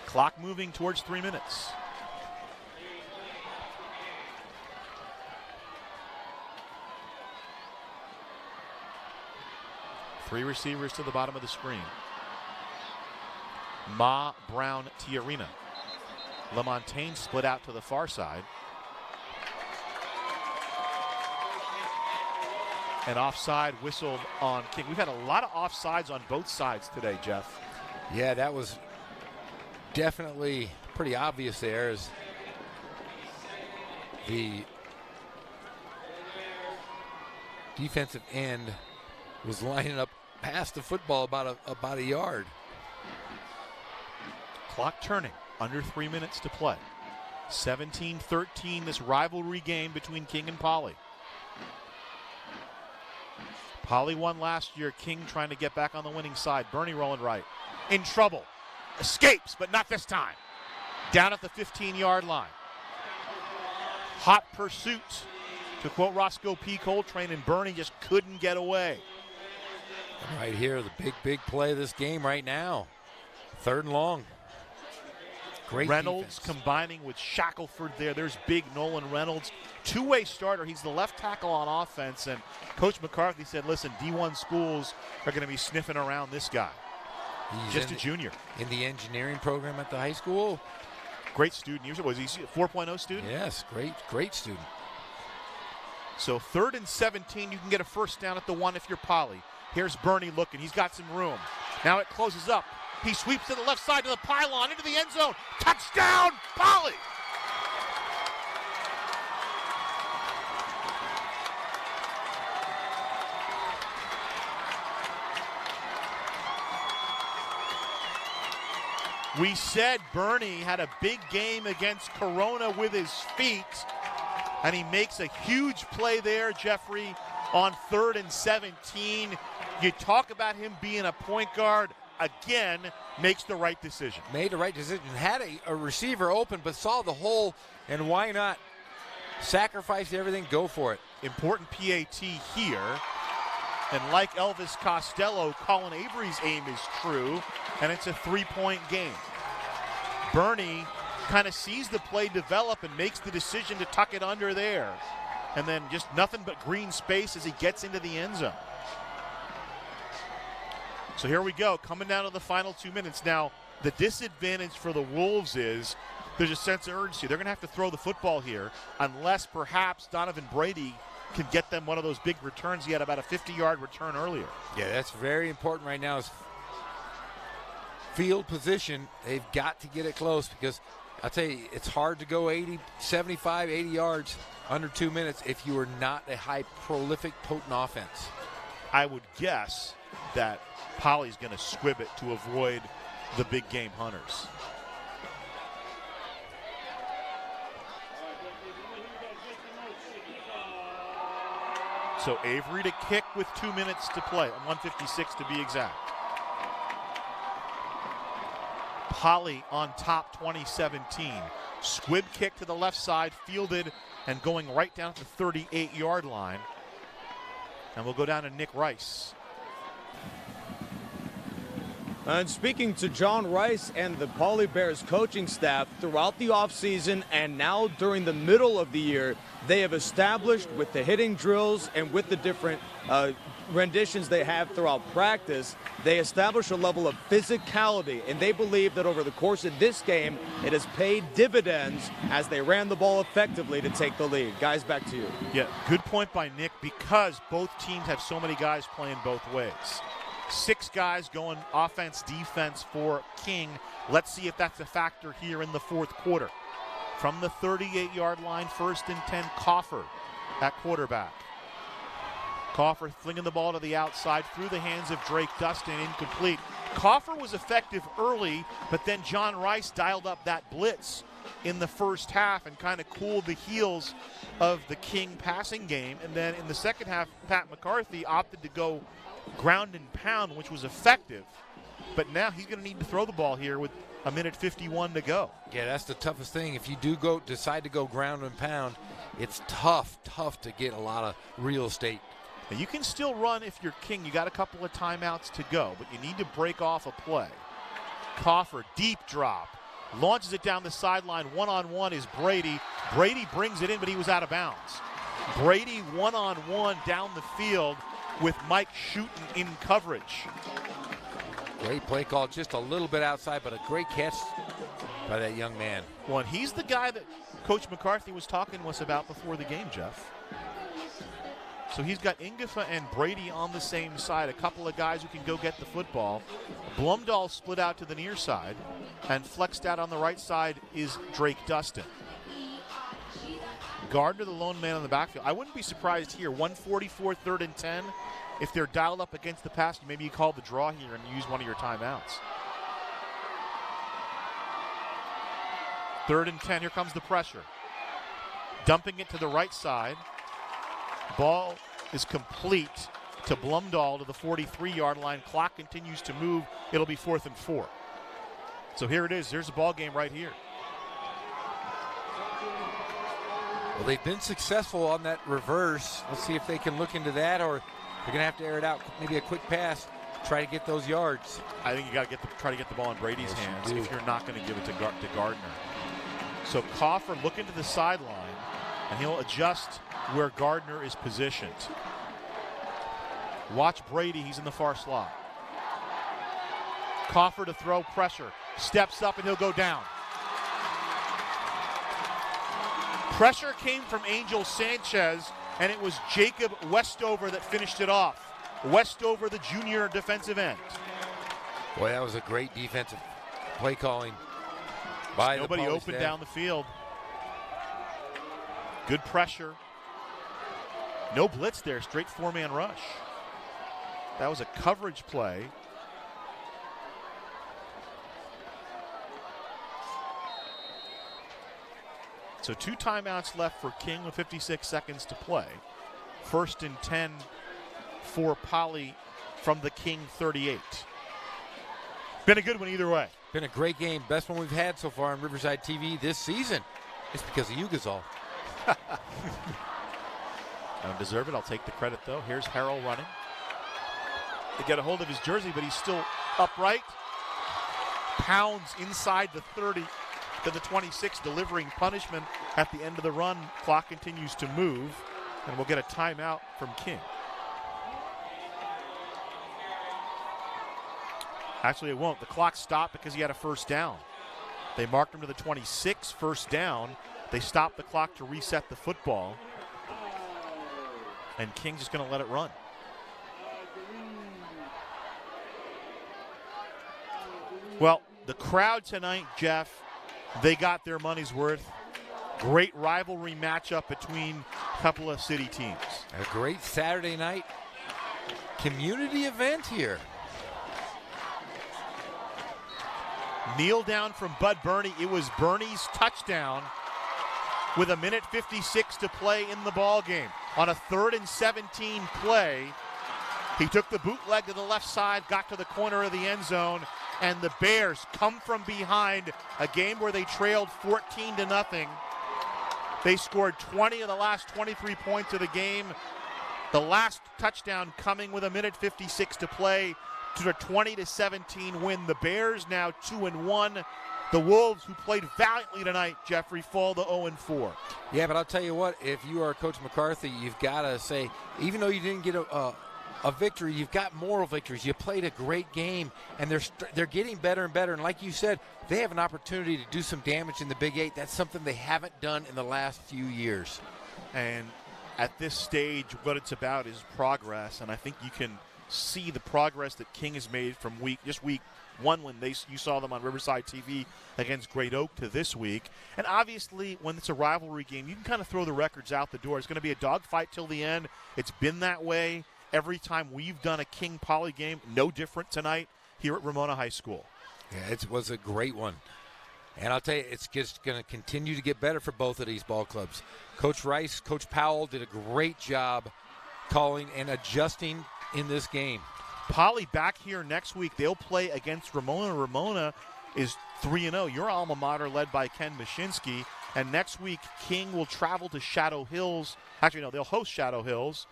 Clock moving towards 3 minutes. Three receivers to the bottom of the screen. Ma, Brown, Tiarina. LaMontagne split out to the far side. And offside whistled on King. We've had a lot of offsides on both sides today, Jeff. Yeah, that was definitely pretty obvious there as the defensive end was lining up past the football about a yard. Clock turning, under 3 minutes to play. 17-13, this rivalry game between King and Poly. Poly won last year. King trying to get back on the winning side. Bernie rolling right. In trouble. Escapes, but not this time. Down at the 15-yard line. Hot pursuit. To quote Roscoe P. Coltrane, and Bernie just couldn't get away. Right here, the big play of this game right now. 3rd and long. Great Reynolds defense. Combining with Shackelford there. There's big Nolan Reynolds. Two-way starter. He's the left tackle on offense. And Coach McCarthy said, listen, D1 schools are going to be sniffing around this guy. He's just a junior. In the engineering program at the high school. Great student. Was he a 4.0 student? Yes, great student. So 3rd and 17, you can get a first down at the 1 if you're Poly. Here's Bernie looking. He's got some room. Now it closes up. He sweeps to the left side to the pylon, into the end zone. Touchdown, Poly! We said Bernie had a big game against Corona with his feet, and he makes a huge play there, Jeffrey, on 3rd and 17. You talk about him being a point guard. Again, makes the right decision. Made the right decision. Had a receiver open, but saw the hole, and why not sacrifice everything, go for it. Important PAT here. And like Elvis Costello, Colin Avery's aim is true, and it's a 3-point game. Bernie kind of sees the play develop and makes the decision to tuck it under there. And then just nothing but green space as he gets into the end zone. So here we go, coming down to the final 2 minutes. Now, the disadvantage for the Wolves is there's a sense of urgency. They're going to have to throw the football here unless perhaps Donovan Brady can get them one of those big returns. He had about a 50-yard return earlier. Yeah, that's very important right now is field position. They've got to get it close because I'll tell you, it's hard to go 75, 80 yards under 2 minutes if you are not a high, prolific, potent offense. I would guess that Poly's going to squib it to avoid the big game hunters. So Avery to kick with 2 minutes to play, 1:56 to be exact. Poly on top 2017. Squib kick to the left side, fielded and going right down to the 38-yard line. And we'll go down to Nick Rice. And speaking to John Rice and the Poly Bears coaching staff throughout the offseason and now during the middle of the year, they have established with the hitting drills and with the different renditions they have throughout practice, they establish a level of physicality, and they believe that over the course of this game, it has paid dividends as they ran the ball effectively to take the lead. Guys, back to you. Yeah, good point by Nick, because both teams have so many guys playing both ways. 6 guys going offense, defense for King. Let's see if that's a factor here in the fourth quarter. From the 38-yard line, 1st and 10, Coffer at quarterback. Coffer flinging the ball to the outside through the hands of Drake Dustin, incomplete. Coffer was effective early, but then John Rice dialed up that blitz in the first half and kind of cooled the heels of the King passing game. And then in the second half, Pat McCarthy opted to go ground and pound, which was effective. But now he's going to need to throw the ball here with a minute 51 to go. Yeah, that's the toughest thing. If you do decide to go ground and pound, it's tough to get a lot of real estate. Now you can still run if you're King. You got a couple of timeouts to go, but you need to break off a play. Coffer, deep drop. launches it down the sideline. One-on-one is Brady. Brady brings it in, but he was out of bounds. Brady one-on-one down the field with Mike Schutten in coverage. Great play call, just a little bit outside, but a great catch by that young man. Well, and he's the guy that Coach McCarthy was talking to us about before the game, Jeff. So he's got Ingefa and Brady on the same side, a couple of guys who can go get the football. Blumdahl split out to the near side, and flexed out on the right side is Drake Dustin. Gardner, the lone man on the backfield. I wouldn't be surprised here, 144, 3rd and 10. If they're dialed up against the pass, maybe you call the draw here and use one of your timeouts. 3rd and 10, here comes the pressure. Dumping it to the right side. Ball is complete to Blumdahl to the 43-yard line. Clock continues to move. It'll be 4th and 4. So here it is. There's the ball game right here. Well, they've been successful on that reverse. Let's see if they can look into that, or they're going to have to air it out. Maybe a quick pass, try to get those yards. I think you got to try to get the ball in Brady's hands if you're not going to give it to Gardner. So Coffer looking to the sideline, and he'll adjust where Gardner is positioned. Watch Brady, he's in the far slot. Coffer to throw, pressure, steps up, and he'll go down. Pressure came from Angel Sanchez, and it was Jacob Westover that finished it off. Westover, the junior defensive end. Boy, that was a great defensive play calling by the Nobody open staff. down the field. Good pressure. No blitz there, straight 4-man rush. That was a coverage play. So 2 timeouts left for King with 56 seconds to play. 1st and 10 for Poly from the King 38. Been a good one either way. Been a great game. Best one we've had so far on Riverside TV this season. It's because of you, Gazal. I don't deserve it. I'll take the credit, though. Here's Harrell running. They get a hold of his jersey, but he's still upright. Pounds inside the 30 to the 26, delivering punishment at the end of the run. Clock continues to move, and we'll get a timeout from King. Actually, it won't. The clock stopped because he had a first down. They marked him to the 26, first down. They stopped the clock to reset the football. And King's just going to let it run. Well, the crowd tonight, Jeff, they got their money's worth. Great rivalry matchup between a couple of city teams. A great Saturday night community event here. Kneel down from Bud Burney. It was Burney's touchdown with 1:56 to play in the ball game. On a 3rd and 17 play, he took the bootleg to the left side, got to the corner of the end zone, and the Bears come from behind a game where they trailed 14-0. They scored 20 of the last 23 points of the game. The last touchdown coming with 1:56 to play to a 20-17 win. The Bears now 2-1. The Wolves, who played valiantly tonight, Jeffrey, fall to 0-4. Yeah, but I'll tell you what, if you are Coach McCarthy, you've got to say, even though you didn't get a victory, you've got moral victories. You played a great game, and they're getting better and better. And like you said, they have an opportunity to do some damage in the Big 8. That's something they haven't done in the last few years. And at this stage, what it's about is progress, and I think you can see the progress that King has made from week 1 when you saw them on Riverside TV against Great Oak to this week. And obviously, when it's a rivalry game, you can kind of throw the records out the door. It's going to be a dogfight till the end. It's been that way every time we've done a King Poly game. No different tonight here at Ramona High School. Yeah, it was a great one. And I'll tell you, it's just going to continue to get better for both of these ball clubs. Coach Rice, Coach Powell did a great job calling and adjusting in this game. Poly back here next week. They'll play against Ramona. Ramona is 3-0. Your alma mater led by Ken Mashinsky. And next week, King will travel to Shadow Hills. Actually, no, they'll host Shadow Hills.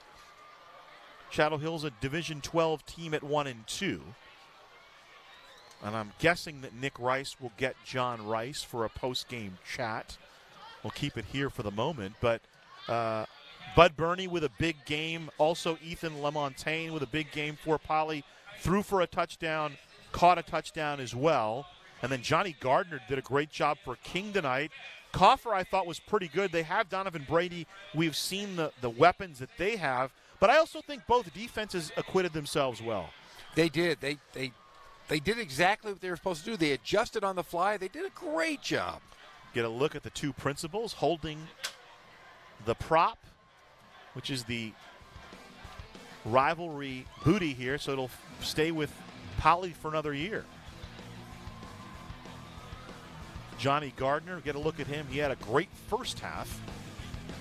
Shadow Hills, a Division 12 team at 1-2. And I'm guessing that Nick Rice will get John Rice for a post-game chat. We'll keep it here for the moment. But Bud Burney with a big game. Also Ethan LaMontagne with a big game for Poly. Threw for a touchdown, caught a touchdown as well. And then Johnny Gardner did a great job for King tonight. Coffer, I thought, was pretty good. They have Donovan Brady. We've seen the weapons that they have. But I also think both defenses acquitted themselves well. They did. They did exactly what they were supposed to do. They adjusted on the fly. They did a great job. Get a look at the two principals holding the prop, which is the rivalry booty here, so it'll stay with Poly for another year. Johnny Gardner, get a look at him. He had a great first half.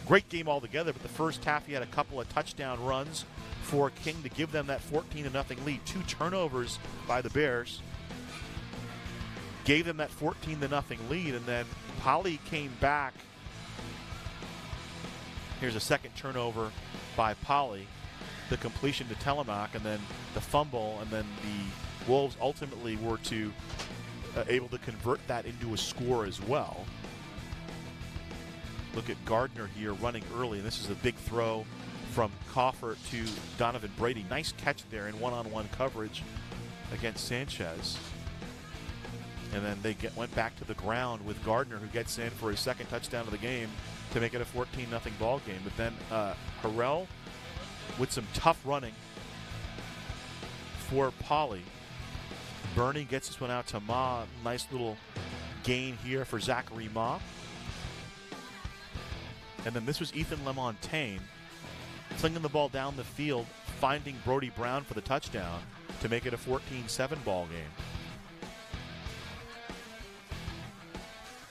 Great game altogether, but the first half he had a couple of touchdown runs for King to give them that 14-0 lead. 2 turnovers by the Bears gave them that 14-0 lead, and then Poly came back. Here's a second turnover by Poly, the completion to Telemaque, and then the fumble, and then the Wolves ultimately were to able to convert that into a score as well. Look at Gardner here running early, and this is a big throw from Coffer to Donovan Brady. Nice catch there in one-on-one coverage against Sanchez. And then they went back to the ground with Gardner, who gets in for his second touchdown of the game to make it a 14-0 ball game. But then Harrell with some tough running for Poly. Burney gets this one out to Ma. Nice little gain here for Zachary Ma. And then this was Ethan LaMontagne slinging the ball down the field, finding Brody Brown for the touchdown to make it a 14-7 ball game.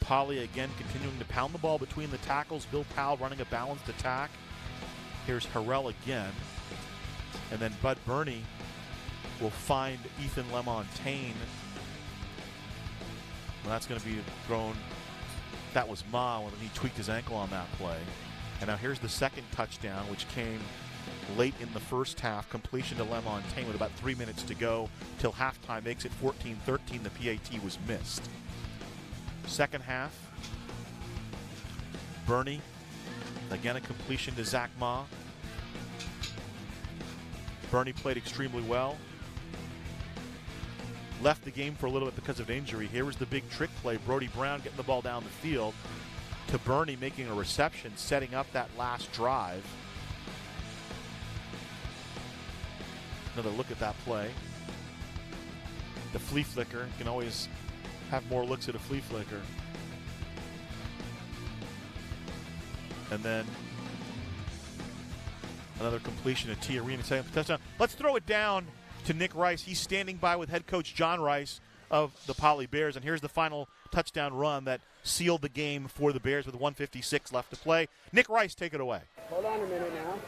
Poly again continuing to pound the ball between the tackles. Bill Powell running a balanced attack. Here's Harrell again. And then Bud Burney will find Ethan LaMontagne. Well, that's going to be thrown. That was Ma when he tweaked his ankle on that play. And now here's the second touchdown, which came late in the first half. Completion to LaMontagne with about 3 minutes to go till halftime. Makes it 14-13. The PAT was missed. Second half, Burney, again a completion to Zach Ma. Burney played extremely well. Left the game for a little bit because of injury. Here was the big trick play. Brody Brown getting the ball down the field to Burney making a reception, setting up that last drive. Another look at that play. The flea flicker. You can always have more looks at a flea flicker. And then another completion to Tiarina, second touchdown. Let's throw it down to Nick Rice. He's standing by with head coach John Rice of the Poly Bears. And here's the final touchdown run that sealed the game for the Bears with 1:56 left to play. Nick Rice, take it away. Hold on a minute now.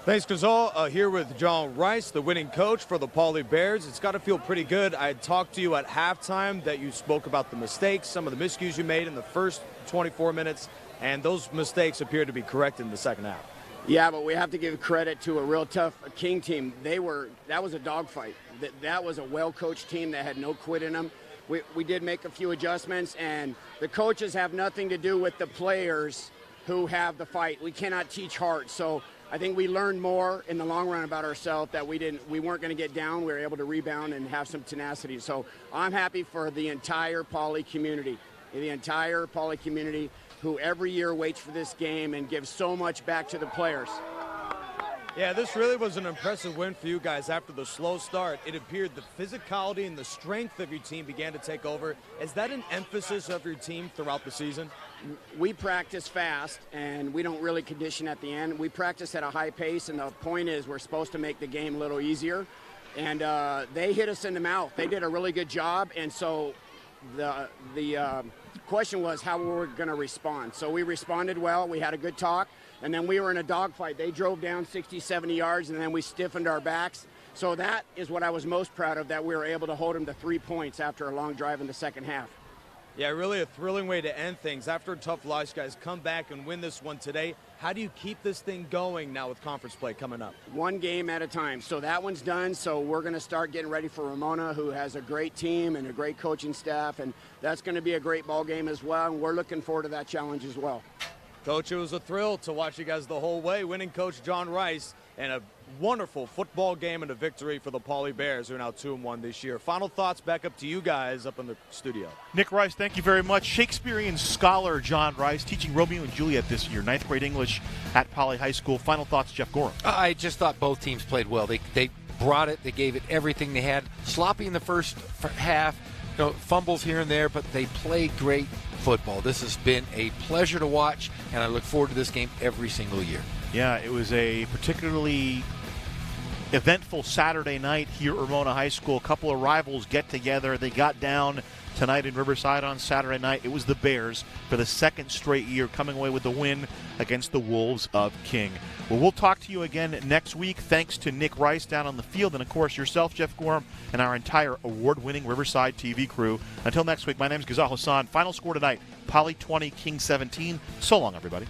Thanks, Gonzalo. Here with John Rice, the winning coach for the Poly Bears. It's got to feel pretty good. I had talked to you at halftime that you spoke about the mistakes, some of the miscues you made in the first 24 minutes, and those mistakes appear to be corrected in the second half. Yeah, but we have to give credit to a real tough King team. That was a dogfight. That was a well-coached team that had no quit in them. We did make a few adjustments, and the coaches have nothing to do with the players who have the fight. We cannot teach heart, so I think we learned more in the long run about ourselves that we weren't going to get down. We were able to rebound and have some tenacity. So I'm happy for the entire Poly community, who every year waits for this game and gives so much back to the players. Yeah, this really was an impressive win for you guys after the slow start. It appeared the physicality and the strength of your team began to take over. Is that an emphasis of your team throughout the season? We practice fast, and we don't really condition at the end. We practice at a high pace, and the point is we're supposed to make the game a little easier. And they hit us in the mouth. They did a really good job, and so the question was how we were going to respond. So we responded well. We had a good talk, and then we were in a dogfight. They drove down 60, 70 yards, and then we stiffened our backs. So that is what I was most proud of, that we were able to hold them to 3 points after a long drive in the second half. Yeah, really a thrilling way to end things. After a tough loss, you guys come back and win this one today. How do you keep this thing going now with conference play coming up? One game at a time. So that one's done. So we're going to start getting ready for Ramona, who has a great team and a great coaching staff. And that's going to be a great ball game as well. And we're looking forward to that challenge as well. Coach, it was a thrill to watch you guys the whole way. Winning coach John Rice, and a wonderful football game and a victory for the Poly Bears, who are now 2-1 this year. Final thoughts back up to you guys up in the studio. Nick Rice, thank you very much. Shakespearean scholar John Rice, teaching Romeo and Juliet this year, 9th grade English at Poly High School. Final thoughts, Jeff Gorham. I just thought both teams played well. They brought it. They gave it everything they had. Sloppy in the first half, fumbles here and there, but they played great football. This has been a pleasure to watch, and I look forward to this game every single year. Yeah, it was a particularly eventful Saturday night here at Ramona High School. A couple of rivals get together. They got down tonight in Riverside on Saturday night. It was the Bears for the second straight year coming away with the win against the Wolves of King. Well, we'll talk to you again next week. Thanks to Nick Rice down on the field, and of course yourself, Jeff Gorham, and our entire award-winning Riverside TV crew. Until next week, my name is Ghazal Hassan. Final score tonight, Poly 20, King 17. So long, everybody.